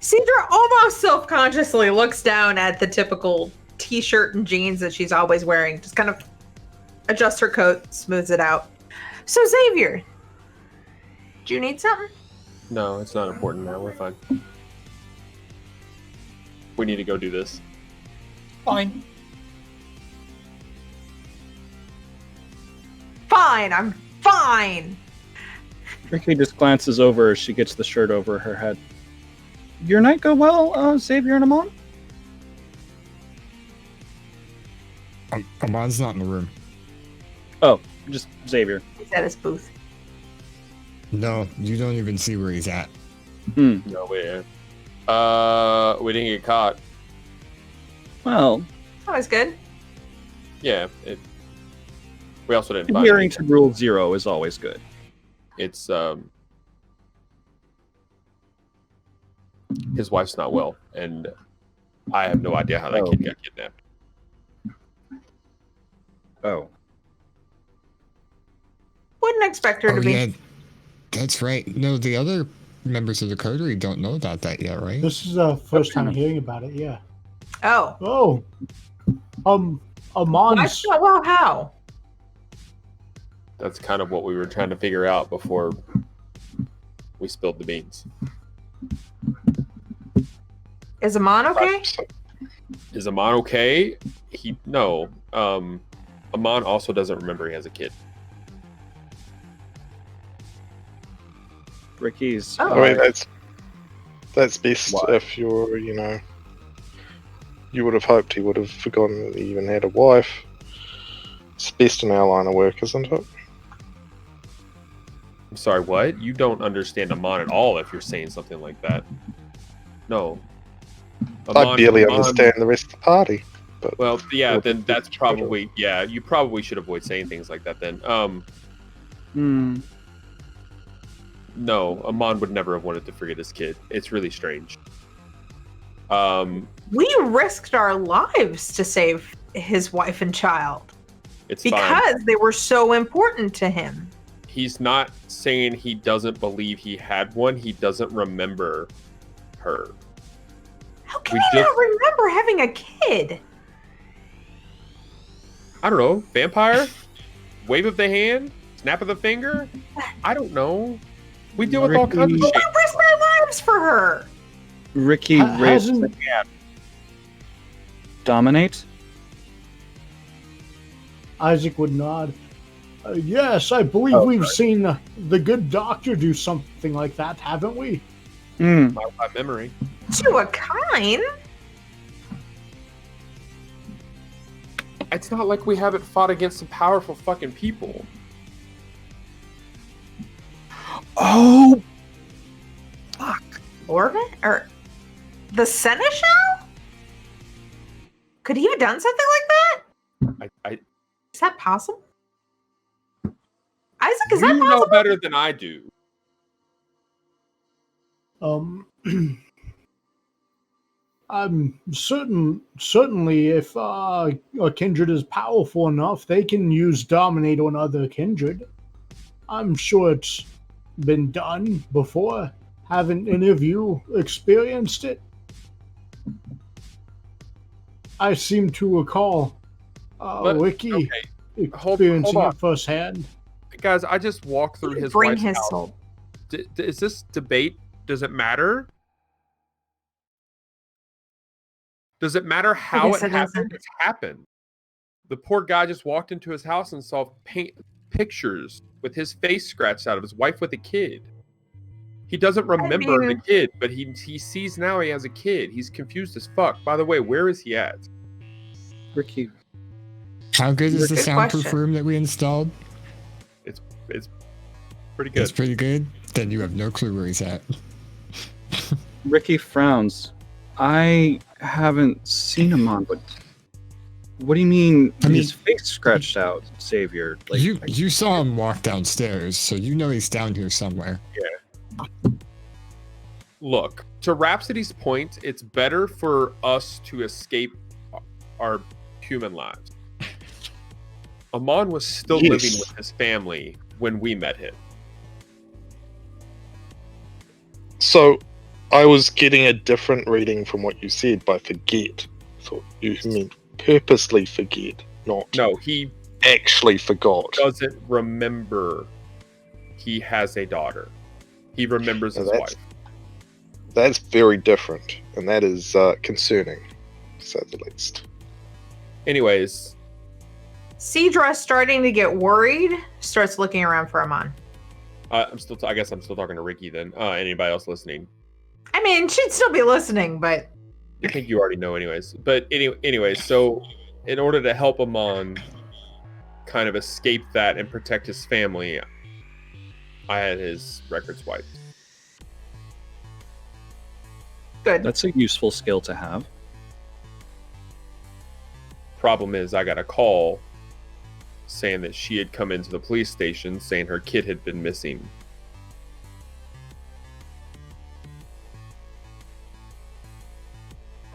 Cedra almost self-consciously looks down at the typical t-shirt and jeans that she's always wearing. Just kind of adjusts her coat, smooths it out. So Xavier, do you need something? No, it's not important now. We're fine. We need to go do this. Fine. Fine, I'm fine. Ricky just glances over as she gets the shirt over her head. Your night go well, Xavier and Amon? Amon's not in the room. Oh, just Xavier. He's at his booth. No, you don't even see where he's at. No, we didn't get caught. Well, Always good. Yeah, we also didn't find adhering anything. to Rule 0 is always good. It's his wife's not well, and I have no idea how that kid got kidnapped. Oh. Wouldn't expect her to be. Yeah, that's right. No, the other members of the Coterie don't know about that yet, right? This is the first time hearing about it, yeah. Oh. Oh. Amon's... Well, how? That's kind of what we were trying to figure out before we spilled the beans. Is Amon okay? Is Amon okay? No. Amon also doesn't remember he has a kid. Ricky's. Oh. I mean, that's best Why? if you're You would have hoped he would have forgotten that he even had a wife. It's best in our line of work, isn't it? I'm sorry, what? You don't understand Amon at all if you're saying something like that. No. I barely understand the rest of the party. But well, yeah, then that's probably, yeah, you probably should avoid saying things like that then. No, Amon would never have wanted to forget his kid. It's really strange. We risked our lives to save his wife and child It's because fine. they were so important to him. He's not saying he doesn't believe he had one. He doesn't remember her. How can he not remember having a kid? I don't know. Vampire? Wave of the hand? Snap of the finger? I don't know. We deal with all kinds of We shit. risked our lives for her. Ricky raised the hand. Dominate? Isaac would nod. Yes, I believe we've seen the good doctor do something like that, haven't we? By memory. To a kind. It's not like we haven't fought against some powerful fucking people. Oh! Orvin? Or the Seneschal? Could he have done something like that? Is that possible? Isaac, is that You possible? know better than I do. I'm certainly if a kindred is powerful enough, they can use dominate on other kindred. I'm sure it's been done before. Haven't any of you experienced it? I seem to recall Ricky experiencing it firsthand. Guys, I just walked through his Bring wife's his house. soul. Is this debate? Does it matter? Does it matter how it happened? It's happened. The poor guy just walked into his house and saw pictures with his face scratched out of his wife with a kid. He doesn't remember the kid, but he sees now he has a kid. He's confused as fuck. By the way, where is he at? Ricky. How good is the Good soundproof question. room that we installed? It's pretty good. It's pretty good. Then you have no clue where he's at. Ricky frowns. I haven't seen him on, but what do you mean his face scratched out, Savior? Like, you saw him walk downstairs, so you know he's down here somewhere. Yeah. Look, to Rhapsody's point, it's better for us to escape our human lives. Amon was still living with his family when we met him. So, I was getting a different reading from what you said by forget. I thought you meant purposely forget, not he actually forgot. Doesn't remember he has a daughter. He remembers his wife. That's very different, and that is concerning, to say the least. Anyways, Cedra, starting to get worried, starts looking around for Amon. I guess I'm still talking to Ricky then. Anybody else listening? I mean, she'd still be listening, but I think you already know anyways. But anyways, so in order to help Amon kind of escape that and protect his family, I had his records wiped. Good. That's a useful skill to have. Problem is, I got a call saying that she had come into the police station saying her kid had been missing.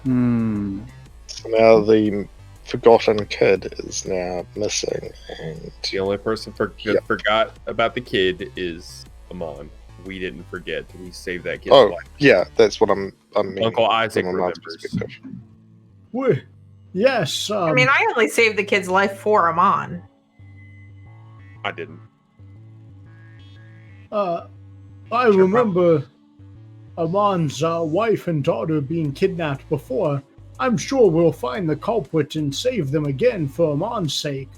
So now the forgotten kid is now missing, and the only person forgot about the kid is Amon. We didn't forget. We saved that kid's life. Yeah, that's what I'm meaning. Uncle Isaac remembers. Yes. I mean, I only saved the kid's life for Amon. I didn't. I remember Amon's wife and daughter being kidnapped before. I'm sure we'll find the culprit and save them again for Amon's sake.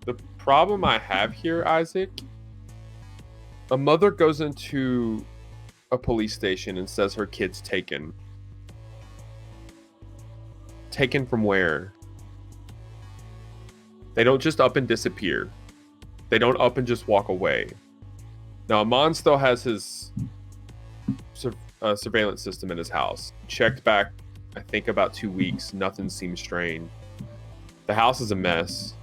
The problem I have here, Isaac, a mother goes into a police station and says her kid's taken. Taken from where? They don't just up and disappear. They don't up and just walk away. Now, Amon still has his surveillance system in his house. Checked back, I think, about 2 weeks. Nothing seems strange. The house is a mess.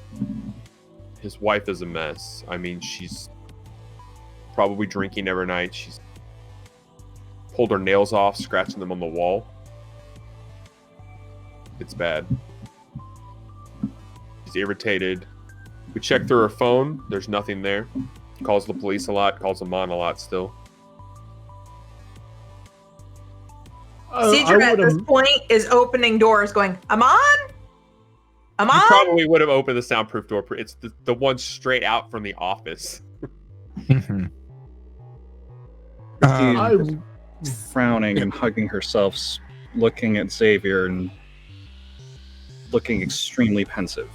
His wife is a mess. I mean, she's probably drinking every night. She's pulled her nails off, scratching them on the wall. It's bad. She's irritated. We checked through her phone. There's nothing there. Calls the police a lot. Calls Amon a lot still. Cedra at this point is opening doors going, Amon? Amon? You probably would have opened the soundproof door. It's the one straight out from the office. Mhm. Frowning and hugging herself, looking at Xavier and looking extremely pensive.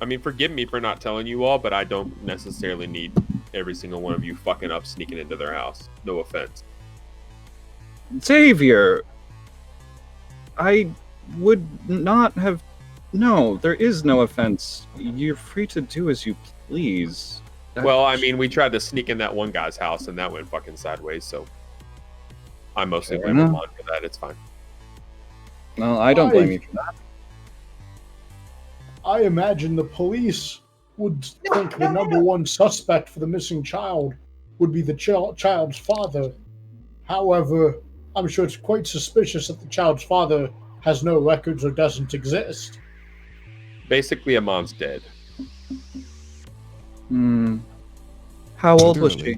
I mean, forgive me for not telling you all, but I don't necessarily need every single one of you fucking up sneaking into their house. No offense. Xavier! I would not have... No, there is no offense. You're free to do as you please. Well, I mean, we tried to sneak in that one guy's house, and that went fucking sideways, so... I mostly blame Amon for that. It's fine. Well, I don't blame you for that. I imagine the police would think the number one suspect for the missing child would be the child's father. However, I'm sure it's quite suspicious that the child's father has no records or doesn't exist. Basically, Amon's dead. How old was she?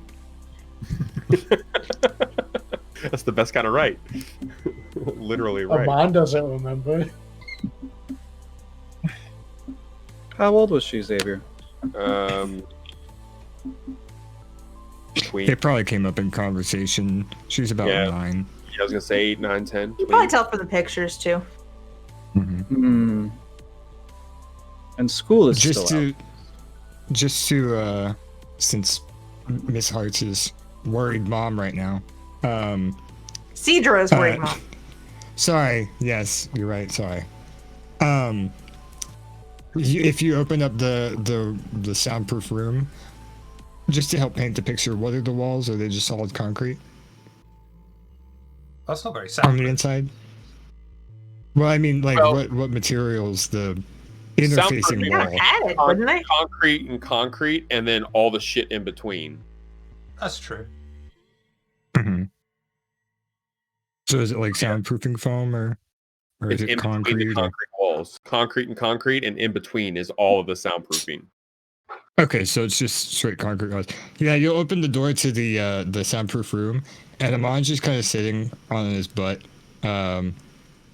That's the best kind of right. Literally right. Amon doesn't remember. How old was she, Xavier? Between... It probably came up in conversation. She was about 9. Yeah, I was gonna say 8, 9, 10. You can probably tell from the pictures too. Mm-hmm. And school is still out. Just to, since Miss Hart's is worried mom right now. Cedra is worried mom. Sorry. Yes, you're right. Sorry. If you open up the soundproof room, just to help paint the picture, what are the walls? Are they just solid concrete That's not very on sound. the inside? Well, I mean, like, what materials the interfacing soundproof wall? Added, wouldn't they? Concrete, and then all the shit in between. That's true. Mm-hmm. So is it like soundproofing foam or It's is it in between the concrete? concrete walls. Concrete, and in between is all of the soundproofing. Okay, so it's just straight concrete walls. Yeah, you open the door to the soundproof room, and Amon's just kind of sitting on his butt,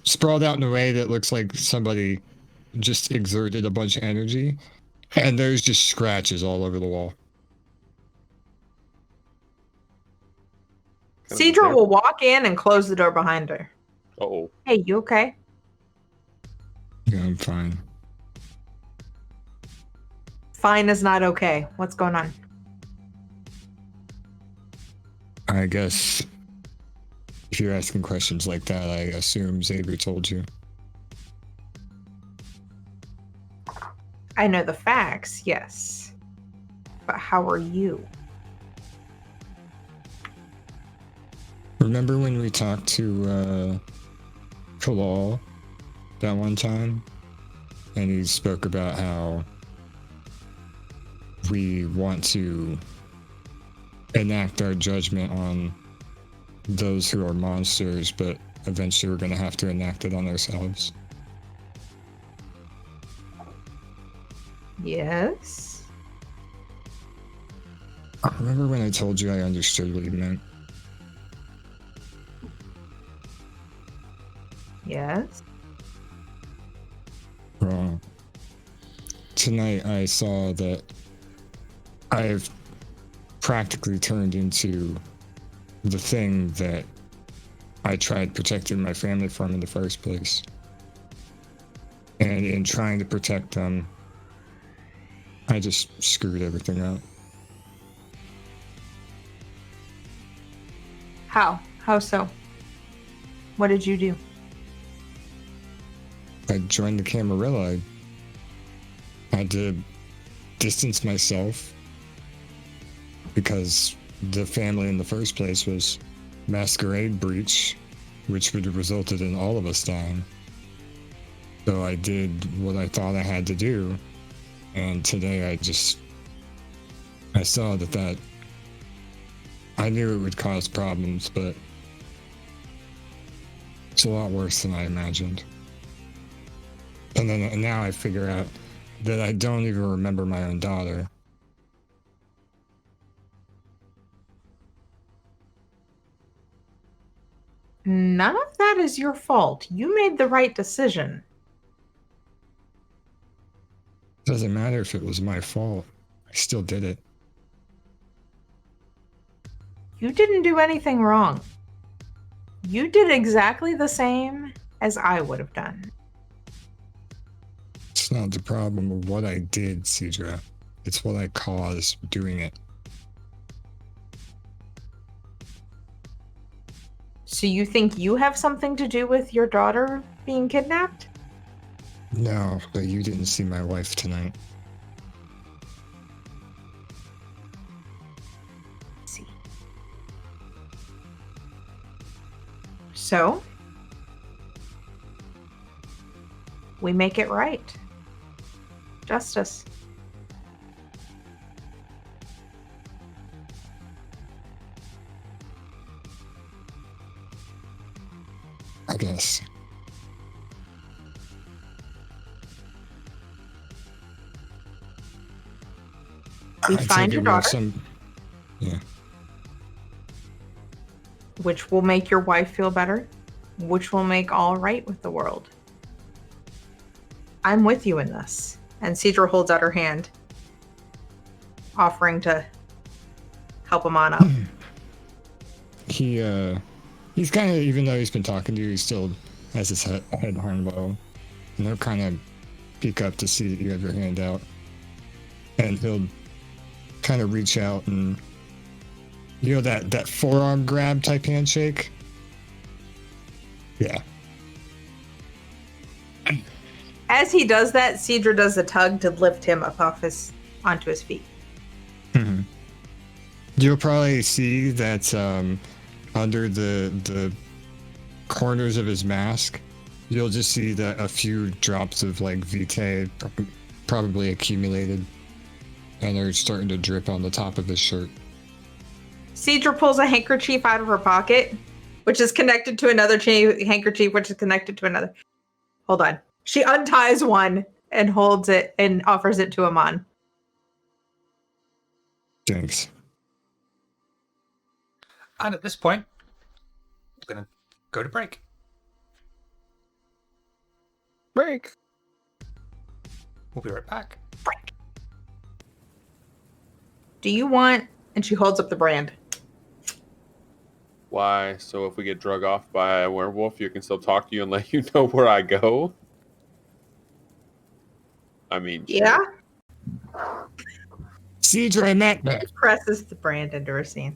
sprawled out in a way that looks like somebody just exerted a bunch of energy, and there's just scratches all over the wall. Cedra will walk in and close the door behind her. Uh-oh. Hey, you okay? Yeah, I'm fine. Fine is not okay. What's going on? I guess if you're asking questions like that, I assume Xavier told you. I know the facts, yes. But how are you? Remember when we talked to Kalal that one time? And he spoke about how we want to enact our judgment on those who are monsters, but eventually we're going to have to enact it on ourselves. Yes. Remember when I told you I understood what you meant? Yes. Wrong. Tonight I saw that I've practically turned into the thing that I tried protecting my family from in the first place. And in trying to protect them, I just screwed everything up. How? How so? What did you do? I joined the Camarilla, I had to distance myself because the family in the first place was masquerade breach, which would have resulted in all of us dying. So I did what I thought I had to do, and today I saw that I knew it would cause problems, but it's a lot worse than I imagined. And now I figure out that I don't even remember my own daughter. None of that is your fault. You made the right decision. Doesn't matter if it was my fault. I still did it. You didn't do anything wrong. You did exactly the same as I would have done. It's not the problem of what I did, Cedra. It's what I caused doing it. So you think you have something to do with your daughter being kidnapped? No, but you didn't see my wife tonight. Let's see. So, we make it right. Justice. I guess. We I find take your it we have daughter, Yeah. which will make your wife feel better, which will make all right with the world. I'm with you in this. And Cedra holds out her hand, offering to help him on up. He's kind of, even though he's been talking to you, he still has his head hung low. And he'll kind of peek up to see that you have your hand out. And he'll kind of reach out and, you know, that forearm grab type handshake? Yeah. As he does that, Cedra does a tug to lift him up onto his feet. Mm-hmm. You'll probably see that under the corners of his mask, you'll just see that a few drops of like Vitae probably accumulated and are starting to drip on the top of his shirt. Cedra pulls a handkerchief out of her pocket, which is connected to another handkerchief, which is connected to another. Hold on. She unties one and holds it and offers it to Amon. Thanks. And at this point, we're going to go to break. Break. We'll be right back. Do you want... And she holds up the brand. Why? So if we get drug off by a werewolf, you can still talk to you and let you know where I go? I mean, Yeah? Cedra, I met that. She presses the brand into her scene.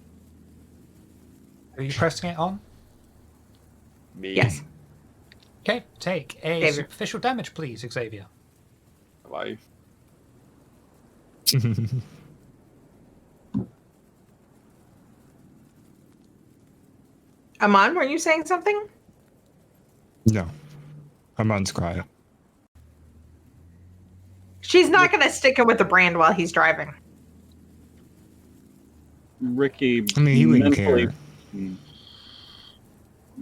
Are you pressing it on? Me. Yes. Okay, take a Xavier. superficial damage, please, Xavier. Life. Amon, were you saying something? No. Amon's quiet. She's not going to stick him with the brand while he's driving. Ricky. I mean, he wouldn't mentally, care.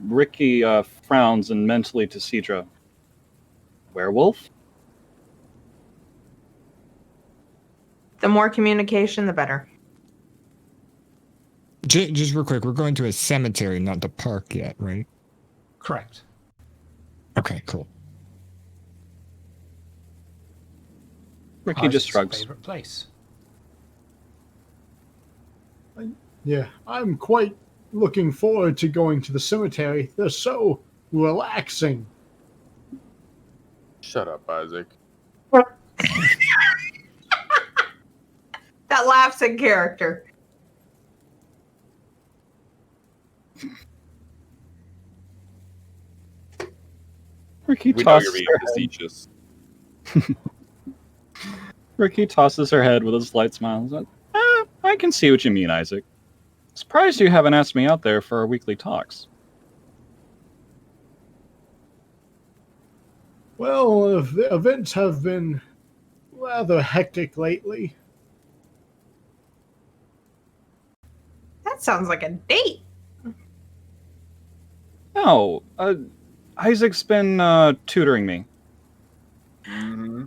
Ricky frowns and mentally to Cedra. Werewolf? The more communication, the better. Just real quick, we're going to a cemetery, not the park yet, right? Correct. Okay, cool. Ricky Ours just is shrugs. Favorite place. Yeah, I'm quite looking forward to going to the cemetery. They're so relaxing. Shut up, Isaac. That laughs in character. Ricky We know you're tosses being her head. facetious. Ricky tosses her head with a slight smile. Says, I can see what you mean, Isaac. Surprised you haven't asked me out there for our weekly talks. Well, the events have been rather hectic lately. That sounds like a date. No, Isaac's been tutoring me. Mm-hmm.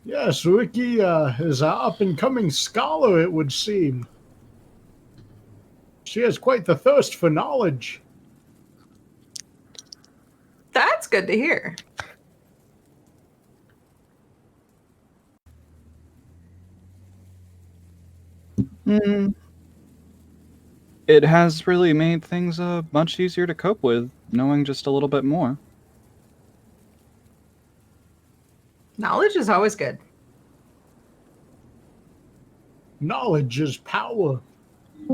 Yes, Ricky is an up-and-coming scholar, it would seem. She has quite the thirst for knowledge. That's good to hear. Hmm. It has really made things much easier to cope with, knowing just a little bit more. Knowledge is always good. Knowledge is power. I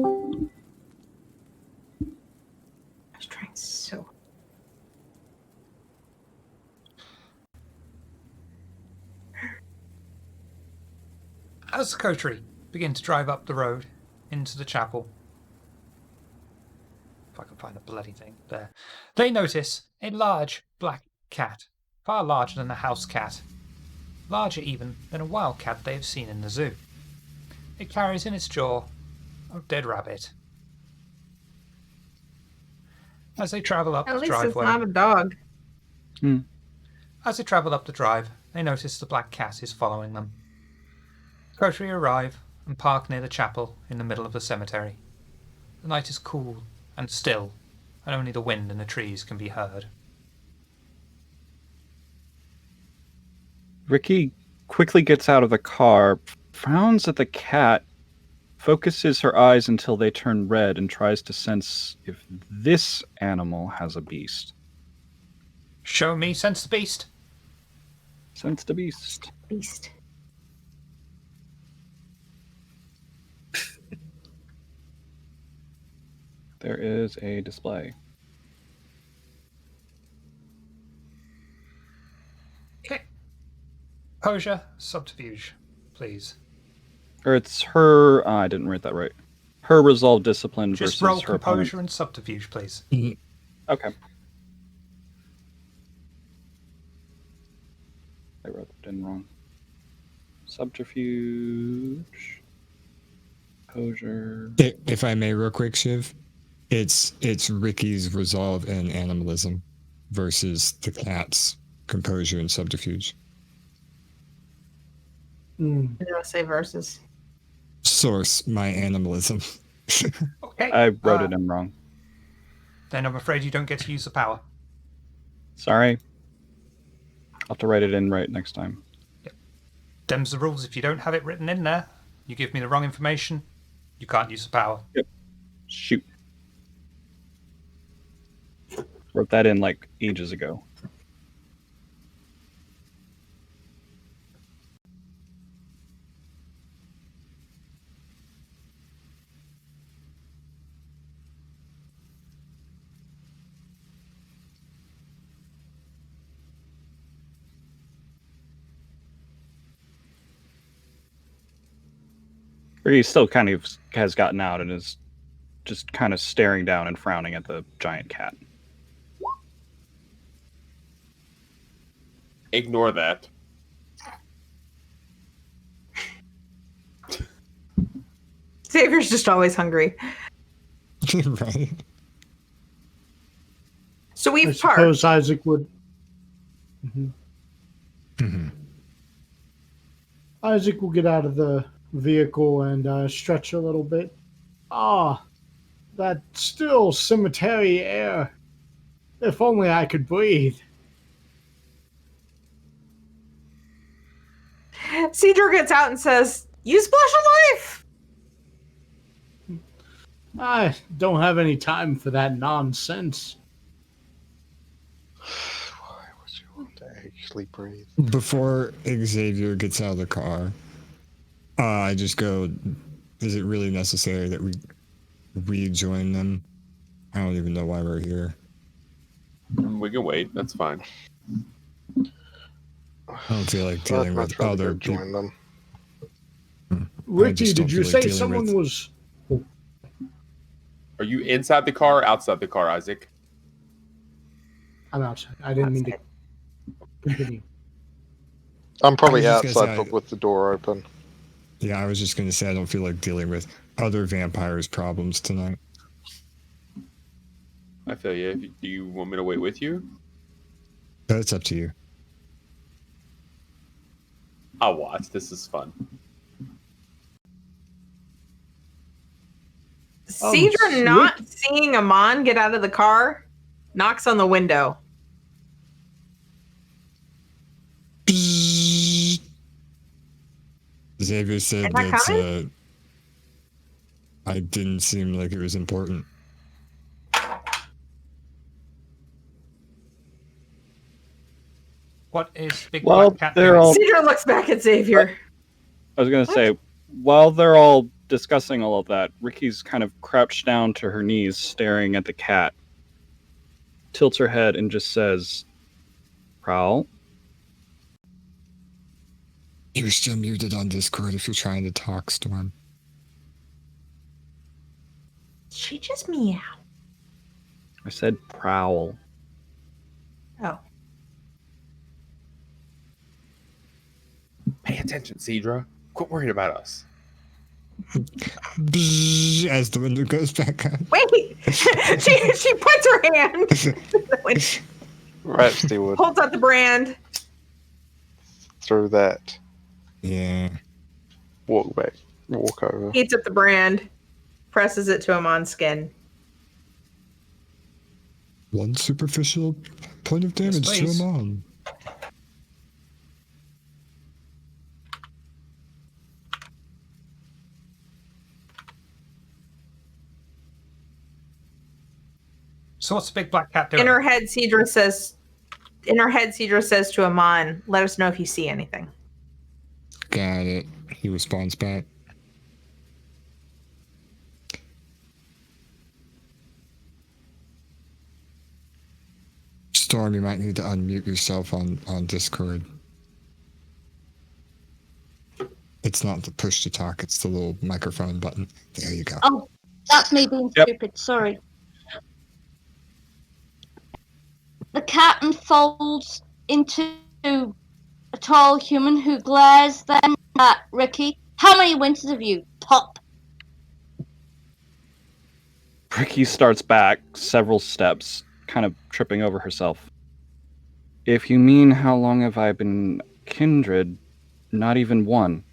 was trying so. As the Coterie begin to drive up the road into the chapel, if I can find the bloody thing there, they notice a large black cat, far larger than a house cat, larger even than a wild cat they have seen in the zoo. It carries in its jaw a dead rabbit. As they travel up At the least it's driveway, not a dog. as they travel up the drive, they notice the black cat is following them. Coterie arrive and park near the chapel in the middle of the cemetery. The night is cool and still, and only the wind in the trees can be heard. Ricky quickly gets out of the car, frowns at the cat, focuses her eyes until they turn red, and tries to sense if this animal has a beast. Show me, sense the beast. Sense the beast. Beast. There is a display. Okay. Composure, subterfuge, please. Or it's her. I didn't write that right. Her resolve discipline Just versus roll her opponent. composure and subterfuge, please. Okay. I wrote that in wrong. Subterfuge. Composure. If I may, real quick, Shiv, it's Ricky's resolve and animalism versus the cat's composure and subterfuge. Mm. I don't say verses. Source my animalism. Okay. I wrote it in wrong. Then I'm afraid you don't get to use the power. Sorry. I'll have to write it in right next time. Them's the rules. If you don't have it written in there, you give me the wrong information, you can't use the power. Shoot. Wrote that in like ages ago. Or he still kind of has gotten out and is just kind of staring down and frowning at the giant cat. Ignore that. Xavier's just always hungry. Right? So I we've suppose parked. Isaac would. Isaac will get out of the vehicle and stretch a little bit. Ah, that still cemetery air. If only I could breathe. Cedar gets out and says, "You splash a life." I don't have any time for that nonsense. Why would you want to actually breathe? Before Xavier gets out of the car, I just go, is it really necessary that we rejoin them? I don't even know why we're here. We can wait. That's fine. I don't feel like I'd dealing much with rather other go join them. Ricky, just don't did you feel like say dealing someone with- was? Are you inside the car or outside the car, Isaac? I'm outside. I didn't mean to continue. I'm probably I was just gonna outside, say- but with the door open. Yeah, I was just going to say I don't feel like dealing with other vampires' problems tonight. I feel you. Do you want me to wait with you? But it's up to you. I'll watch. This is fun. Cedra, sweet. not seeing Amon get out of the car, knocks on the window. Xavier said They're not that I didn't seem like it was important. What is Big Well, Black Cat they're doing? all- Cedra looks back at Xavier. I was going to say, while they're all discussing all of that, Ricky's kind of crouched down to her knees, staring at the cat, tilts her head, and just says, Prowl? You're still muted on Discord if you're trying to talk, Storm. She just meow. I said prowl. Oh. Pay attention, Cedra. Quit worrying about us. As the window goes back on. Wait! she puts her hand. Rhapsody would Holds out the brand. through that. Yeah. Walk back. Walk over. Eats up the brand. Presses it to Amon's skin. One superficial point of damage to please. him on. So what's Big Black Cat doing? In her head, Cedra says to Amon, let us know if you see anything. Got it. He responds back. Storm, you might need to unmute yourself on Discord. It's not the push to talk, it's the little microphone button. There you go. Oh, that's me being Yep. stupid. Sorry. The cat unfolds into a tall human who glares then at Ricky. How many winters have you? Pop. Ricky starts back several steps, kind of tripping over herself. If you mean how long have I been kindred, not even one.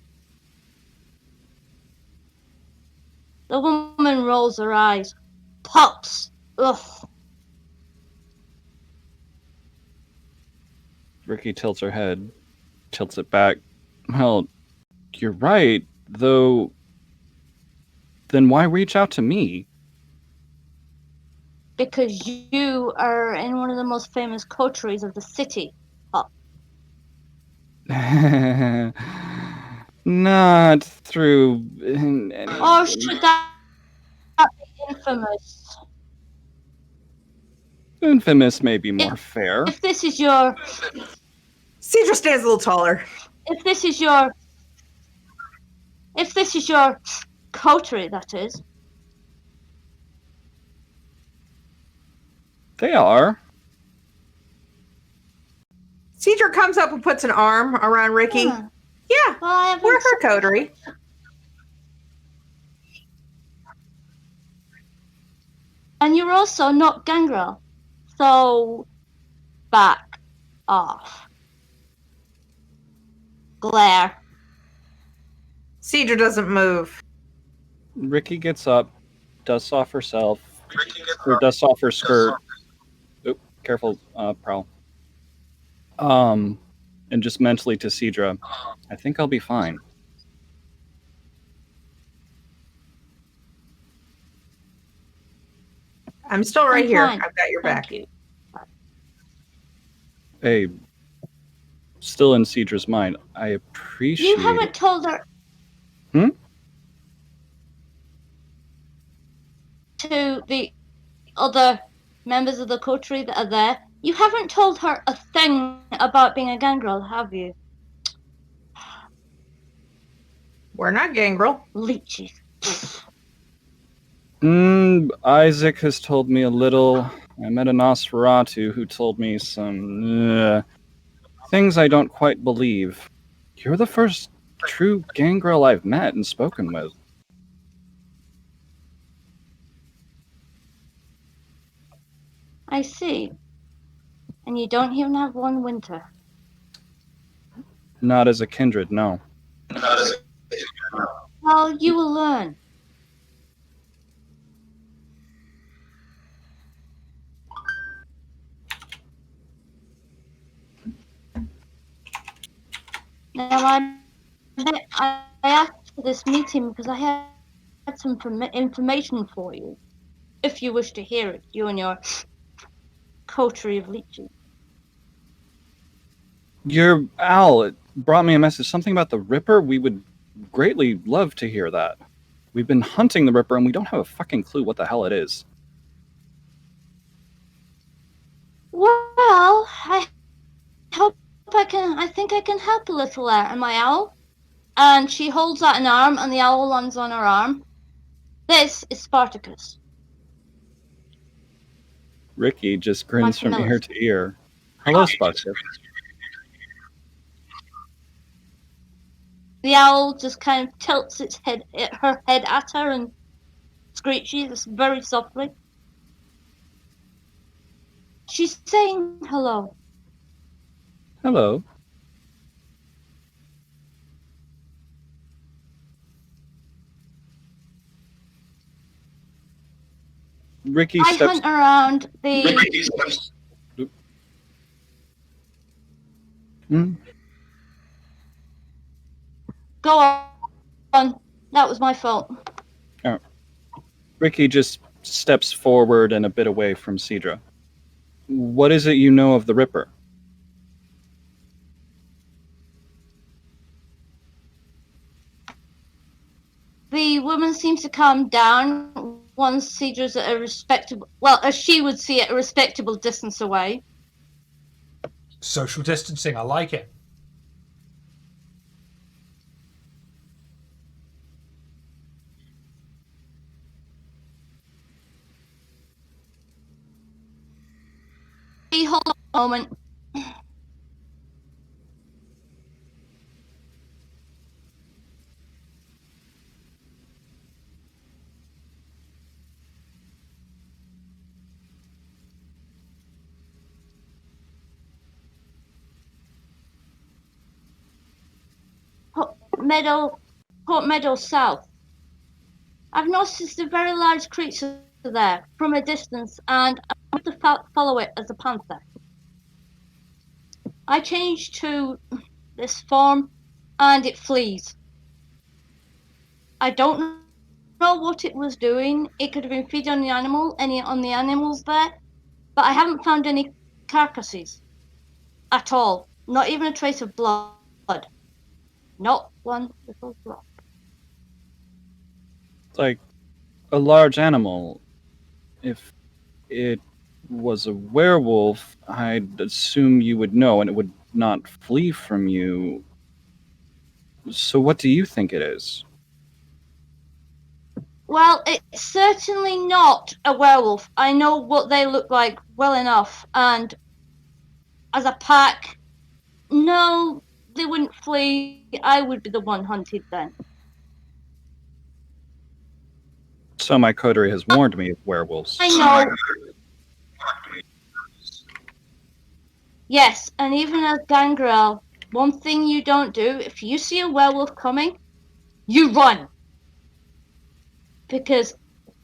The woman rolls her eyes. Pops. Ugh. Ricky tilts her head, tilts it back. Well, you're right, though. Then why reach out to me? Because you are in one of the most famous coteries of the city. Not through. Or should that be infamous? Infamous may be more fair. If this is your Cedra stands a little taller. if this is your coterie, that is. They are. Cedra comes up and puts an arm around Ricky. Huh. Yeah, Well, I haven't. we're her coterie. And you're also not Gangrel. So, back off. Glare. Cedra doesn't move. Ricky gets up, dusts off herself, or dusts off her skirt. Oop, careful, Prowl. And just mentally to Cedra, I think I'll be fine. I'm still right I'm here. fine. I've got your Thank back. you. Hey, still in Cedra's mind, I appreciate You haven't told her. Hmm? To the other members of the coterie that are there You haven't told her a thing about being a gangrel, have you? We're not Gangrel. Leeches. Isaac has told me a little. I met a Nosferatu who told me some things I don't quite believe. You're the first true gangrel I've met and spoken with. I see. And you don't even have one winter. Not as a kindred, no. Well, you will learn. Now, I asked for this meeting because I had some information for you. If you wish to hear it, you and your coterie of leeches. Your owl brought me a message, something about the Ripper. We would greatly love to hear that. We've been hunting the Ripper and we don't have a fucking clue what the hell it is. Well, I think I can help a little there, am I, owl? And she holds out an arm and the owl lands on her arm. This is Spartacus. Ricky just grins from Marshmallows. ear to ear. Hello, Spartacus. The owl just kind of tilts her head at her and screeches very softly. She's saying hello. Hello. Ricky I steps. hunt around the. Hmm? Go on. That was my fault. Ricky just steps forward and a bit away from Cedra. What is it you know of the Ripper? The woman seems to calm down once Cedra's at a respectable, well, as she would see it, a respectable distance away. Social distancing, I like it. Hold on a moment. Port Meadow South. I've noticed a very large creature there from a distance, and I want to follow it as a panther. I change to this form, and it flees. I don't know what it was doing. It could have been feeding on the animals there, but I haven't found any carcasses at all. Not even a trace of blood. Not one little drop. Like a large animal. If it was a werewolf, I'd assume you would know and it would not flee from you. So what do you think it is? Well, it's certainly not a werewolf. I know what they look like well enough, and as a pack, no, they wouldn't flee. I would be the one hunted then. So my coterie has warned me of werewolves. I know. Yes, and even as Gangrel, one thing you don't do, if you see a werewolf coming, you run. Because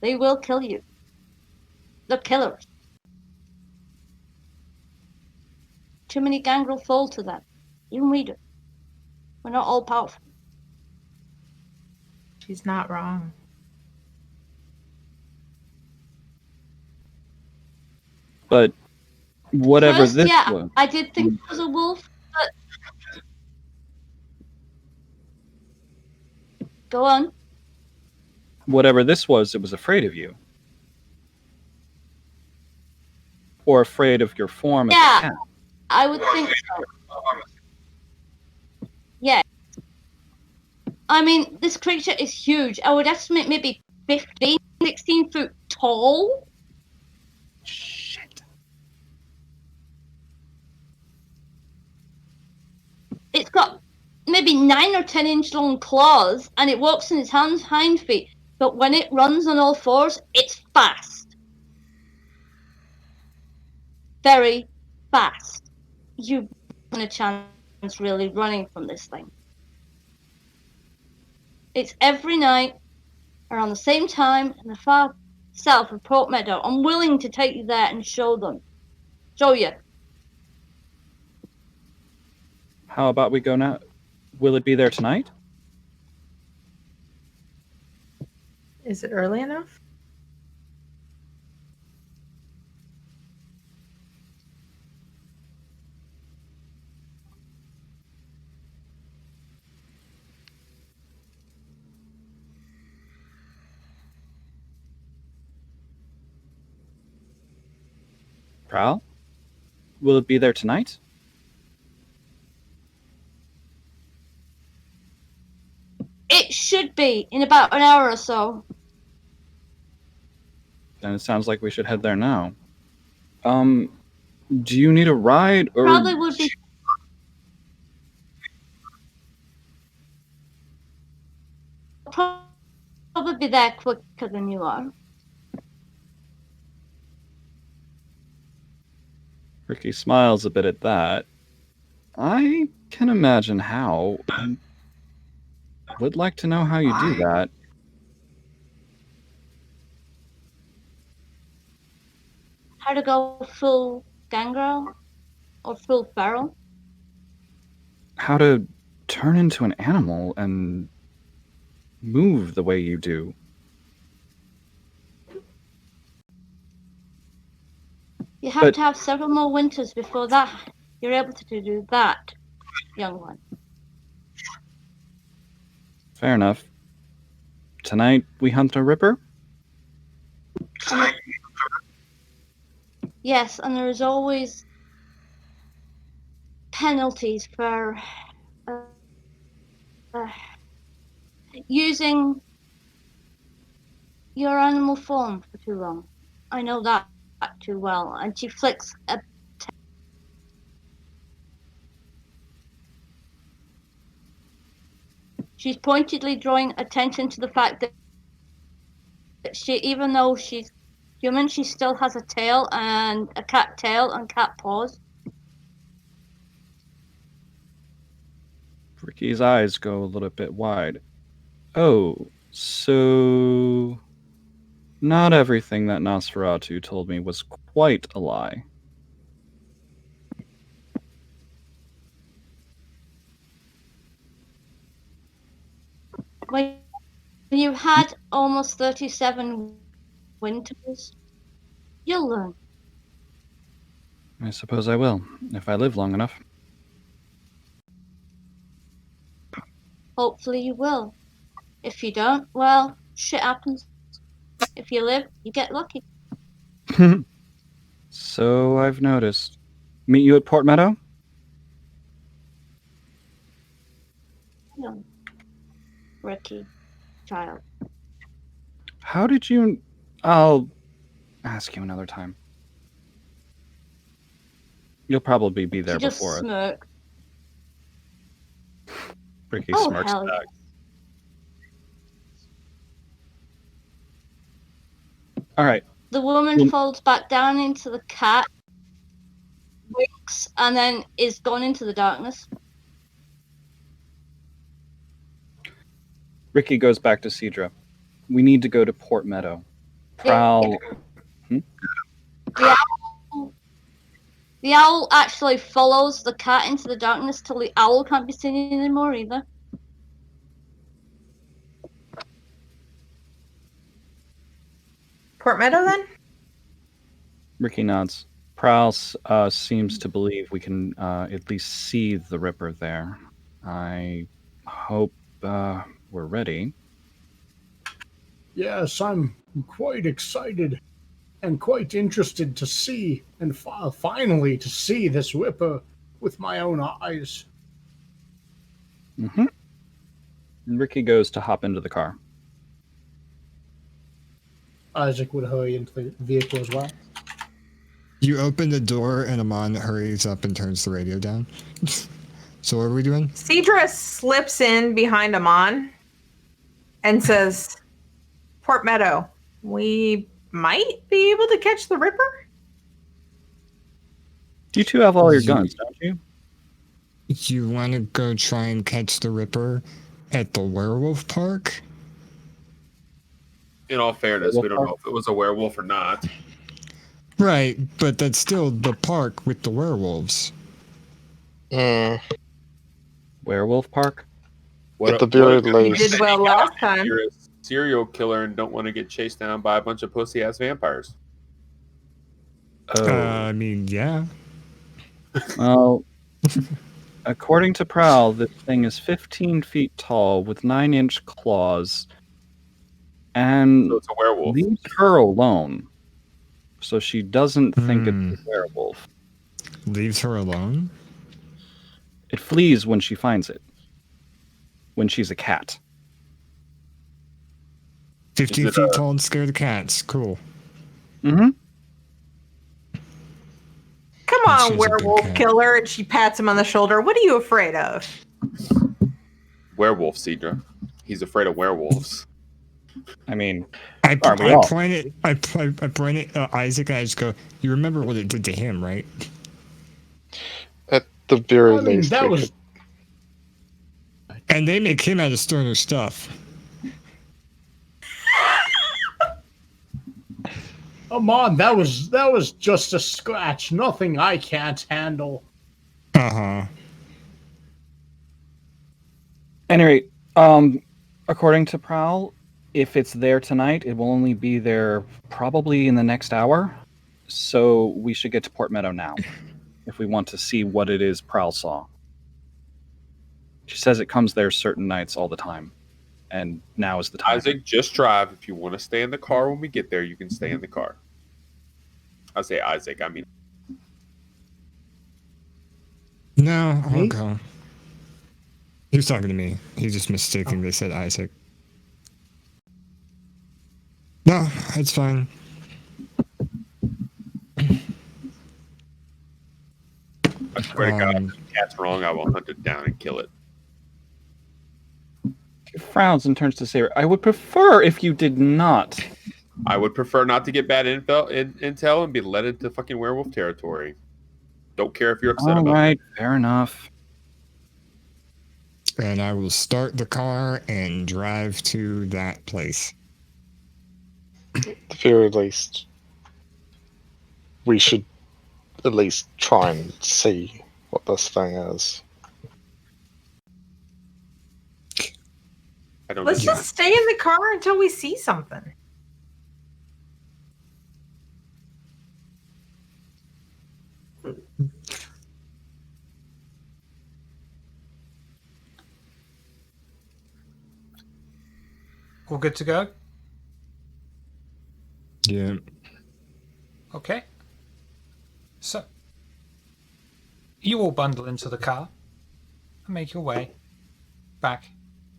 they will kill you. They're killers. Too many Gangrel fall to them. Even we do. We're not all powerful. She's not wrong. But whatever First, this yeah, was. I did think it was a wolf, but go on. Whatever this was, it was afraid of you. or afraid of your form as a Yeah. cat. I would think so. Yeah. I mean, this creature is huge. I would estimate maybe 15, 16 foot tall. Shit. It's got maybe 9 or 10-inch long claws, and it walks on its hind feet. But when it runs on all fours, it's fast. Very fast. You've got a chance really running from this thing. It's every night around the same time in the far south of Port Meadow. I'm willing to take you there and show you. How about we go now? Will it be there tonight? Is it early enough? Prowl? Will it be there tonight? It should be in about an hour or so. Then it sounds like we should head there now. Do you need a ride or Probably would be. Probably be there quicker than you are. Ricky smiles a bit at that. I can imagine how. I would like to know how you do that. How to go full Gangrel or full feral? How to turn into an animal and move the way you do. You have But- to have several more winters before that you're able to do that, young one. Fair enough. Tonight we hunt a ripper? Yes, and there is always penalties for using your animal form for too long. I know that too well. And she flicks a. She's pointedly drawing attention to the fact that she, even though she's human, she still has a tail and a cat tail and cat paws. Ricky's eyes go a little bit wide. Oh, so not everything that Nosferatu told me was quite a lie. When you've had almost 37 winters, you'll learn. I suppose I will, if I live long enough. Hopefully you will. If you don't, well, shit happens. If you live, you get lucky. So I've noticed. Meet you at Port Meadow? Ricky, child. How did you... I'll ask you another time. You'll probably be there She just before us. smirked. Ricky Oh, smirks hell back. All right. The woman Mm. folds back down into the cat, winks, and then is gone into the darkness. Ricky goes back to Cedra. We need to go to Port Meadow. Prowl. The owl actually follows the cat into the darkness till the owl can't be seen anymore either. Port Meadow then? Ricky nods. Prowl seems to believe we can at least see the Ripper there. I hope we're ready. Yes, I'm quite excited. and quite interested to see, and finally to see this whipper with my own eyes. Mm-hmm. And Ricky goes to hop into the car. Isaac would hurry into the vehicle as well. You open the door and Amon hurries up and turns the radio down. So what are we doing? Cedra slips in behind Amon and says, Port Meadow, we might be able to catch the Ripper? You two have all your guns, don't you? You want to go try and catch the Ripper at the werewolf park? In all fairness, we don't know if it was a werewolf or not. Right, but that's still the park with the werewolves. Werewolf Park? At the very least. You did well last time. You're a serial killer and don't want to get chased down by a bunch of pussy-ass vampires. I mean, yeah. Well, according to Prowl, this thing is 15 feet tall with 9-inch claws, and So it's a werewolf. leaves her alone. So she doesn't think it's a werewolf. Leaves her alone? It flees when she finds it. When she's a cat. 15 feet tall and scared of cats. Cool. Mm-hmm. Come She's a on, big werewolf cat. killer. And she pats him on the shoulder. What are you afraid of? Werewolf, Cedra. He's afraid of werewolves. I mean, I Aren't we all? pointed Isaac and I just go, you remember what it did to him, right? At the very I mean, least, that we was could- And they make him out of sterner stuff. Amon, that was just a scratch. Nothing I can't handle. Uh-huh. anyway, according to Prowl, if it's there tonight, it will only be there probably in the next hour. So we should get to Port Meadow now if we want to see what it is Prowl saw. She says it comes there certain nights all the time. And now is the time. Isaac, just drive. If you want to stay in the car when we get there, you can stay in the car. I say Isaac, I mean. No, I'll Me? go. He was talking to me. He just mistaken. They said Isaac. No, it's fine. I swear to God, if the cat's wrong, I will hunt it down and kill it. She frowns and turns to Saber. I would prefer if you did not. I would prefer not to get bad intel and be led into fucking werewolf territory. Don't care if you're upset All about right, fair enough. And I will start the car and drive to that place. at the very least, we should at least try and see what this thing is. I don't Let's know. just stay in the car until we see something. All good to go? Yeah. Okay. So, you all bundle into the car and make your way back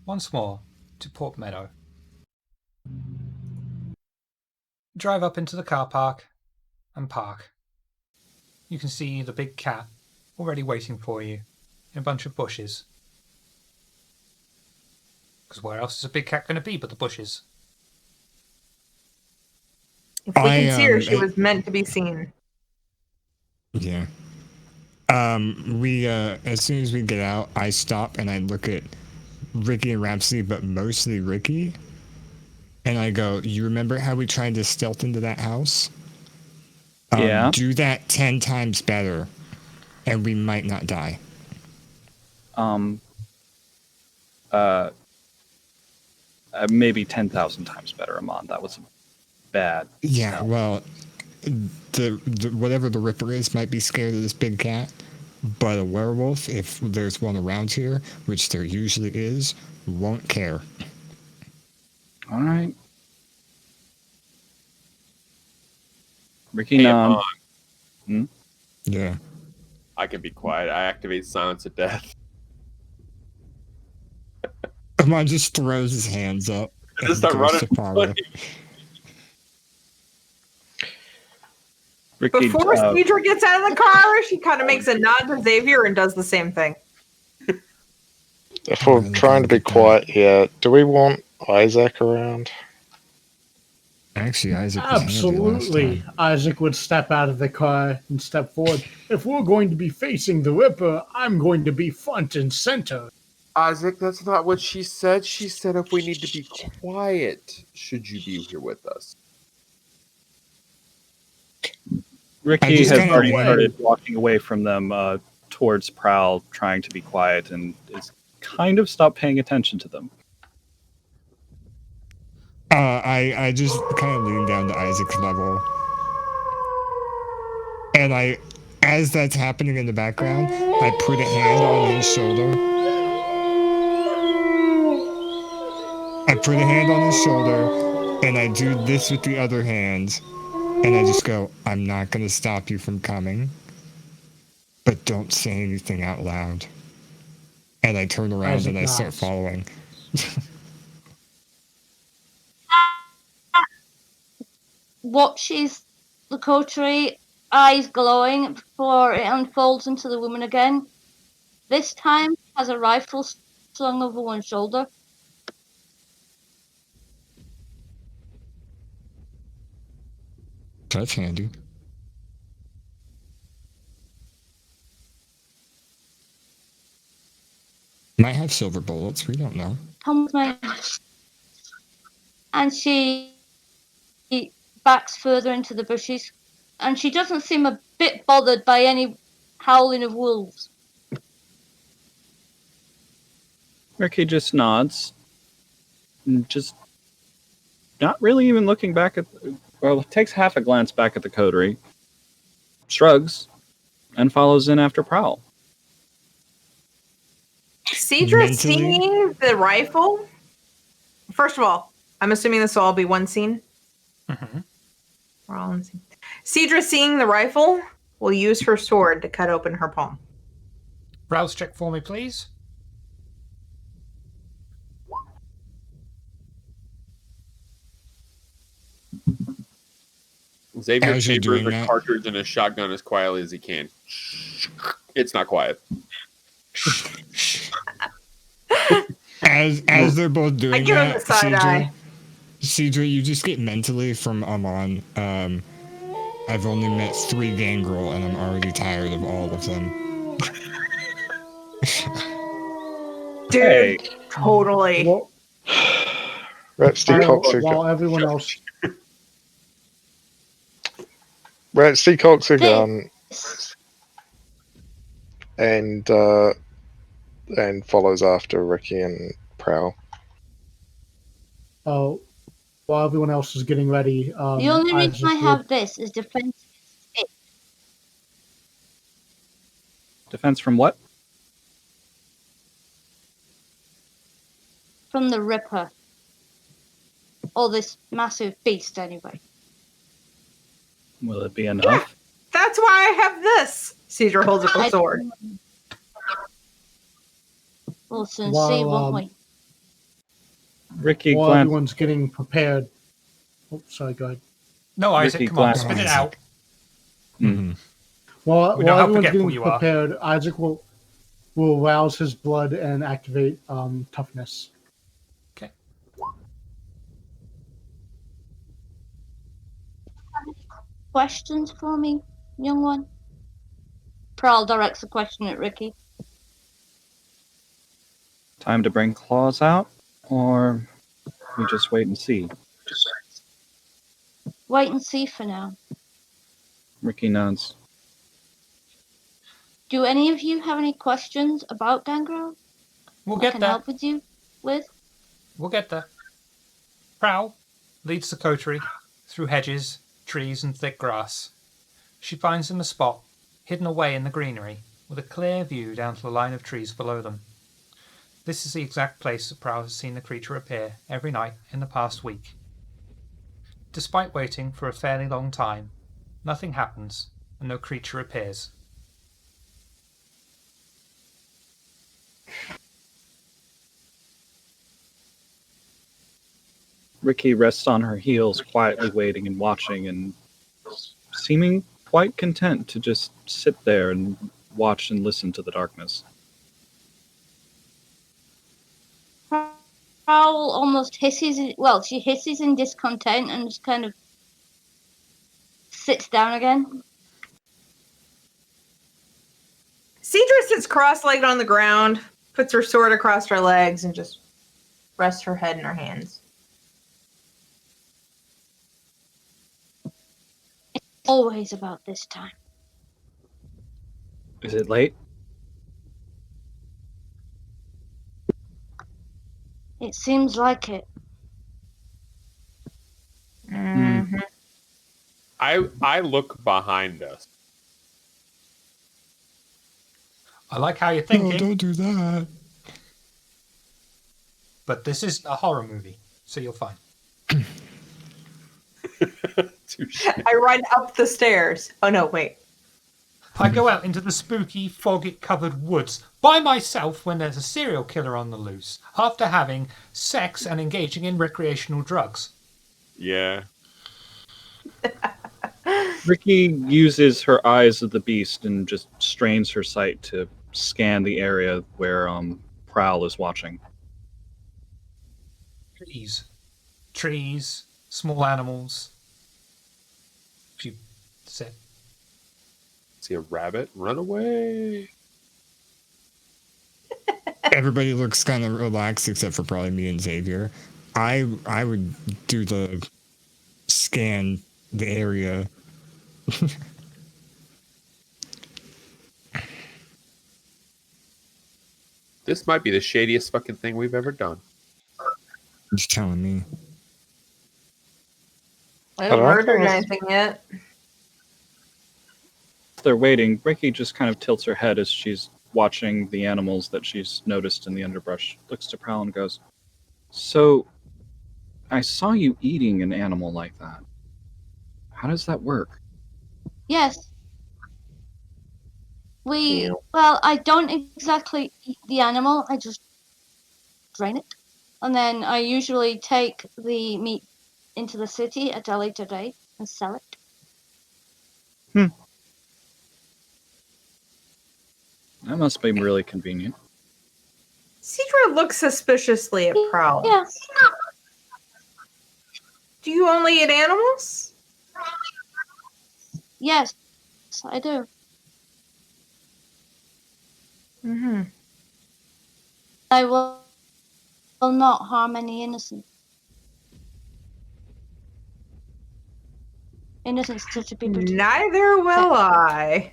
once more to Port Meadow. Drive up into the car park and park. You can see the big cat already waiting for you in a bunch of bushes. Because where else is a big cat going to be but the bushes? If we I, can see her, um, she I- was meant to be seen. Yeah. We as soon as we get out, I stop and I look at Ricky and Rhapsody, but mostly Ricky. And I go, you remember how we tried to stealth into that house? Yeah. Do that 10 times better, and we might not die. Maybe 10,000 times better, Amon. That was bad. Yeah, well, the whatever the Ripper is might be scared of this big cat, but a werewolf, if there's one around here, which there usually is, won't care. All right. Ricky Hey, nods. Amon, Yeah. I can be quiet. I activate silence of death. Amon just throws his hands up I just and start goes running. to follow. Ricky, Before Cedra gets out of the car, she kind of makes a nod to Xavier and does the same thing. If we're really trying to gotta be get that. quiet here, do we want Isaac around? Actually, Isaac was handy last Absolutely. time. Isaac would step out of the car and step forward. If we're going to be facing the Ripper, I'm going to be front and center. Isaac, that's not what she said. She said if we need to be quiet, should you be here with us? Ricky just has kinda already lean- started walking away from them towards Prowl, trying to be quiet, and is kind of stopped paying attention to them. I just kind of lean down to Isaac's level. And as that's happening in the background, I put a hand on his shoulder. I put a hand on his shoulder, and I do this with the other hand, and I just go, I'm not going to stop you from coming, but don't say anything out loud. And I turn around Isaac and I start nods. following. Watches the coterie, eyes glowing before it unfolds into the woman again. This time has a rifle slung over one shoulder. That's handy. Might have silver bullets, we don't know. Come with me. And she backs further into the bushes. And she doesn't seem a bit bothered by any howling of wolves. Ricky just nods, and just not really even looking back at. Well, takes half a glance back at the coterie, shrugs, and follows in after Prowl. Cedra Mentally? seeing the rifle. First of all, I'm assuming this will all be one scene. Mm-hmm. We're all in the scene. Cedra seeing the rifle will use her sword to cut open her palm. Browse check for me, please. Xavier As you're chambers doing the that- cartridge in a shotgun as quietly as he can. It's not quiet. As they're both doing I give him that, the side eye. Cedra, you just get mentally from Amon. I've only met 3 Gangrel, and I'm already tired of all of them. Dude, Hey. totally. Well, Rhapsody Coxer, while everyone else, Rhapsody Coxer Hey. gun and follows after Ricky and Prowl. while everyone else is getting ready, The only reason Isaac I would- have this is defense Defense from what? from the Ripper. Or this massive beast, anyway. Will it be enough? That's why I have this. Cedra holds up her sword. We'll soon While, see, won't we? Ricky while glance. everyone's getting prepared. Oh, sorry, go ahead. No, Isaac, Ricky come on, glass- spit it Isaac. out. Mhm. While We know how everyone's forgetful getting you are. prepared, Isaac will rouse his blood and activate toughness. Okay. Questions for me, young one? Prowl directs a question at Ricky. Time to bring claws out, or we just wait and see. Wait and see for now. Ricky nods. Do any of you have any questions about Gangrel We'll I get can there. help with you with? We'll get there. Prowl leads the coterie through hedges, trees, and thick grass. She finds them a spot hidden away in the greenery, with a clear view down to the line of trees below them. This is the exact place that Prowl has seen the creature appear every night in the past week. Despite waiting for a fairly long time, nothing happens, and no creature appears. Ricky rests on her heels, quietly waiting and watching, and seeming quite content to just sit there and watch and listen to the darkness. Prowl almost hisses. Well, she hisses in discontent and just kind of sits down again. Cedra sits cross-legged on the ground, puts her sword across her legs, and just rests her head in her hands. Always about this time. Is it late? It seems like it. Mm-hmm. I look behind us. I like how you're No, thinking, don't do that. but this is a horror movie, so you're fine. Touche. I run up the stairs. Oh no, wait. I go out into the spooky, fog-covered woods by myself when there's a serial killer on the loose, after having sex and engaging in recreational drugs. Yeah. Ricky uses her eyes of the beast and just strains her sight to scan the area where Prowl is watching. Trees, small animals. That's it. See a rabbit? Run away. Everybody looks kind of relaxed except for probably me and Xavier. I would do the scan the area. This might be the shadiest fucking thing we've ever done. Just telling me. I haven't Alright. murdered anything yet. They're waiting. Ricky just kind of tilts her head as she's watching the animals that she's noticed in the underbrush. Looks to Prowl and goes, "So, I saw you eating an animal like that. How does that work?" Yes. Ew. Well, I don't exactly eat the animal. I just drain it. And then I usually take the meat into the city at a later date and sell it. That must be really convenient. Cedra looks suspiciously at Prowl. Yes. Do you only eat animals? Yes, I do. Mm-hmm. I will not harm any innocent. Innocents to be protected. Neither will I.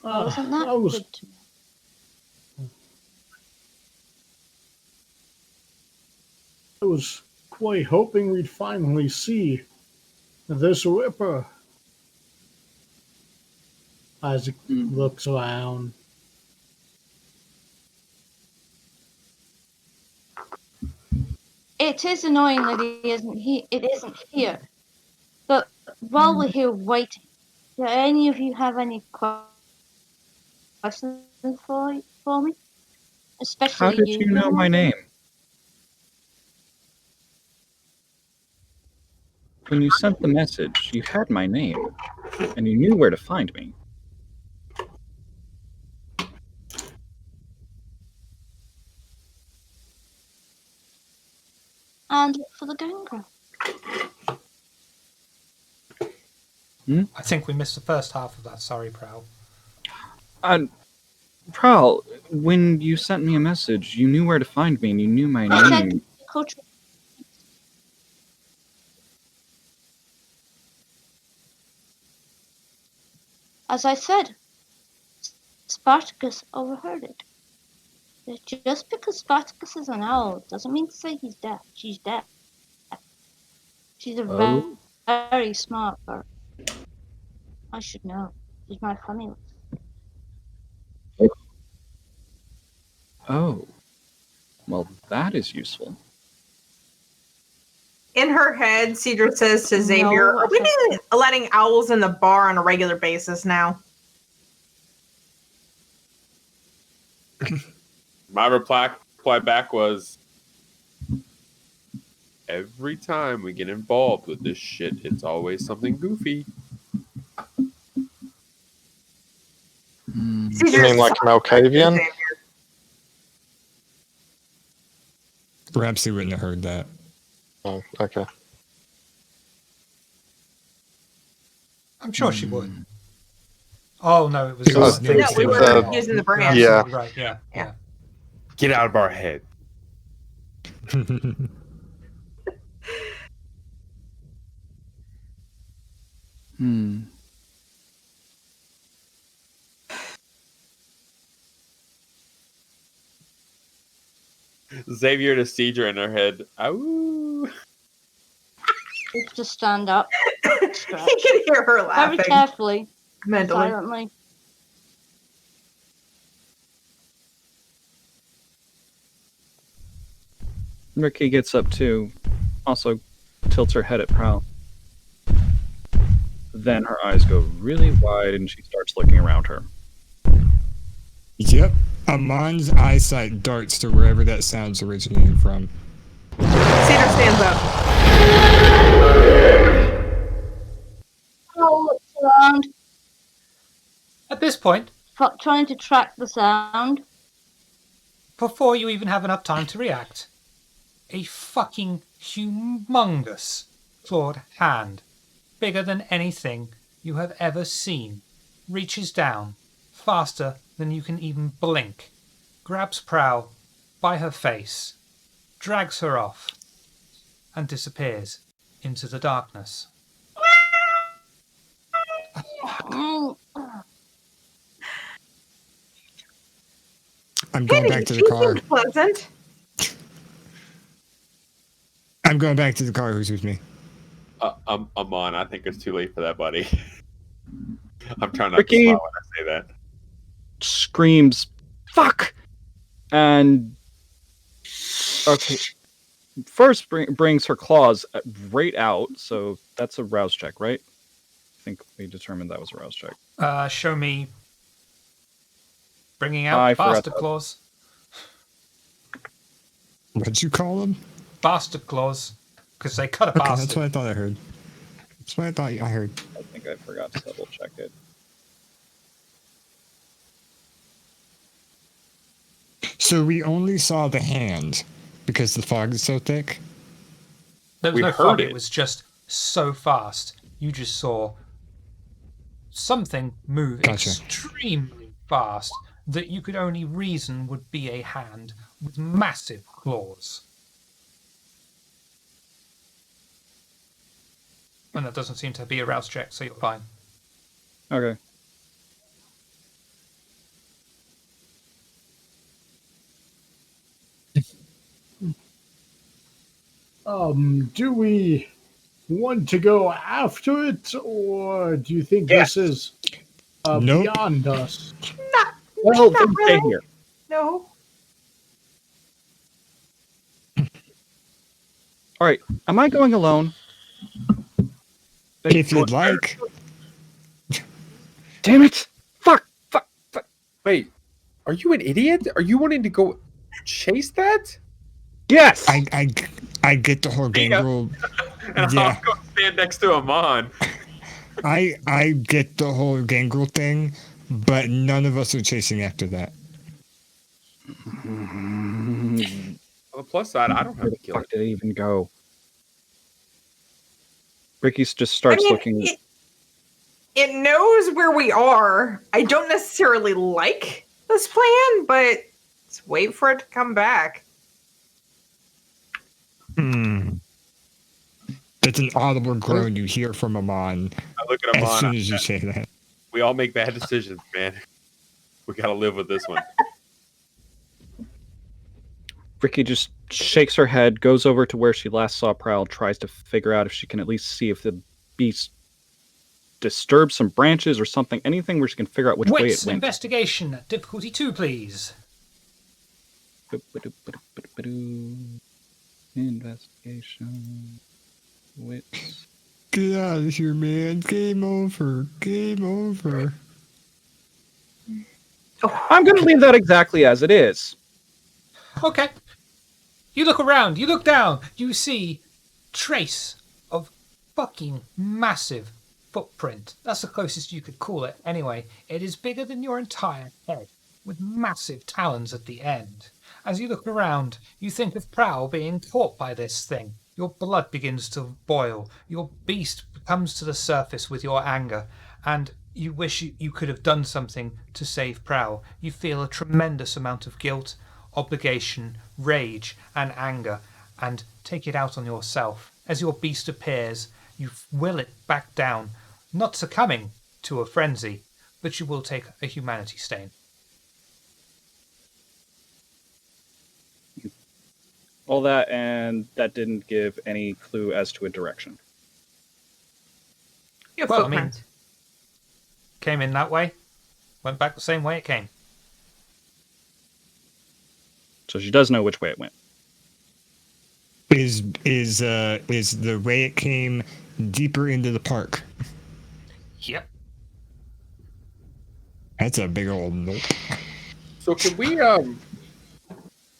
Wasn't that I was good to me? I was quite hoping we'd finally see this whipper. Isaac looks around. It is annoying that it isn't here. But while we're here waiting, do any of you have any questions for me? Especially How did you. you know my name? When you sent the message, you had my name, and you knew where to find me. And for the Gangrel. I think we missed the first half of that. Sorry, Prowl. Prowl, when you sent me a message, you knew where to find me, and you knew my I said name. Coterie. As I said, Spartacus overheard it. Just because Spartacus is an owl doesn't mean to say he's deaf. She's deaf. She's a Oh. very smart bird. I should know. She's my family. Oh. Well, that is useful. In her head, Cedra says to Xavier, No, "Are we letting owls in the bar on a regular basis now?" My reply back was, every time we get involved with this shit, it's always something goofy. You Cedra mean like Malkavian? Xavier. Perhaps he wouldn't have heard that. Oh, okay. I'm sure she would. Oh no, it was It was something. no, we You're were absolutely using the right. brand. You're Yeah. absolutely right. Yeah. Yeah. Get out of our head. Hmm. Xavier to Cedra in her head. Ow. Just to stand up, He stretch can hear her very laughing carefully, mentally. silently. Ricky gets up too, also tilts her head at Prowl. Then her eyes go really wide and she starts looking around her. Yep. Amon's eyesight darts to wherever that sound's originating from. Cedar stands up. Prowl looks around, At this point, trying to track the sound. before you even have enough time to react, a fucking humongous clawed hand, bigger than anything you have ever seen, reaches down faster than you can even blink, grabs Prowl by her face, drags her off, and disappears into the darkness. Mm, I'm going back to the car. Seems pleasant. I'm going back to the car. Who's with me? I'm on. I think it's too late for that, buddy. I'm trying not Ricky. to smile when I say that. Screams, "Fuck!" And okay, first brings her claws right out. So that's a rouse check, right? I think we determined that was a rouse check. Show me bringing I out forgot bastard that. claws. What'd you call them? Bastard claws, because they cut a Okay, bastard. that's what I thought I heard. That's what I thought I heard. I think I forgot to double check it. So we only saw the hand because the fog is so thick. There was We no heard fog, it. it was just so fast. You just saw something move Gotcha. extremely fast that you could only reason would be a hand with massive claws. And that doesn't seem to be a rouse check, so you're fine. Okay. Do we want to go after it, or do you think Yes. this is Nope. beyond us? Well, Not then stay really. here. No. All right. Am I going alone? If you'd like. Damn it! Fuck! Fuck! Fuck! Wait, are you an idiot? Are you wanting to go chase that? Yes. I get the whole Gangrel. And Yeah. I'll go stand next to Amon. I get the whole Gangrel thing, but none of us are chasing after that. On the plus side, I don't Where have the to kill fuck it. did it even go? Ricky just starts looking. It knows where we are. I don't necessarily like this plan, but let's wait for it to come back. It's an audible groan you hear from Amon I look at as Amon. soon as you say that. We all make bad decisions, man. We gotta live with this one. Ricky just shakes her head, goes over to where she last saw Prowl, tries to figure out if she can at least see if the beast disturbs some branches or something, anything where she can figure out which way Wits it went. investigation, difficulty 2, please. Investigation. Wits. Get out of here, man. Game over. Game over. I'm going to leave that exactly as it is. Okay. You look around, you look down, you see trace of fucking massive footprint. That's the closest you could call it. Anyway, it is bigger than your entire head, with massive talons at the end. As you look around, you think of Prowl being caught by this thing. Your blood begins to boil. Your beast comes to the surface with your anger, and you wish you could have done something to save Prowl. You feel a tremendous amount of guilt, obligation, rage, and anger, and take it out on yourself. As your beast appears, you will it back down, not succumbing to a frenzy, but you will take a humanity stain. All that, and that didn't give any clue as to a direction. Your Well, I footprint. Came in that way, went back the same way it came. So she does know which way it went. Is the way it came deeper into the park? Yep. That's a big old nope. So can we I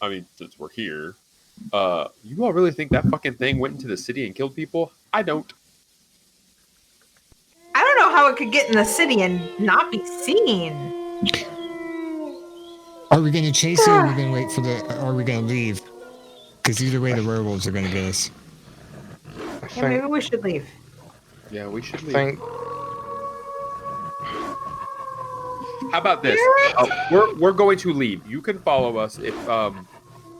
mean, since we're here, you all really think that fucking thing went into the city and killed people? I don't. I don't know how it could get in the city and not be seen. Are we going to chase it, or are we going to wait for the? Or are we going to leave? Because either way, the werewolves are going to get us. I Yeah, maybe we should leave. Yeah, we should leave. think How about this? We're going to leave. You can follow us. If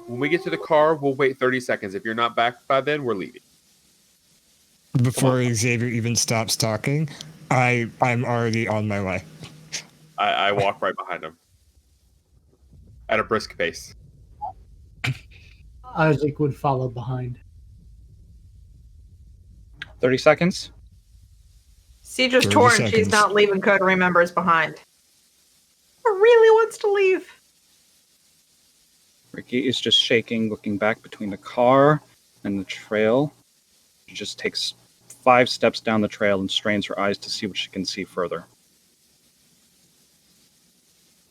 when we get to the car, we'll wait 30 seconds. If you're not back by then, we're leaving. Before Xavier even stops talking, I'm already on my way. I walk right behind him at a brisk pace. Isaac would follow behind. 30 seconds. Cedra's 30 torn. She's seconds. not leaving Coterie members behind. Or really wants to leave. Ricky is just shaking, looking back between the car and the trail. She just takes 5 steps down the trail and strains her eyes to see what she can see further.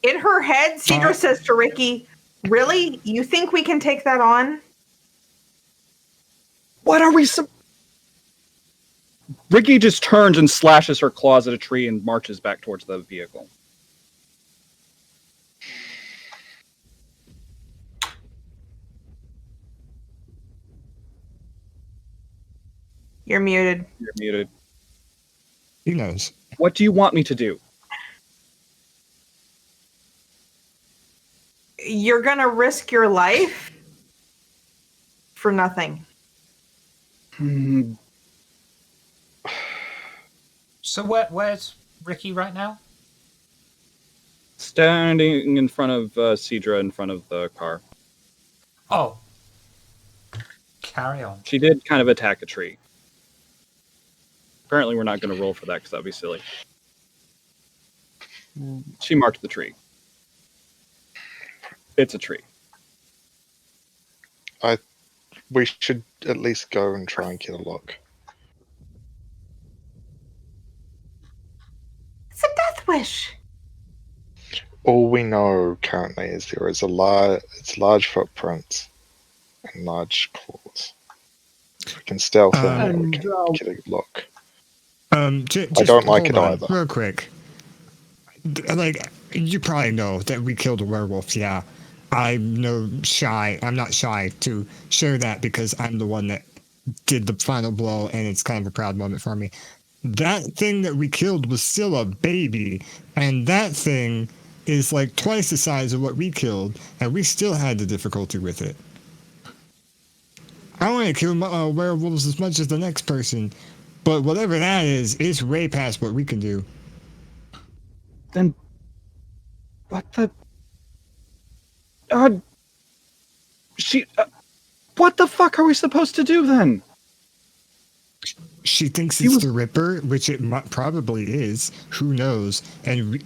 In her head, Cedra says to Ricky, "Really? You think we can take that on?" What are we Ricky just turns and slashes her claws at a tree and marches back towards the vehicle. You're muted. You're muted. He knows. What do you want me to do? You're gonna risk your life for nothing. So where's Ricky right now? Standing in front of Cedra in front of the car. Oh. Carry on. She did kind of attack a tree. Apparently we're not going to roll for that because that'd be silly. She marked the tree. It's a tree. we should at least go and try and get a look. It's a death wish. All we know currently is there is large footprints and large claws. We can stealth in and we can get a look. Just I don't like hold it on, either. Real quick. Like, you probably know that we killed a werewolf, yeah. I'm not shy to share that because I'm the one that did the final blow and it's kind of a proud moment for me. That thing that we killed was still a baby, and that thing is like twice the size of what we killed, and we still had the difficulty with it. I want to kill werewolves as much as the next person, but whatever that is, it's way past what we can do. Then what the what the fuck are we supposed to do then? She thinks it's the Ripper, which it probably is. Who knows? And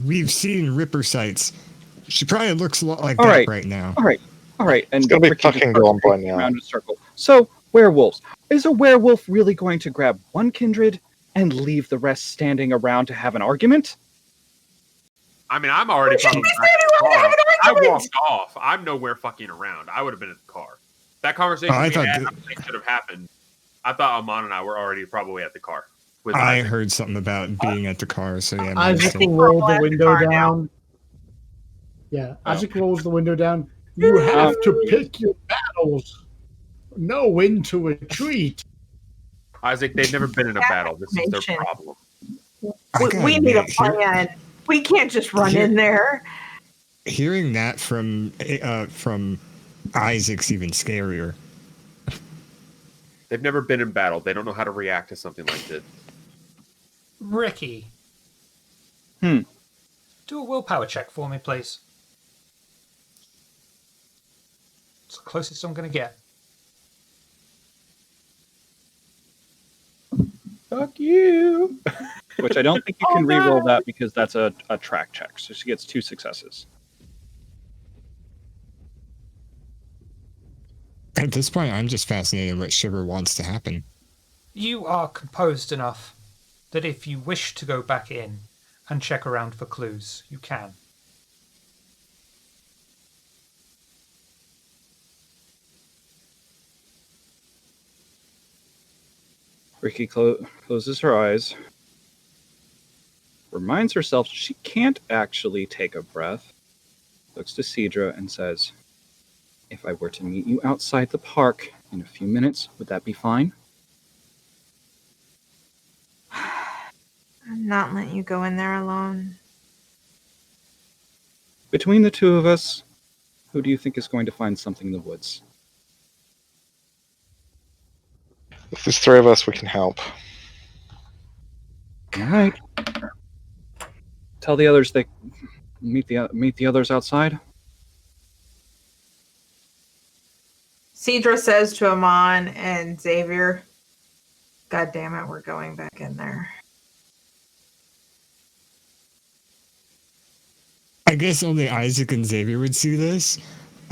we've seen Ripper sights. She probably looks a lot like that right now. All right. And It's gonna be Ricky just fucking starts gone by pacing now. around in a circle. So Werewolves. Is a werewolf really going to grab one kindred and leave the rest standing around to have an argument? I mean, I'm already We should probably be back at the standing around car. having an I argument. walked off. I'm nowhere fucking around. I would have been at the car. That conversation I we thought had, that- I think should have happened. I thought Amon and I were already probably at the car. With I Isaac. heard something about being at the car, so yeah. my Isaac mistake. will roll the At the window car now. down. Yeah, Oh. Isaac rolls the window down. You have to pick your battles. Know when to retreat. Isaac, they've never been in a battle. This is their Information. problem. I gotta We need a admit, here- plan. We can't just run in there. hearing that from Isaac's even scarier. They've never been in battle. They don't know how to react to something like this. Ricky. Hmm. Do a willpower check for me, please. It's the closest I'm going to get. Fuck you. Which I don't think you can re-roll that because that's a track check. So she gets 2 successes. At this point, I'm just fascinated what Shiver wants to happen. You are composed enough that if you wish to go back in and check around for clues, you can. Ricky closes her eyes, reminds herself she can't actually take a breath, looks to Cedra and says, "If I were to meet you outside the park in a few minutes, would that be fine?" I'm not letting you go in there alone. Between the two of us, who do you think is going to find something in the woods? If there's 3 of us, we can help. All right. Tell the others they meet the others outside. Cedra says to Amon and Xavier, "God damn it, we're going back in there." I guess only Isaac and Xavier would see this.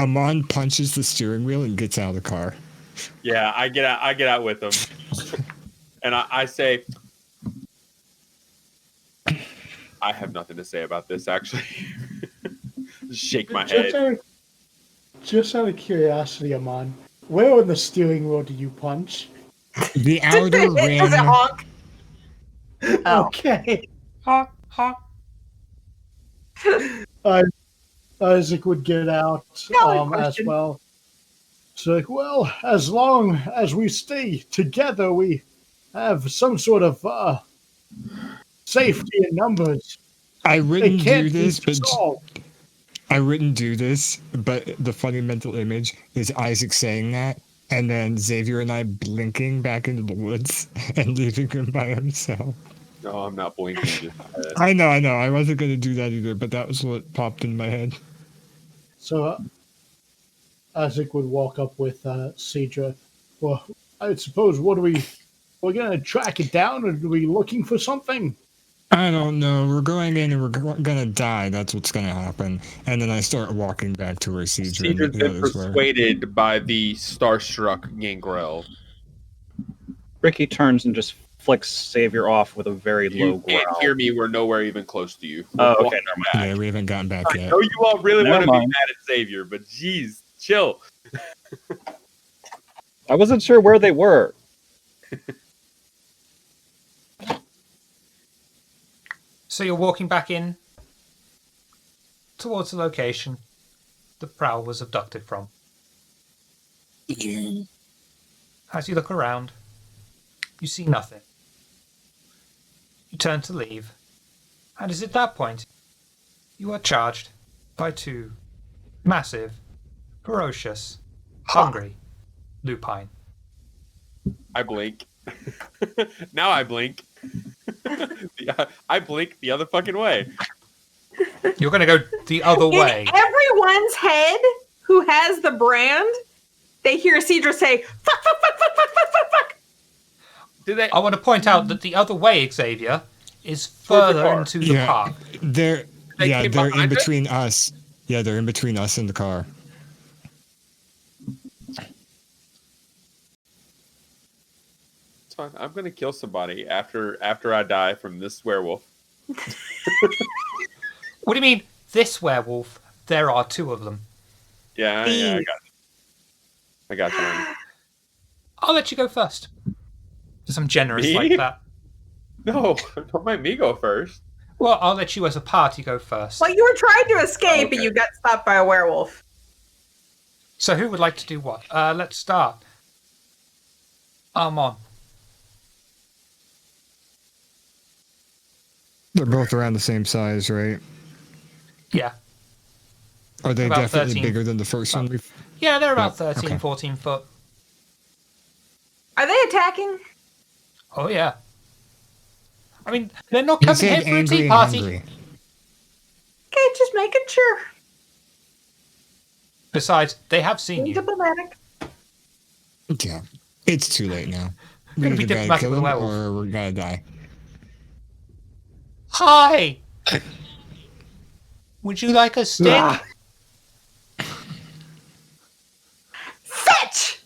Amon punches the steering wheel and gets out of the car. Yeah, I get out with them. And I say, I have nothing to say about this, actually. Just shake my head. Just out of curiosity, Amon, where on the steering wheel do you punch? The outer Does it rim. honk? Oh. Okay. Honk, honk. Isaac would get out Valid as question. well. It's like, well, as long as we stay together, we have some sort of safety in numbers. I It wouldn't can't do be this, but solved. I wouldn't do this. But the funny mental image is Isaac saying that, and then Xavier and I blinking back into the woods and leaving him by himself. No, I'm not blinking. I know. I wasn't going to do that either, but that was what popped in my head. So Isaac would walk up with Cedra. Well, I suppose, we're going to track it down, or are we looking for something? I don't know. We're going in and we're going to die. That's what's going to happen. And then I start walking back to where Cedra and Cedric's the been others were. persuaded by the starstruck Gangrel. Ricky turns and just flicks Xavier off with a very low You can't growl. hear me. We're nowhere even close to you. Oh, We're okay, never mind. Yeah, we haven't gotten back I yet. know you all really Never want to be mind. mad at Xavier, but geez, chill. I wasn't sure where they were. So you're walking back in towards the location the prowl was abducted from. As you look around, you see nothing. You turn to leave, and it's at that point you are charged by 2 massive, ferocious, hungry lupine. I blink. Now I blink. I blink the other fucking way. You're going to go the other way. In everyone's head who has the brand, they hear Cedra say, "Fuck, fuck, fuck, fuck, fuck, fuck, fuck, fuck." Do they? I want to point out that the other way, Xavier, is Towards the further car. into the park. They're They came in behind it? between us. Yeah, they're in between us and the car. It's fine. I'm gonna kill somebody after I die from this werewolf. What do you mean, this werewolf? There are 2 of them. Yeah, These. I got you. Man. I'll let you go first. Because I'm generous Me? like that. No, don't make me go first. Well, I'll let you as a party go first. Well, you were trying to escape, Okay. and you got stopped by a werewolf. So who would like to do what? Let's start. Armon. They're both around the same size, right? Yeah. Are they About definitely 13. bigger than the first one? Yeah, they're about Yep, 13, okay. 14 foot. Are they attacking? Oh, yeah. I mean, they're not He coming said here for a angry tea and party. hungry. Okay, just making sure. Besides, they have seen Being you. diplomatic. Yeah. It's too late now. We Gonna be either gotta diplomatic kill with a him werewolf. or we're gonna die. Hi! Would you like a stick? Ah. Fetch!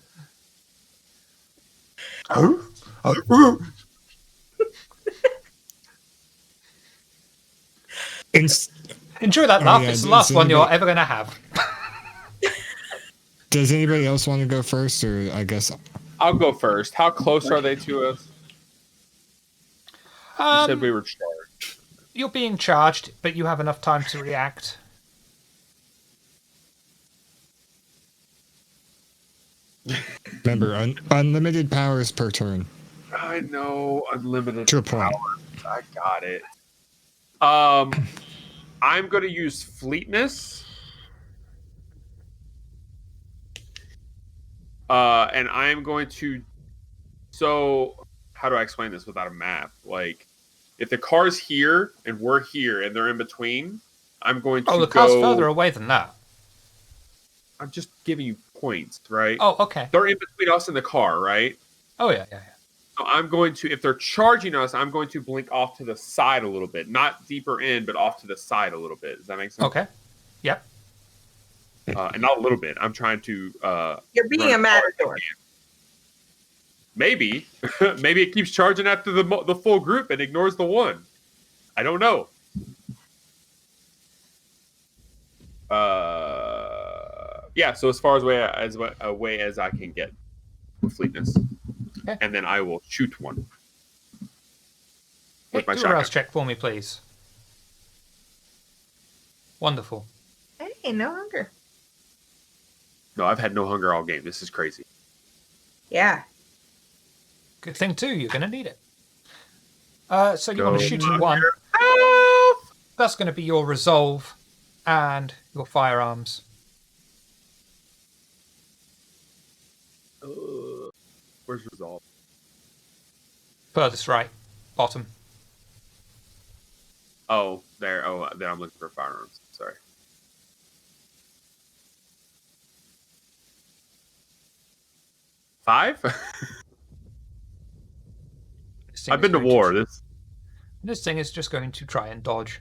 Enjoy that Oh, laugh. yeah, It's the does last one you're anybody- ever going to have. Does anybody else want to go first, or I guess I'll go first. How close are they to us? You said we were charged. You're being charged, but you have enough time to react. remember unlimited powers per turn. I know, unlimited To a point. power. I got it. I'm going to use fleetness. And I am going to. So, how do I explain this without a map? Like, if the car's here and we're here and they're in between, I'm going to Oh, the car's go. further away than that. I'm just giving you points, right? Oh, okay. They're in between us and the car, right? Oh, yeah, yeah, yeah. So I'm going to, if they're charging us, I'm going to blink off to the side a little bit, not deeper in, but off to the side a little bit. Does that make sense? Okay. Yep. And not a little bit. I'm trying to. You're being run a as hard as I matador. can. Maybe, maybe it keeps charging after the full group and ignores the one. I don't know. Yeah. So as far away as I can get with fleetness, Okay. and then I will shoot one Hey, with my do a shotgun. rouse check for me, please. Wonderful. Hey, no hunger. No, I've had no hunger all game. This is crazy. Yeah. Good thing, too. You're going to need it. So you want No to shoot at one. That's going to be your resolve and your firearms. Where's resolve? Furthest right. Bottom. Oh, there. Oh, then I'm looking for firearms. Sorry. Five? This thing I've is been to going war. This thing is just going to try and dodge.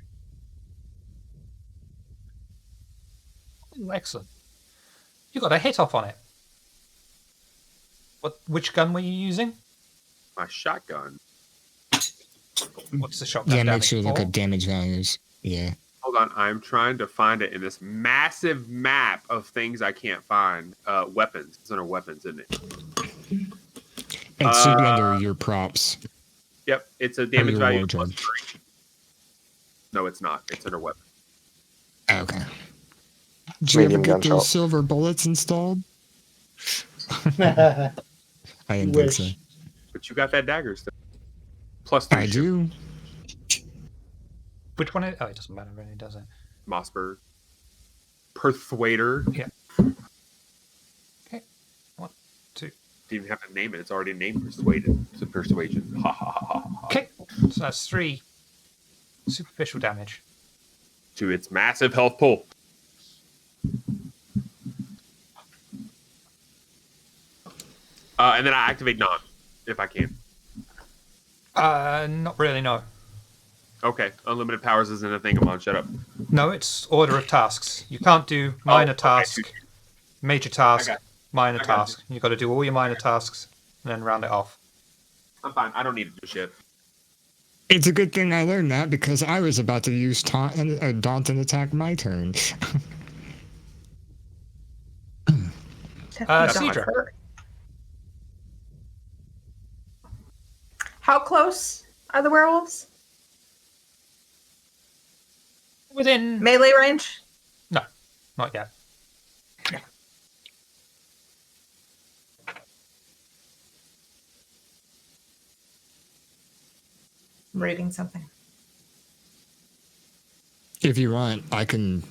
Ooh, excellent. You got a hit off on it. Which gun were you using? My shotgun. What's the shotgun Yeah, make damage sure to look for? at damage values. Yeah. Hold on. I'm trying to find it in this massive map of things I can't find. Weapons. It's under weapons, isn't it? It should be under your props. Yep. It's a damage your value wardrobe. +3. No, it's not. It's under weapons. Okay. Did you ever Medium get gunshot. those silver bullets installed? I I didn't wish. think so. But you got that dagger still. +3. I do. Which one? Oh, it doesn't matter really, does it? Mossberg. Persuader. Okay. 1, 2. Didn't even have to name it. It's already named Persuaded. It's a persuasion. Ha ha ha ha. Ha. Okay. So that's 3 superficial damage. To its massive health pool. And then I activate non, if I can. Not really, no. Okay, unlimited powers isn't a thing. Come on, shut up. No, it's order of tasks. You can't do minor okay. task, major task, I got minor got task. You've got to do all your minor tasks and then round it off. I'm fine. I don't need to do shit. It's a good thing I learned that because I was about to use daunt and attack my turn. Cedra. How close are the werewolves? Within... Melee range? No, not yet. I'm reading something. If you want, I can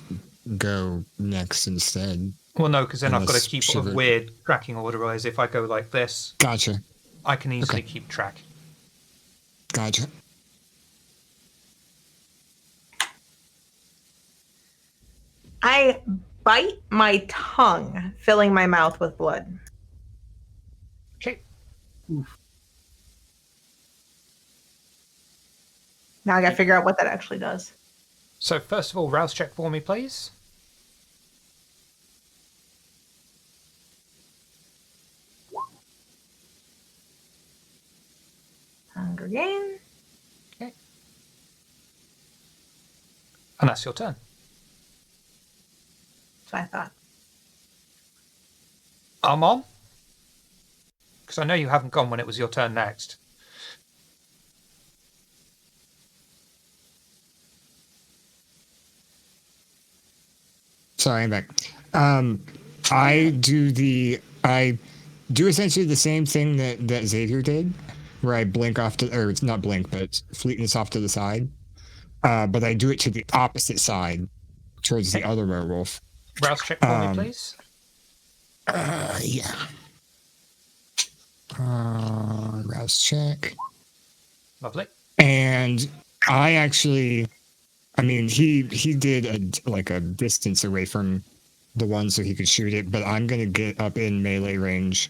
go next instead. Well, no, because then I've got to Unless keep Shiver- a weird tracking order. Whereas if I go like this, Gotcha. I can easily Okay. keep track. Gotcha. I bite my tongue, filling my mouth with blood. Okay. Now I gotta figure out what that actually does. So first of all, rouse check for me, please. Hunger Games. Okay. And that's your turn. That's what I thought. Armon? Because I know you haven't gone when it was your turn next. Sorry, I'm back. I do essentially the same thing that Xavier did, where I blink off to, or it's not blink, but fleetness off to the side. But I do it to the opposite side, towards the other werewolf. Rouse check for me, please. Yeah. Rouse check. Lovely. And I actually, I mean, he did a distance away from the one so he could shoot it, but I'm gonna get up in melee range.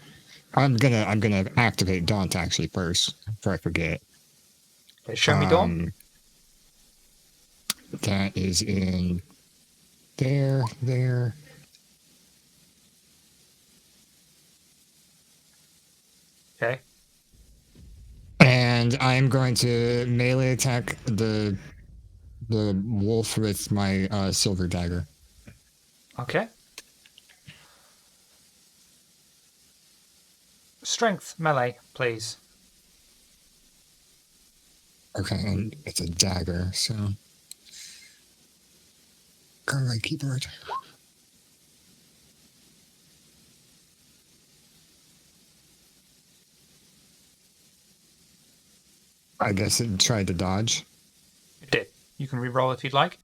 I'm gonna activate Daunt actually first before I forget. Okay, show me Dawn. That is in there. Okay. And I am going to melee attack the wolf with my silver dagger. Okay. Strength melee, please. Okay, and it's a dagger, so. Go right keyboard. I guess it tried to dodge. It did. You can re-roll if you'd like.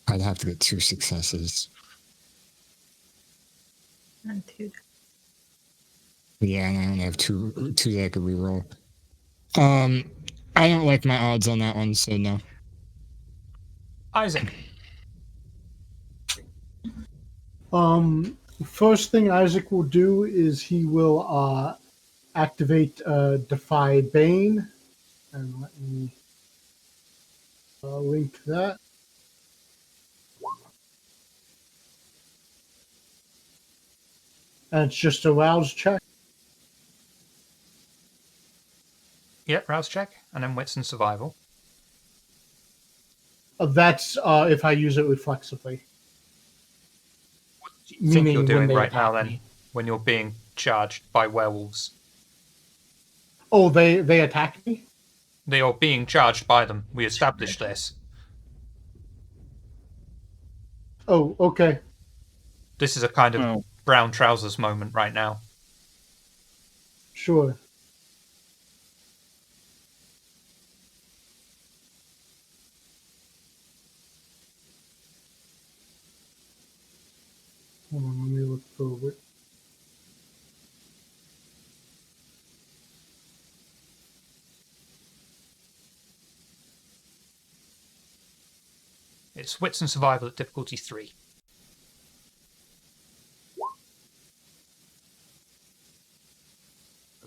I'd have to get 2 successes. And 2. Yeah, and I only have two that I could reroll. I don't like my odds on that one, so no. Isaac. First thing Isaac will do is he will activate Defy Bane, and let me link that. And it's just a rouse check. Yep, rouse check, and then wits and survival. That's if I use it reflexively. What do you think Meaning you're when doing they right now attack then, me. when you're being charged by werewolves? Oh, they attack me? They are being charged by them. We established this. Oh, okay. This is a kind of Oh. brown trousers moment right now. Sure. Hold on, let me look for it. It's wits and survival at difficulty 3. Oh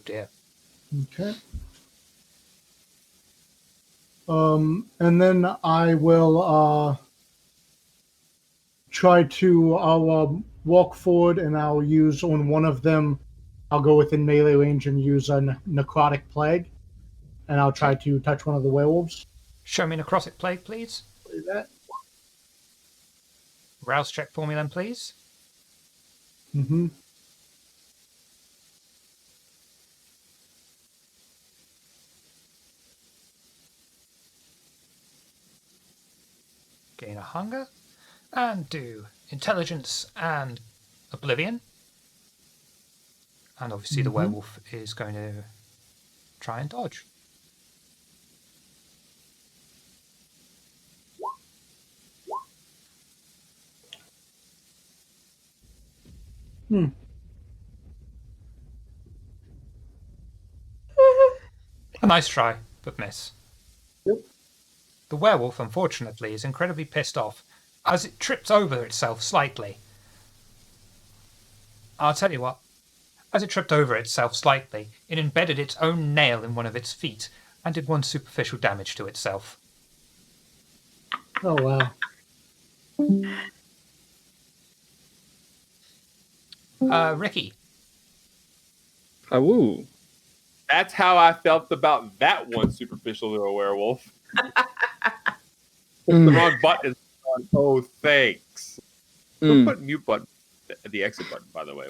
dear. Okay. And then I will try to. I'll walk forward and I'll use on one of them. I'll go within melee range and use a necrotic plague, and I'll try to touch one of the werewolves. Show me necrotic plague, please. Do that. Rouse check for me then, please. Mm-hmm. Gain a hunger. And do intelligence and oblivion. And obviously the werewolf is going to try and dodge. A nice try, but miss. Yep. The werewolf, unfortunately, is incredibly pissed off as it trips over itself slightly. I'll tell you what. As it tripped over itself slightly, it embedded its own nail in one of its feet and did one superficial damage to itself. Oh wow. Ricky. Woo. That's how I felt about that one superficial little werewolf. The wrong button. Oh, thanks. Don't put mute button, the exit button, by the way.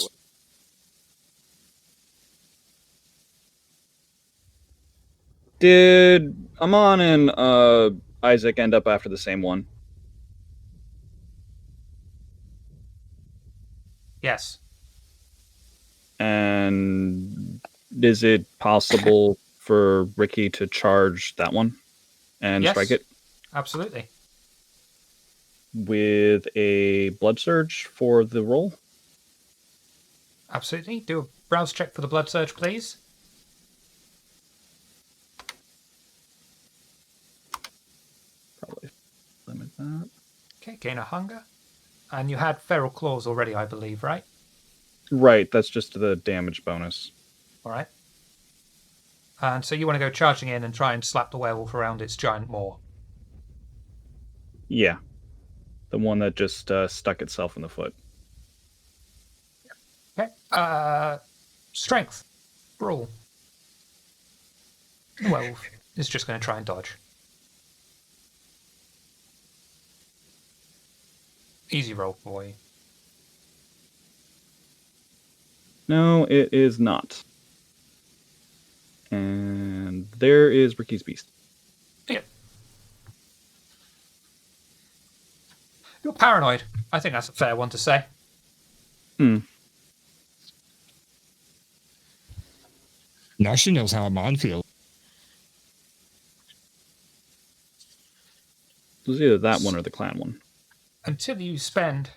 Did Amon and Isaac end up after the same one? Yes. And is it possible for Ricky to charge that one and Yes. strike it Absolutely. with a blood surge for the roll? Absolutely. Do a browse check for the blood surge, please. Probably limit that. Okay, gain a hunger. And you had feral claws already, I believe, right? Right, that's just the damage bonus. All right. And so you want to go charging in and try and slap the werewolf around its giant maw. Yeah. The one that just stuck itself in the foot. Okay. Strength. Brawl. The werewolf is just going to try and dodge. Easy roll, boy. No, it is not. And there is Ricky's Beast. Yeah. You're paranoid. I think that's a fair one to say. Now she knows how Amon feels. It was either that one or the clan one. Until you spend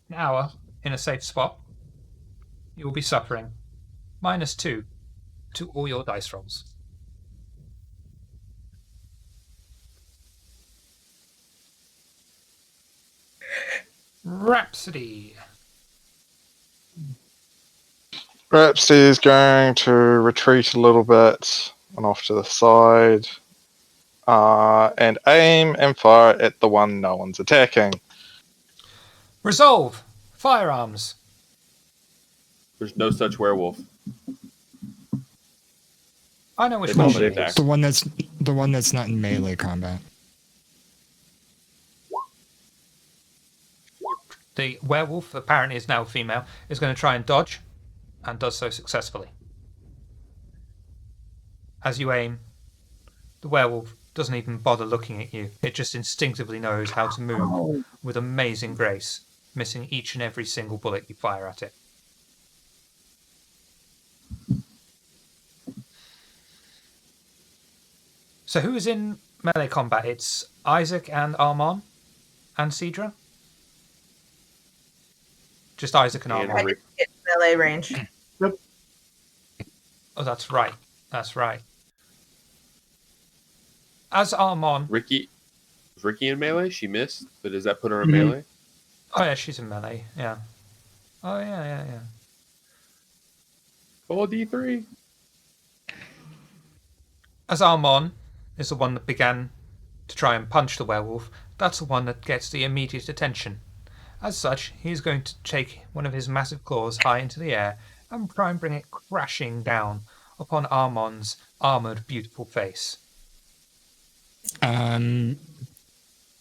an hour in a safe spot, you will be suffering -2 to all your dice rolls. Rhapsody. Rhapsody is going to retreat a little bit and off to the side. And aim and fire at the one no one's attacking. Resolve. Firearms. There's no such werewolf. I know which They one normally it attack. is. The one that's not in melee combat. The werewolf, apparently is now female, is going to try and dodge, and does so successfully. As you aim, the werewolf doesn't even bother looking at you. It just instinctively knows how to move with amazing grace, missing each and every single bullet you fire at it. So who is in melee combat? It's Isaac and Armon and Cedra? Just Isaac and And Armon. Rick- It's melee range. Oh, that's right. That's right. As Armon... Ricky in melee? She missed, but does that put her in Mhm. melee? Oh, yeah, she's in melee. Yeah. Oh, yeah. 4d3. As Armon is the one that began to try and punch the werewolf, that's the one that gets the immediate attention. As such, he's going to take one of his massive claws high into the air and try and bring it crashing down upon Armand's armoured, beautiful face.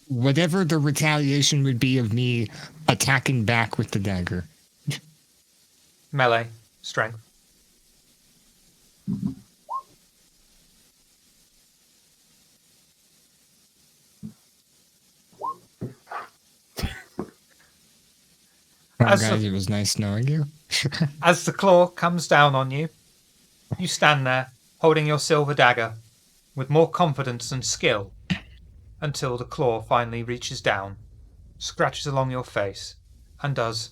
Whatever the retaliation would be of me attacking back with the dagger. Melee, strength. Well, As guys, the- it was nice knowing you. As the claw comes down on you, you stand there holding your silver dagger with more confidence and skill until the claw finally reaches down, scratches along your face, and does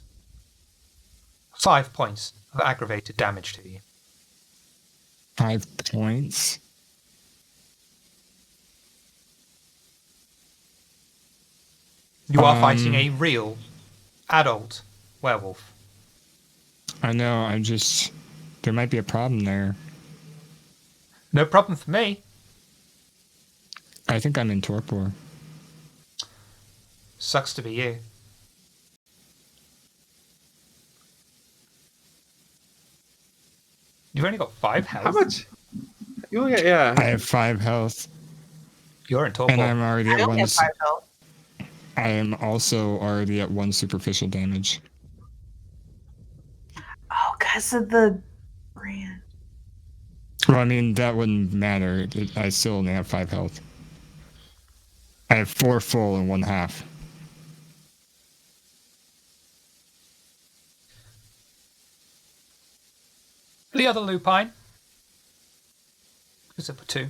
5 points of aggravated damage to you. 5 points. You are fighting a real adult werewolf. I know, there might be a problem there. No problem for me. I think I'm in torpor. Sucks to be you. You've only got 5 health. How much? Oh yeah. I have 5 health, You're in torpor. and I'm already I at only 1. have 5 health. I am also already at 1 superficial damage. Oh, because of the brand. Well, I mean, that wouldn't matter. I still only have 5 health. I have 4 full and 1 half. The other lupine, because there were 2,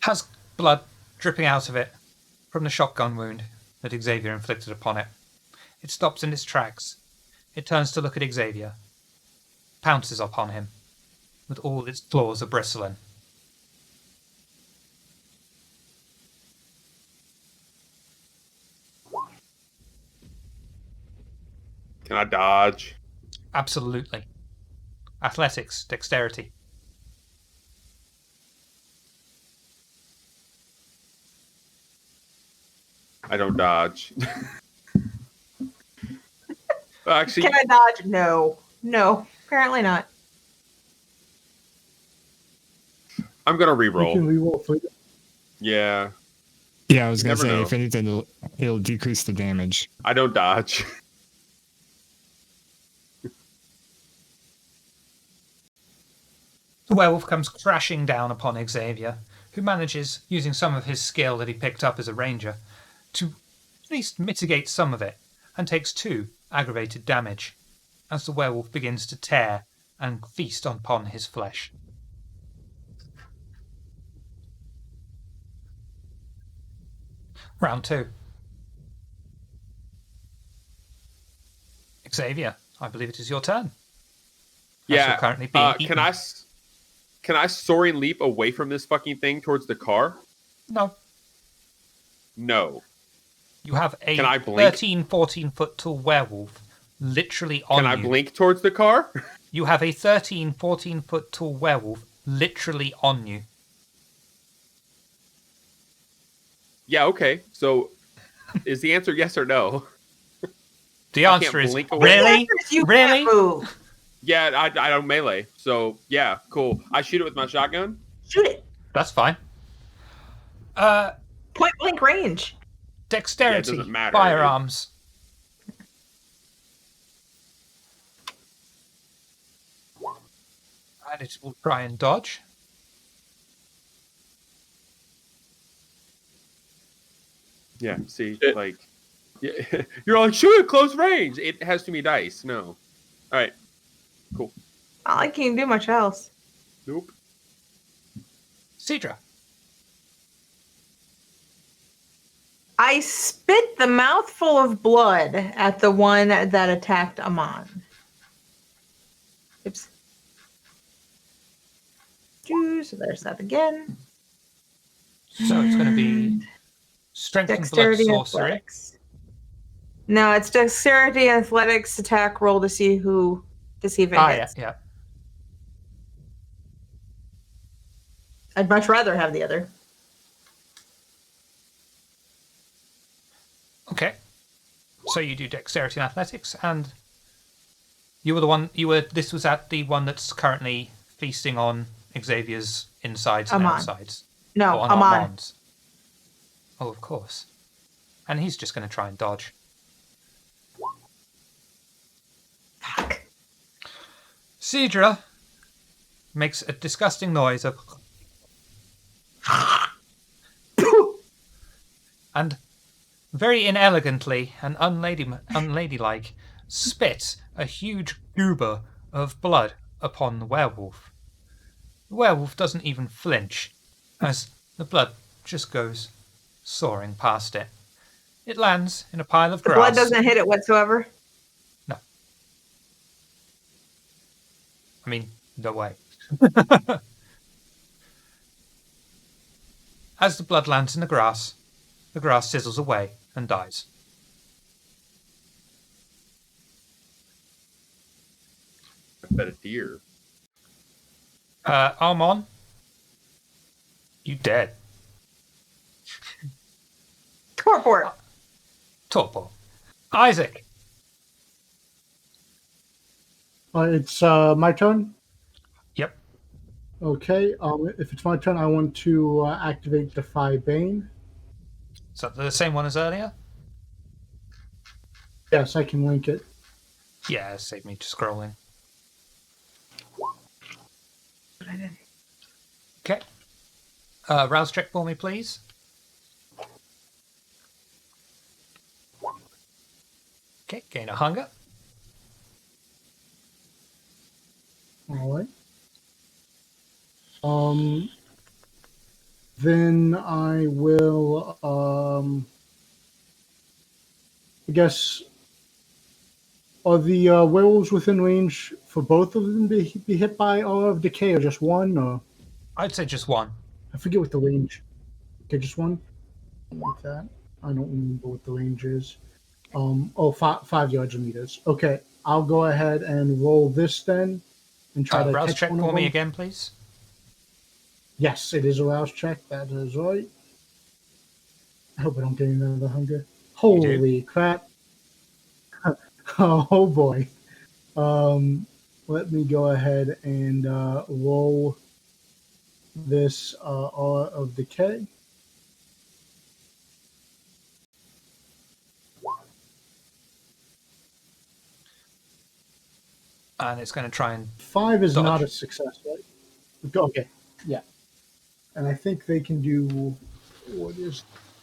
has blood dripping out of it from the shotgun wound that Xavier inflicted upon it. It stops in its tracks. It turns to look at Xavier, pounces upon him, with all its claws a bristling. Can I dodge? Absolutely. Athletics, dexterity. I don't dodge. Actually, Can I dodge? No. No. Apparently not. I'm gonna You re-roll. can reroll for Yeah, Yeah, I was You going to never say, know. if anything, it'll decrease the damage. I don't dodge. The werewolf comes crashing down upon Xavier, who manages, using some of his skill that he picked up as a ranger, to at least mitigate some of it, and takes 2 aggravated damage, as the werewolf begins to tear and feast upon his flesh. Round 2. Xavier, I believe it is your turn. As Yeah. you're currently being Can eaten. I soaring leap away from this fucking thing towards the car? No. No. You have a Can I blink? 13, 14 foot tall werewolf literally on Can I you. blink towards the car? You have a 13, 14 foot tall werewolf literally on you. Yeah. Okay. So, is the answer yes or no? The I answer can't is blink away. The really? answer is you Really? can't move. Yeah. I don't melee. So yeah. Cool. I shoot it with my shotgun. Shoot it. That's fine. Point blank range. Dexterity, doesn't matter. firearms. And it will try and dodge. Yeah. See, Shit. like, yeah, you're like shoot at close range. It has too many dice. No. All right. Cool. Not like you can do much else. Nope. Cedra. I spit the mouthful of blood at the one that attacked Amon. Oops. So there's that again. So it's going to be strength and blood Dexterity and sorcery. athletics. No, it's dexterity and athletics attack roll to see if it Yeah, hits. yeah. I'd much rather have the other. Okay. So you do dexterity and athletics, and you were the one. This was at the one that's currently feasting on Xavier's insides and Amon. outsides. No, on Amon. Armand's. Oh, of course. And he's just going to try and dodge. Fuck. Cedra makes a disgusting noise of and very inelegantly and unladylike spits a huge goober of blood upon the werewolf. The werewolf doesn't even flinch as the blood just goes soaring past it. It lands in a pile of The grass. blood doesn't hit it whatsoever. No. I mean, no way. As the blood lands in the grass sizzles away and dies. I bet a deer. Armon, you dead. Torpor. Torpor. Isaac. It's my turn. Yep. Okay. If it's my turn, I want to activate Defy Bane. Is that the same one as earlier? Yes, I can link it. Yeah, save me just scrolling. Okay. Rouse check for me, please. Okay, gain a hunger. All right. Then I will. I guess. Are the werewolves within range for both of them to be hit by Aura of Decay, or just one? Or I'd say just one. I forget what the range. Okay, just one. Like that. I don't remember what the range is. 5 yards or meters. Okay, I'll go ahead and roll this then, and try to Rouse catch check one for of me them. again, please. Yes, it is a rouse check. That is right. I hope I don't get another hunger. Holy crap! Oh boy. Let me go ahead and roll this Aura of Decay. And it's going to try and 5 is dodge. not a success, right? Okay, yeah. And I think they can do what is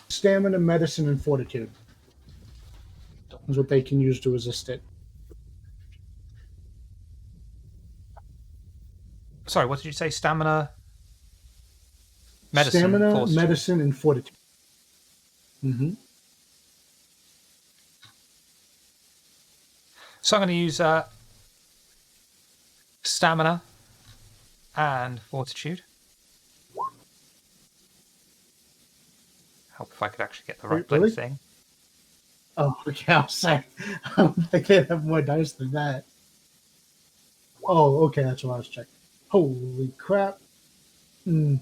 stamina, medicine, and fortitude. Is what they can use to resist it. Sorry, what did you say? Stamina, medicine, Stamina, fortitude. medicine, and fortitude. Mm-hmm. So I'm going to use stamina and fortitude. Help if I could actually get the right bloody Really? thing. Oh, okay. I'll say. I can't have more dice than that. Oh, okay. That's what I was checking. Holy crap. Now,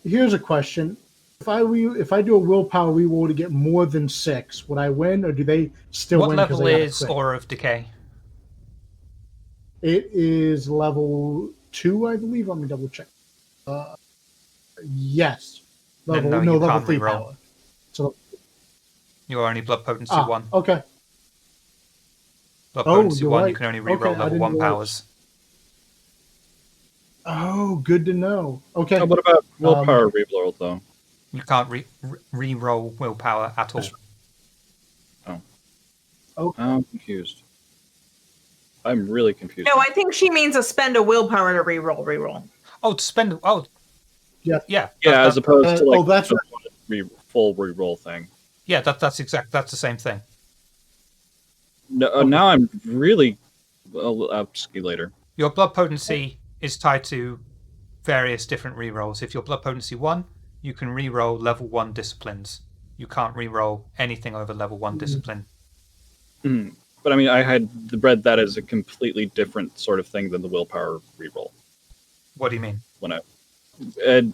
here's a question. If I do a willpower reroll to get more than 6, would I win, or do they still What win because level they got a is crit? Aura of Decay? It is level 2, I believe. Let me double check. Yes. Level, No, you level can't 3 reroll. power. So, You're only blood potency 1. okay. Blood Oh, potency you're 1, you right. can only Okay, reroll I level didn't 1 realize. powers. Oh, good to know. Okay. Oh, what about willpower reroll though? You can't re-roll willpower at all. I'm confused. I'm really confused. No, I think she means spend a willpower to reroll. Oh, to spend... Oh, Yeah. yeah. Yeah, as opposed to like that's the full reroll thing. Yeah, that's the same thing. No, now I'm really. Well, I'll see you later. Your blood potency is tied to various different rerolls. If you're blood potency 1, you can reroll level 1 disciplines. You can't reroll anything over level 1 discipline. Mm. But I mean, I had read that as a completely different sort of thing than the willpower reroll. What do you mean?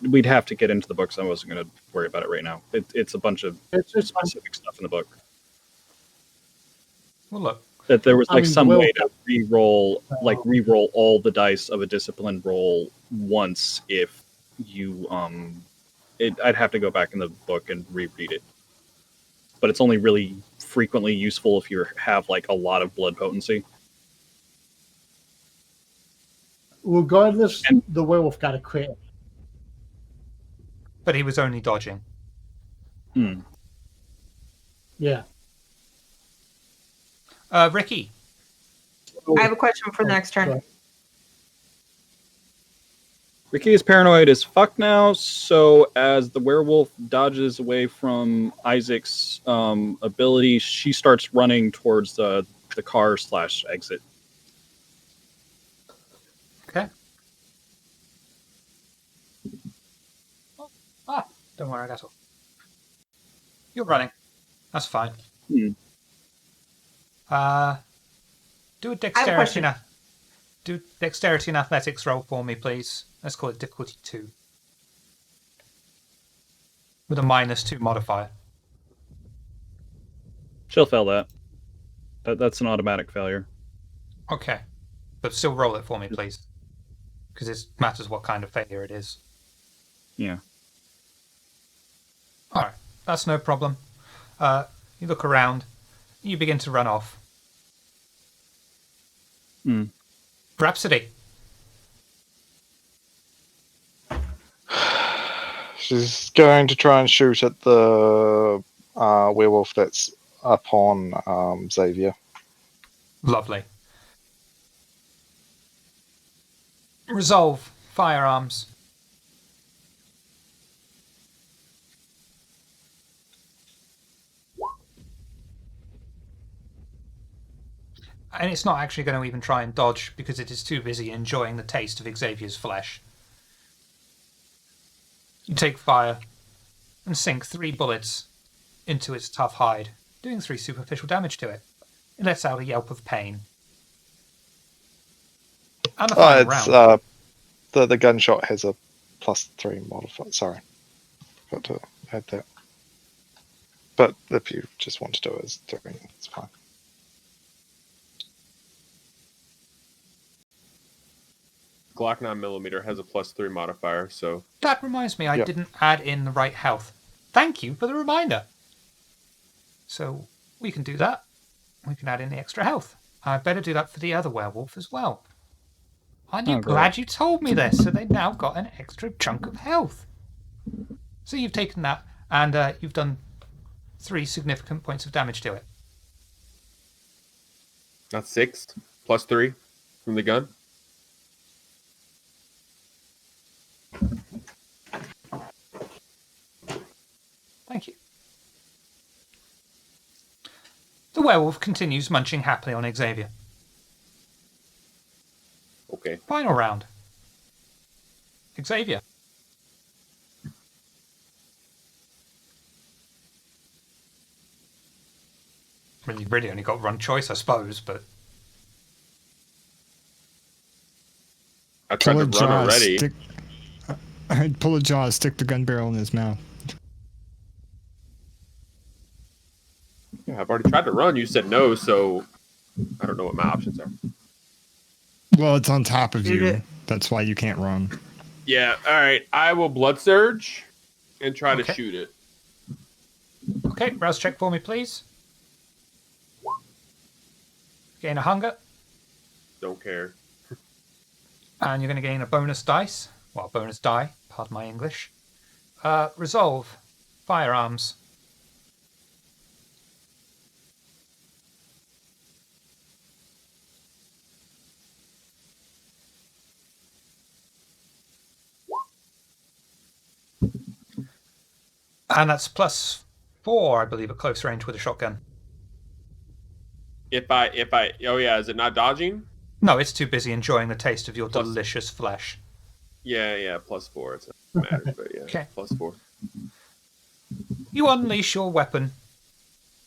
we'd have to get into the books. I wasn't going to worry about it right now. It's a bunch of It's specific stuff in the book. Well, look. That there was I mean, some the way will- to re-roll all the dice of a discipline roll once if you I'd have to go back in the book and reread it. But it's only really frequently useful if you have like a lot of blood potency. Regardless, the werewolf got a crit. But he was only dodging. Yeah. Ricky. I have a question for the next turn. Go. Ricky is paranoid as fuck now, so as the werewolf dodges away from Isaac's ability, she starts running towards the car/exit. Okay. Don't worry, I got it. You're running. That's fine. Do a dexterity and athletics roll for me, please. Let's call it difficulty 2. With a -2 modifier. She'll fail that. That's an automatic failure. Okay. But still roll it for me, please. Because it matters what kind of failure it is. Yeah. Alright, that's no problem. You look around. You begin to run off. Rhapsody. She's going to try and shoot at the werewolf that's up on Xavier. Lovely. Resolve. Firearms. And it's not actually going to even try and dodge because it is too busy enjoying the taste of Xavier's flesh. You take fire and sink 3 bullets into its tough hide, doing 3 superficial damage to it. It lets out a yelp of pain. And the final round. The gunshot has a +3 modifier. Sorry, got to add that. But if you just want to do it as 3, it's fine. Glock 9mm has a +3 modifier, so That reminds me, I Yep. didn't add in the right health. Thank you for the reminder. So we can do that. We can add in the extra health. I better do that for the other werewolf as well. Aren't you Oh, great. glad you told me this? So they've now got an extra chunk of health. So you've taken that and you've done 3 significant points of damage to it. that's 6 +3 from the gun. Thank you. The werewolf continues munching happily on Xavier. Okay. Final round. Xavier. Really only got one choice, I suppose, but I tried to run already. I'd pull a jaw, stick the gun barrel in his mouth. Yeah, I've already tried to run. You said no, so I don't know what my options are. Well, it's on top of Shoot you. it. That's why you can't run. Yeah, all right. I will blood surge and try to Okay. shoot it. okay, rouse check for me, please. Gain a hunger, Don't care. and you're going to gain a bonus dice. Well, bonus die, pardon my English. Resolve. Firearms. And that's +4, I believe, at close range with a shotgun. If I, oh yeah, is it not dodging? No, it's too busy enjoying the taste of your Plus- delicious flesh. Yeah, +4. It matters, but yeah, Okay. +4. You unleash your weapon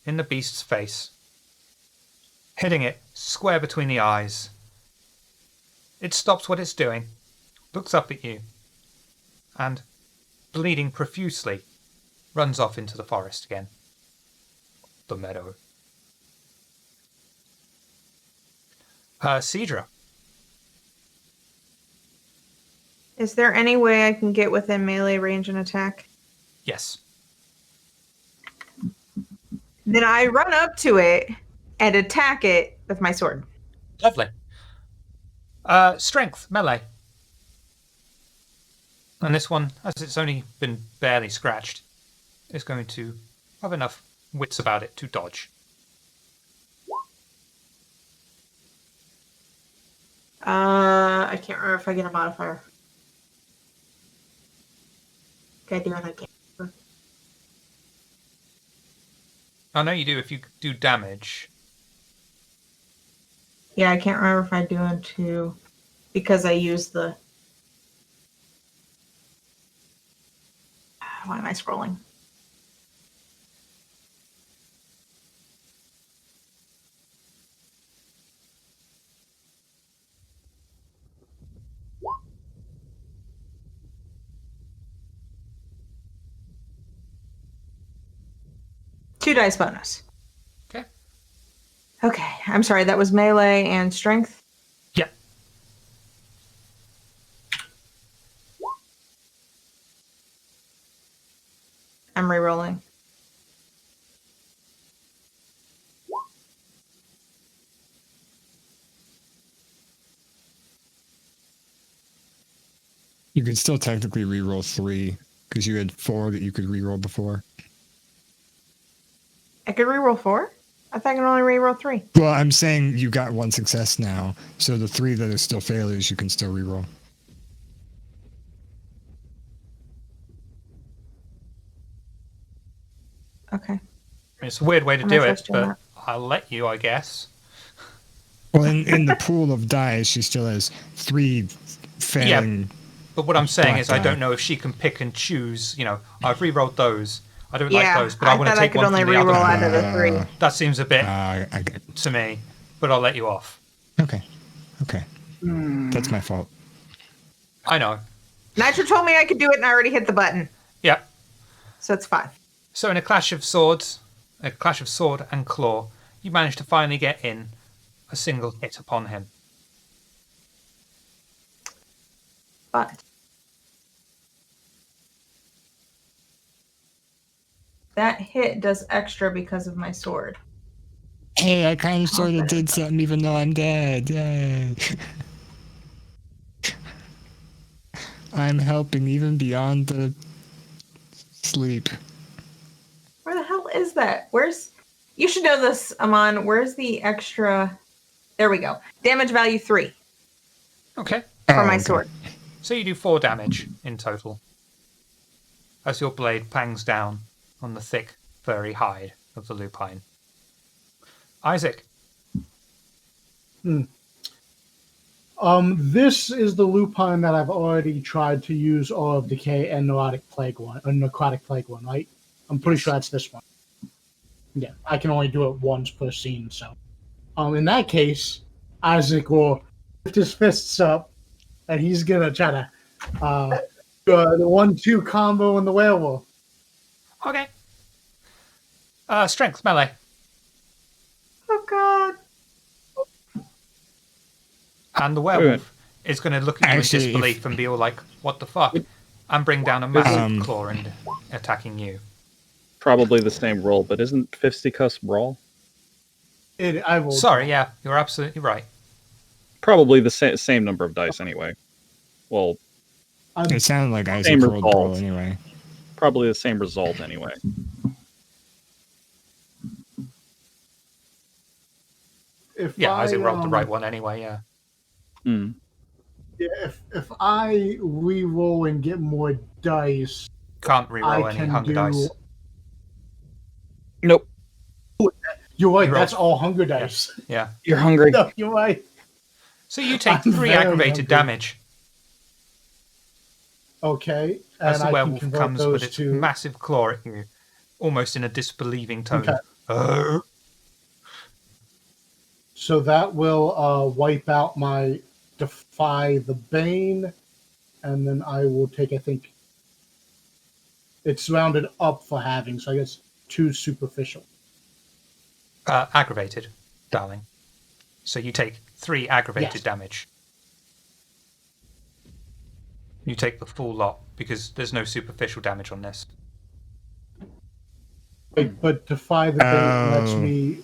in the beast's face, hitting it square between the eyes. It stops what it's doing, looks up at you, and, bleeding profusely, runs off into the forest again. The meadow. Cedra. Is there any way I can get within melee range and attack? Yes. Then I run up to it and attack it with my sword. Lovely. Strength, melee. And this one, as it's only been barely scratched, is going to have enough wits about it to dodge. I can't remember if I get a modifier. Okay, do it again. I know you do if you do damage. Yeah, I can't remember if I do into because I use the. Why am I scrolling? Two dice bonus. Okay. Okay, I'm sorry. That was melee and strength. Yeah. I'm re-rolling. You could still technically reroll 3 because you had 4 that you could reroll before. I could re-roll 4? I thought I could only re-roll 3. Well, I'm saying you got 1 success now, so the 3 that are still failures you can still reroll. Okay. It's a weird way to I'm do it, interested in but that. I'll let you, I guess. Well, in the pool of dice, she still has 3 failing. But what I'm saying Black is I die. don't know if she can pick and choose. You know, I've re-rolled those. I don't like Yeah, those, but I want to thought I take could one only from the other re-roll one. out of the 3. That seems a bit I get it. to me, but I'll let you off. Okay. That's my fault. I know. Nitro told me I could do it and I already hit the button. Yeah. So it's fine. So in a clash of sword and claw, you manage to finally get in a single hit upon him. But that hit does extra because of my sword. Hey, I kind of sort of did something even though I'm dead. Yay. I'm helping even beyond the sleep. Where the hell is that? You should know this, Amon. Where's the extra? There we go. Damage value 3 Okay. for my okay. sword. So you do 4 damage in total as your blade pangs down on the thick, furry hide of the lupine. Isaac. This is the lupine that I've already tried to use Awe of Decay and Necrotic Plague one, right? I'm pretty sure that's this one. Yeah, I can only do it once per scene, so. In that case, Isaac will lift his fists up, and he's gonna try to the 1-2 combo in the werewolf. Okay. Strength, melee. Oh God. And the werewolf is going to look at you Actually, in disbelief and be all like, what the fuck? And bring down a massive claw and attacking you. Probably the same roll, but isn't Fisticuffs Brawl? I will. Sorry, yeah, you're absolutely right. Probably the same number of dice anyway. Well, It sounded like Isaac Same rolled result. roll anyway. probably the same result anyway. Yeah, Isaac rolled the um, right one anyway, yeah. Hmm. Yeah, if I re-roll and get more dice, Can't reroll I any can hunger do. dice. Nope. You're right. You That's roll- all hunger dice. Yeah. You're hungry. No, you're right. So you take I'm 3 very aggravated hungry. damage Okay, as and the I can werewolf convert comes those with its to. massive claw at you, almost in a disbelieving tone. Okay. Of, So that will wipe out my Defy the Bane, and then I will take, I think, It's rounded up for having, so I guess 2 superficial. Aggravated, darling. So you take 3 aggravated Yes. damage. You take the full lot because there's no superficial damage on this. But Defy the Bane lets Oh. me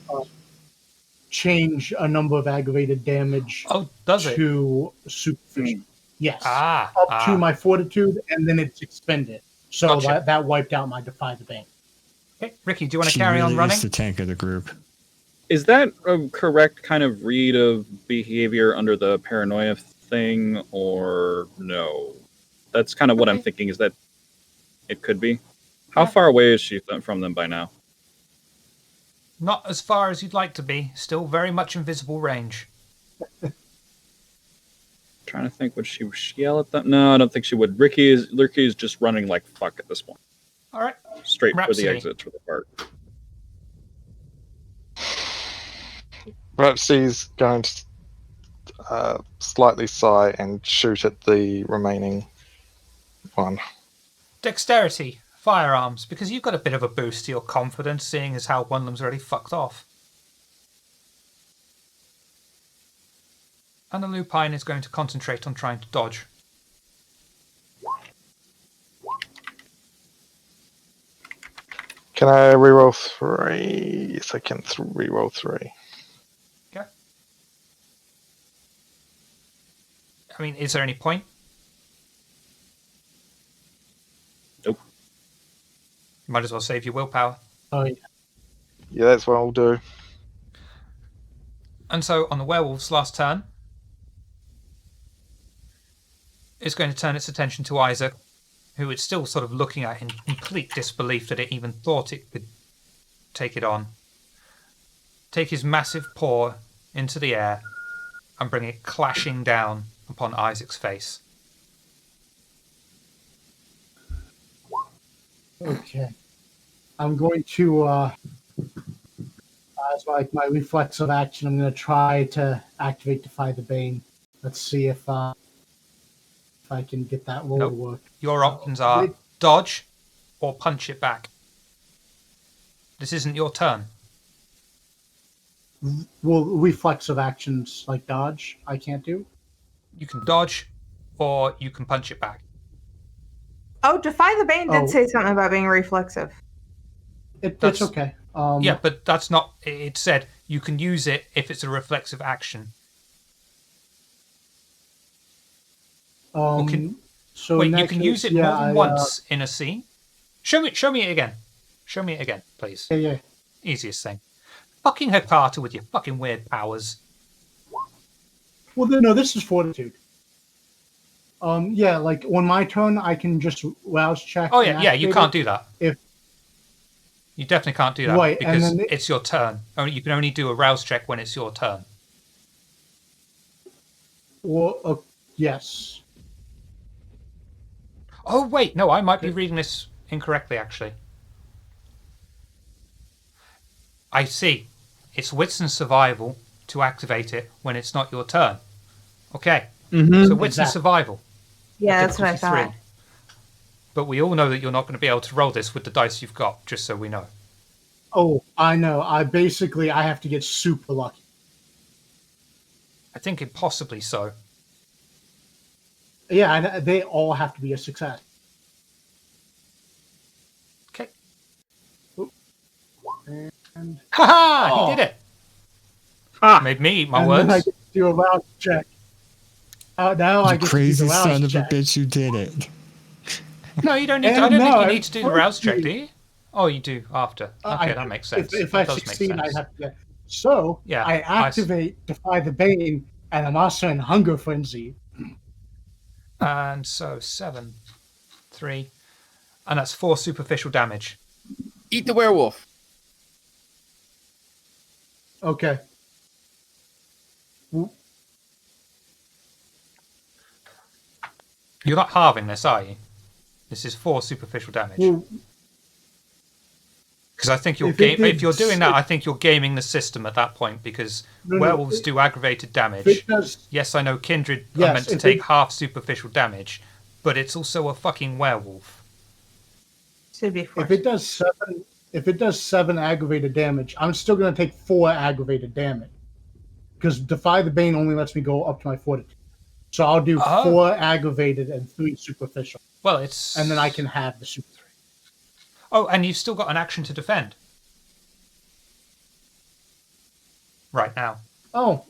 change a number of aggravated damage Oh, does it? to superficial. Yes. Ah, Up to my fortitude, and then it's expended. So Gotcha. that wiped out my Defy the Bane. Okay, Ricky, do you want to She carry really on running? is the tank of the group. Is that a correct kind of read of behavior under the paranoia thing, or no? That's kind of what I'm Okay. thinking, is that it could be. How Yeah. far away is she from them by now? Not as far as you'd like to be. Still very much invisible range. Trying to think, would she yell at them? No, I don't think she would. Ricky is just running like fuck at this point. All right. Straight for Rhapsody. the exit for the park. Rhapsody's going to slightly sigh and shoot at the remaining one. Dexterity, firearms, because you've got a bit of a boost to your confidence, seeing as how one of them's already fucked off. And the lupine is going to concentrate on trying to dodge. Can I reroll 3? Yes, I can reroll 3. Okay. I mean, is there any point? Nope. You might as well save your willpower. Oh, yeah. Yeah, that's what I'll do. And so, on the werewolf's last turn, it's going to turn its attention to Isaac, who it's still sort of looking at in complete disbelief that it even thought it could take it on. Take his massive paw into the air and bring it clashing down upon Isaac's face. Okay. I'm going to, as my reflexive action, I'm going to try to activate Defy the Bane. Let's see if I can get that roll Nope. to work. Your options are wait. dodge or punch it back. This isn't your turn. Well, reflexive actions like dodge, I can't do. You can dodge or you can punch it back. Oh, Defy the Bane did Oh. say something about being reflexive. It's That's- okay. Yeah, but that's not... It said you can use it if it's a reflexive action. So Wait, in you that can case, use it yeah, more than once in a scene? Show me it again. Show me it again, please. Yeah. Easiest thing. Fucking Hecata with your fucking weird powers. Well, no, this is fortitude. Yeah, like on my turn, I can just rouse check. Oh, and yeah, you activate can't it. do that. If- You definitely can't do that Right, and because then it's your turn. You can only do a rouse check when it's your turn. Well, yes. Oh, wait, no, I might be reading this incorrectly, actually. I see. It's wits and survival to activate it when it's not your turn. Okay, Mm-hmm. so wits and Exactly. survival. Yeah, that's what I difficulty thought. 3. But we all know that you're not going to be able to roll this with the dice you've got, just so we know. Oh, I know. I have to get super lucky. I think impossibly so. Yeah, they all have to be a success. Okay. And Ha-ha! Oh. He did it! Ah. Made me eat my and then I words. get to do a rouse check. Now I You get to do crazy the rouse son of a check. bitch, you did it. No, you don't need to. And I don't no, think you I need to do the rouse check, do fortunately- you? Oh, you do after. Okay, that makes sense. If That I does make succeed, I sense. have to get. So Yeah, I activate Defy the Bane, and I'm also in Hunger Frenzy. And so 7, 3, and that's 4 superficial damage. Eat the werewolf. Okay. You're not halving this, are you? This is 4 superficial damage. Well, Because I think if if you're doing that, I think you're gaming the system at that point. Because werewolves do aggravated damage. it does. Yes, I know Kindred are Yes, meant to if take it- half superficial damage, but it's also a fucking werewolf. Should be If it does 7 aggravated damage, I'm still going to take 4 aggravated damage because Defy the Bane only lets me go up to my fortitude. So I'll do 4 aggravated and 3 superficial. Well, it's... And then I can have the super 3. Oh, and you've still got an action to defend. Right now. Oh.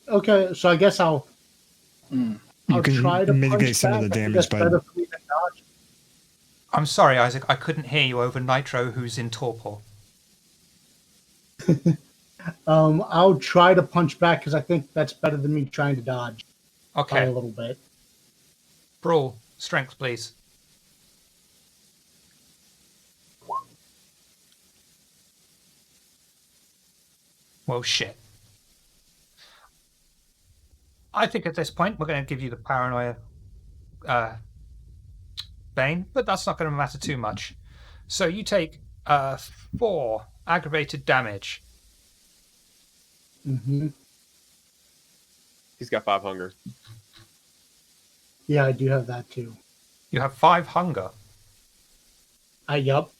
Okay, so I guess I'll You I'll can try to mitigate punch some back. of the I think damage that's better for me than dodge. I'm sorry, Isaac. I couldn't hear you over Nitro, who's in torpor. I'll try to punch back because I think that's better than me trying to dodge by Okay. a little bit. Brawl. Strength, please. Well, shit. I think at this point we're going to give you the paranoia Bane, but that's not going to matter too much. So you take 4 aggravated damage. Mm-hmm. He's got 5 hunger. Yeah, I do have that too. You have 5 hunger. Yup.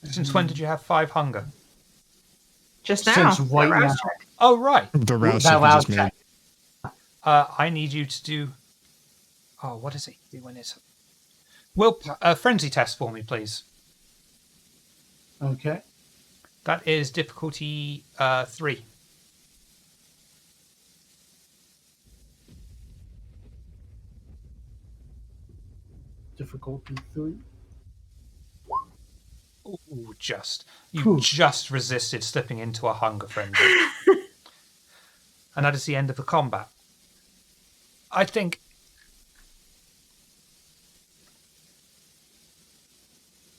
Since when did you have 5 hunger? Just now. Since right that rouse now. check. Oh, right. The rouse That check you rouse just made. check. I need you to do... Oh, what does it do when it's... Will frenzy test for me, please. Okay. That is difficulty 3. Difficulty 3. Ooh, just. You Whew. just resisted slipping into a hunger frenzy. And that is the end of the combat. I think...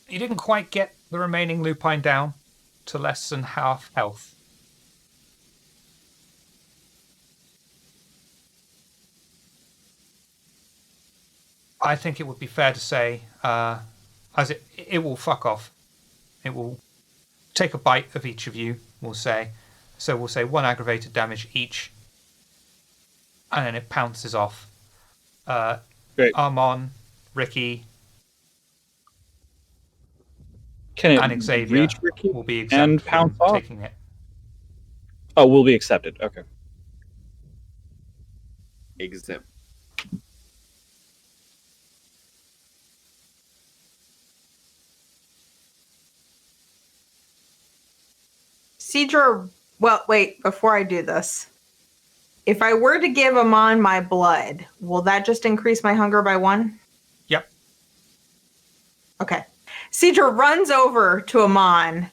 You didn't quite get the remaining lupine down to less than half health. I think it would be fair to say, as it will fuck off. It will take a bite of each of you, we'll say. So we'll say 1 aggravated damage each. And then it pounces off. Great. Armon, Ricky, Can it and Xavier reach Ricky will be exempt and from pounce off? taking it. Oh, will be accepted. Okay. Exempt. Cedra, well, wait, before I do this. If I were to give Amon my blood, will that just increase my hunger by 1? Yep. Okay. Cedra runs over to Amon,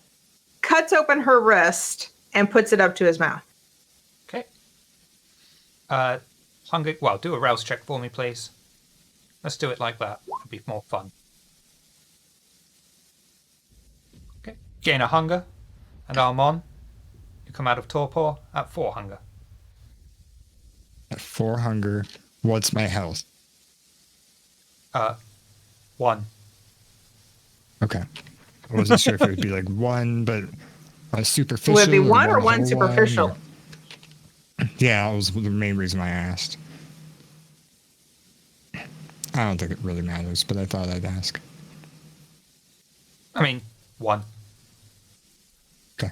cuts open her wrist, and puts it up to his mouth. Okay. Hunger. Well, do a rouse check for me, please. Let's do it like that. It'll be more fun. Okay. Gain a hunger, and Armon, you come out of torpor at 4 hunger. At 4 hunger, what's my health? 1. Okay. I wasn't sure if it would be like 1, but a superficial. Would it be 1 or 1 whole superficial? Yeah, that was the main reason I asked. I don't think it really matters, but I thought I'd ask. I mean, 1. Okay.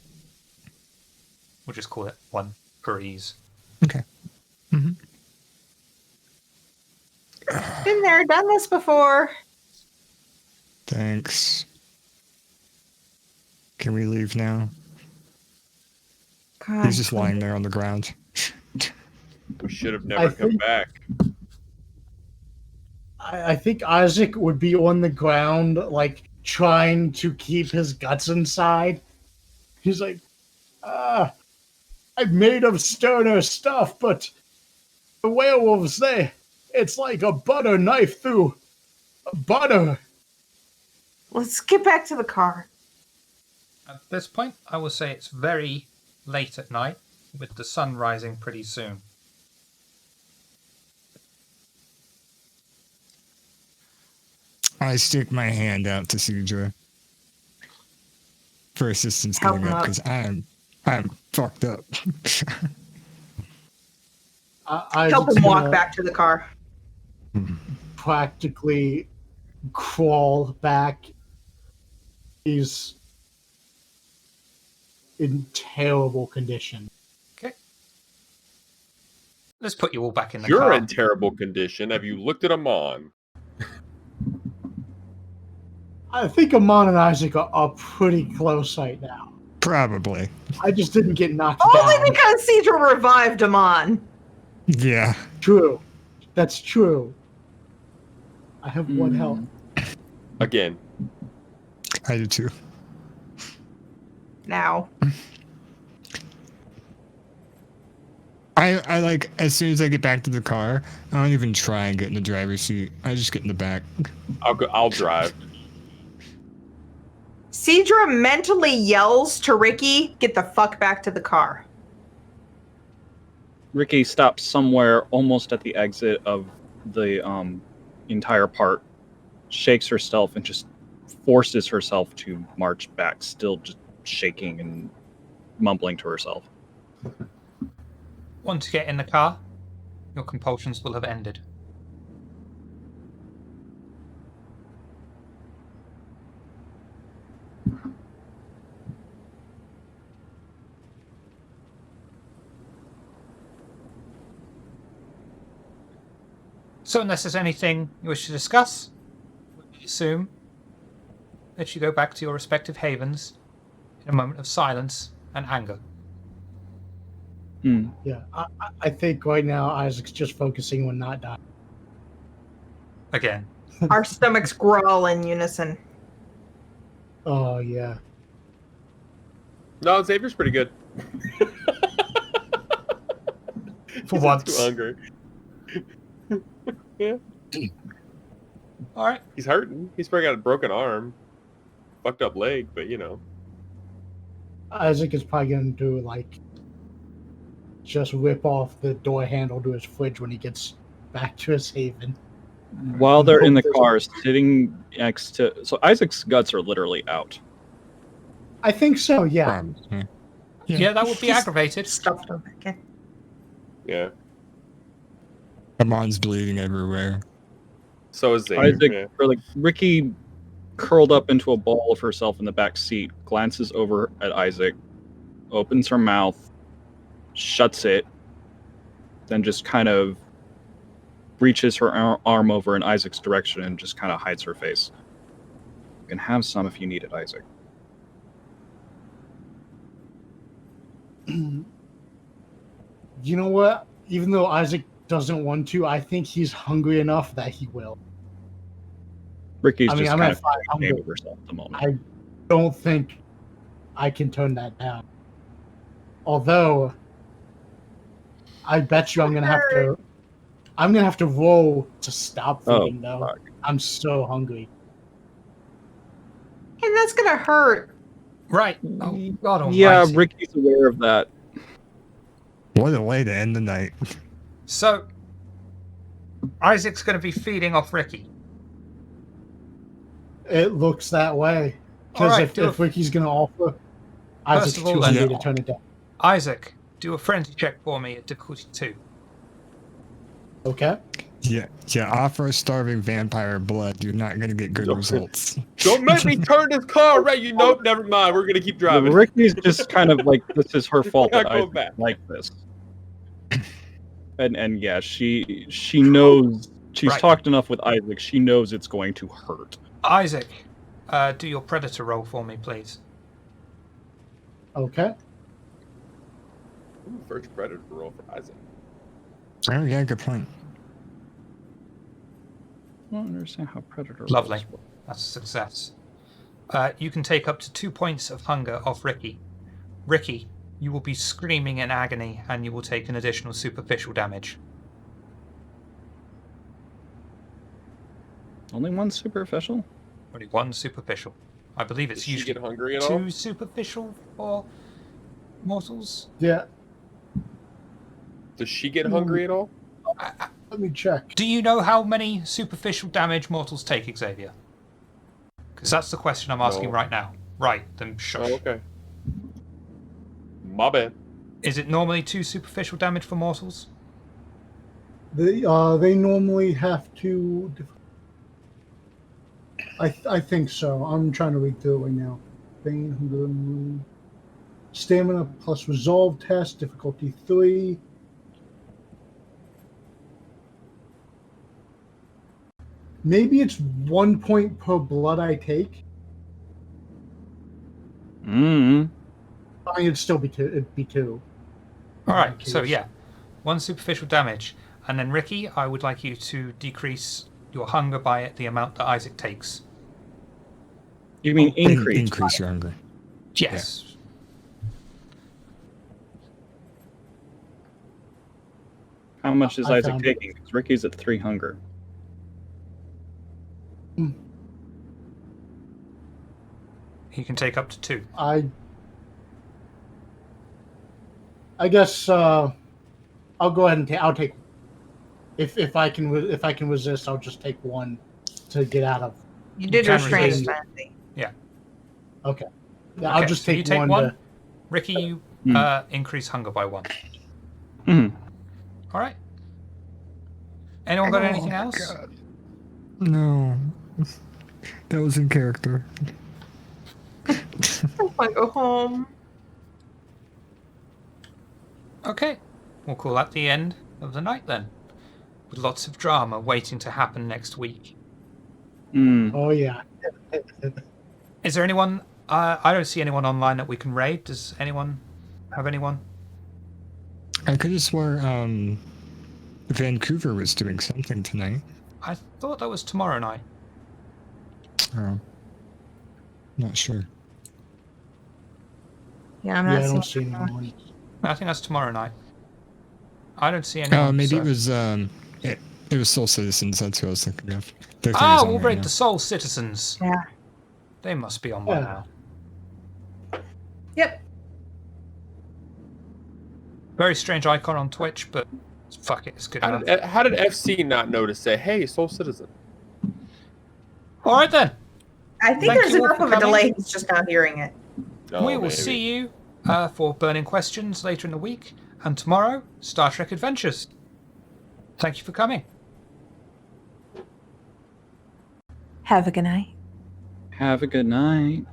We'll just call it 1 for ease. Okay. Mm-hmm. Been there, done this before. Thanks. Can we leave now? God. He's just lying there on the ground. We should have never come back. I think Isaac would be on the ground, like, trying to keep his guts inside. He's like, I'm made of sterner stuff, but the werewolves, it's like a butter knife through butter. Let's get back to the car. At this point, I will say it's very late at night, with the sun rising pretty soon. I stick my hand out to Cedra for assistance Help getting him up up. because I'm fucked up. I Help him walk back to the car. practically crawl back. He's in terrible condition. Okay. Let's put you all back in the You're car. in terrible condition. Have you looked at Amon? I think Amon and Isaac are pretty close right now. Probably. I just didn't get knocked Only down. because Cedra revived him on. Yeah. True. That's true. I have one health. Again. I do too. Now. I like, as soon as I get back to the car, I don't even try and get in the driver's seat. I just get in the back. I'll drive. Cedra mentally yells to Ricky, get the fuck back to the car. Ricky stops somewhere almost at the exit of the entire part, shakes herself, and just forces herself to march back, still just shaking and mumbling to herself. Once you get in the car, your compulsions will have ended. So unless there's anything you wish to discuss, we assume that you go back to your respective havens in a moment of silence and anger. Yeah, I think right now Isaac's just focusing on not dying. Again. Our stomachs growl in unison. Oh, yeah. No, Xavier's pretty good. For He's once. too hungry. Yeah. Alright. He's hurting. He's probably got a broken arm. Fucked up leg, but you know. Isaac is probably going to do, like, just rip off the door handle to his fridge when he gets back to his haven. While they're in the car, sitting next to... So Isaac's guts are literally out. I think so, yeah. Yeah, that would be Just aggravated. Stuffed him back in. Yeah. Amon's bleeding everywhere. So is Xavier. Isaac, Yeah. or like Ricky, curled up into a ball of herself in the back seat, glances over at Isaac, opens her mouth, shuts it, then just kind of reaches her arm over in Isaac's direction and just kind of hides her face. You can have some if you need it, Isaac. You know what? Even though Isaac doesn't want to, I think he's hungry enough that he will. Ricky's I mean, just I'm kind at of 5 ashamed hungry. of herself at the moment. I don't think I can turn that down. Although, I bet you I'm gonna have to roll to stop feeding though. fuck. I'm so hungry. And that's gonna hurt. Right. Oh, God almighty. Yeah, Ricky's aware of that. What a way to end the night. So, Isaac's going to be feeding off Ricky. It looks that way. Because Alright, if Ricky's gonna offer, Isaac's of all, too then- hungry to turn it down. Isaac, do a frenzy check for me at difficulty 2. Okay. Yeah, offer a starving vampire blood. You're not gonna get good Don't- results. Don't make me turn this car right. You nope, never mind. We're gonna keep driving. Ricky's just kind of like, this is her fault Not that going Isaac's back. like this. And yeah, she knows, she's Right. talked enough with Isaac, she knows it's going to hurt. Isaac, do your predator roll for me, please. Okay. Ooh, first predator roll for Isaac. Oh yeah, good point. I don't understand how Predator Lovely. rolls work. That's a success. You can take up to 2 points of hunger off Ricky. Ricky, you will be screaming in agony and you will take an additional superficial damage. Only one superficial? Only 1 superficial. I believe it's Does she usually get hungry at all? 2 superficial for mortals. Yeah. Does she get hungry at all? Let me check. Do you know how many superficial damage mortals take, Xavier? Because that's the question I'm asking No. right now. Right, then shush. Oh, okay. My bad. Is it normally 2 superficial damage for mortals? They normally have to. I think so. I'm trying to read through it right now. Bane, hunger, stamina plus resolve test, difficulty 3. Maybe it's 1 point per blood I take. Mm. I mean, it'd still be 2. It'd be 2. All in right. that So case. yeah, 1 superficial damage, and then Ricky, I would like you to decrease your hunger by the amount that Isaac takes. You mean increase? Increase your hunger. Yes. How much is I Isaac found it. taking? Because Ricky's at 3 hunger. He can take up to 2. I guess I'll go ahead and I'll take. If I can resist, I'll just take 1 to get out of. You did can restrain resist. his fancy. Okay. Yeah, Okay, I'll just so you take take 1. one. Ricky, you Hmm. increase hunger by 1. Mhm. All right. Anyone got anything Oh, else? God. No. That was in character. I want to go home. Okay. We'll call that the end of the night then, with lots of drama waiting to happen next week. Mm. Oh yeah. Is there anyone? I don't see anyone online that we can raid. Does anyone have anyone? I could have swore Vancouver was doing something tonight. I thought that was tomorrow night. Oh. Not sure. Yeah, I'm Yeah, not I don't see seeing anyone. anyone. I think that's tomorrow night. I don't see anyone. Maybe so- it was it was Soul Citizens. That's who I was thinking of. Their thing is Ah, on we'll right raid now. the Soul Citizens. Yeah. They must be on by Yeah. now. Yep. Very strange icon on Twitch, but fuck it, it's good How enough. did FC not know to say, "Hey, Soul Citizen"? All right then. I think Thank there's you all enough for of a coming. delay. He's just not hearing it. Oh, We will maybe. see you for Burning Questions later in the week, and tomorrow, Star Trek Adventures. Thank you for coming. Have a good night. Have a good night.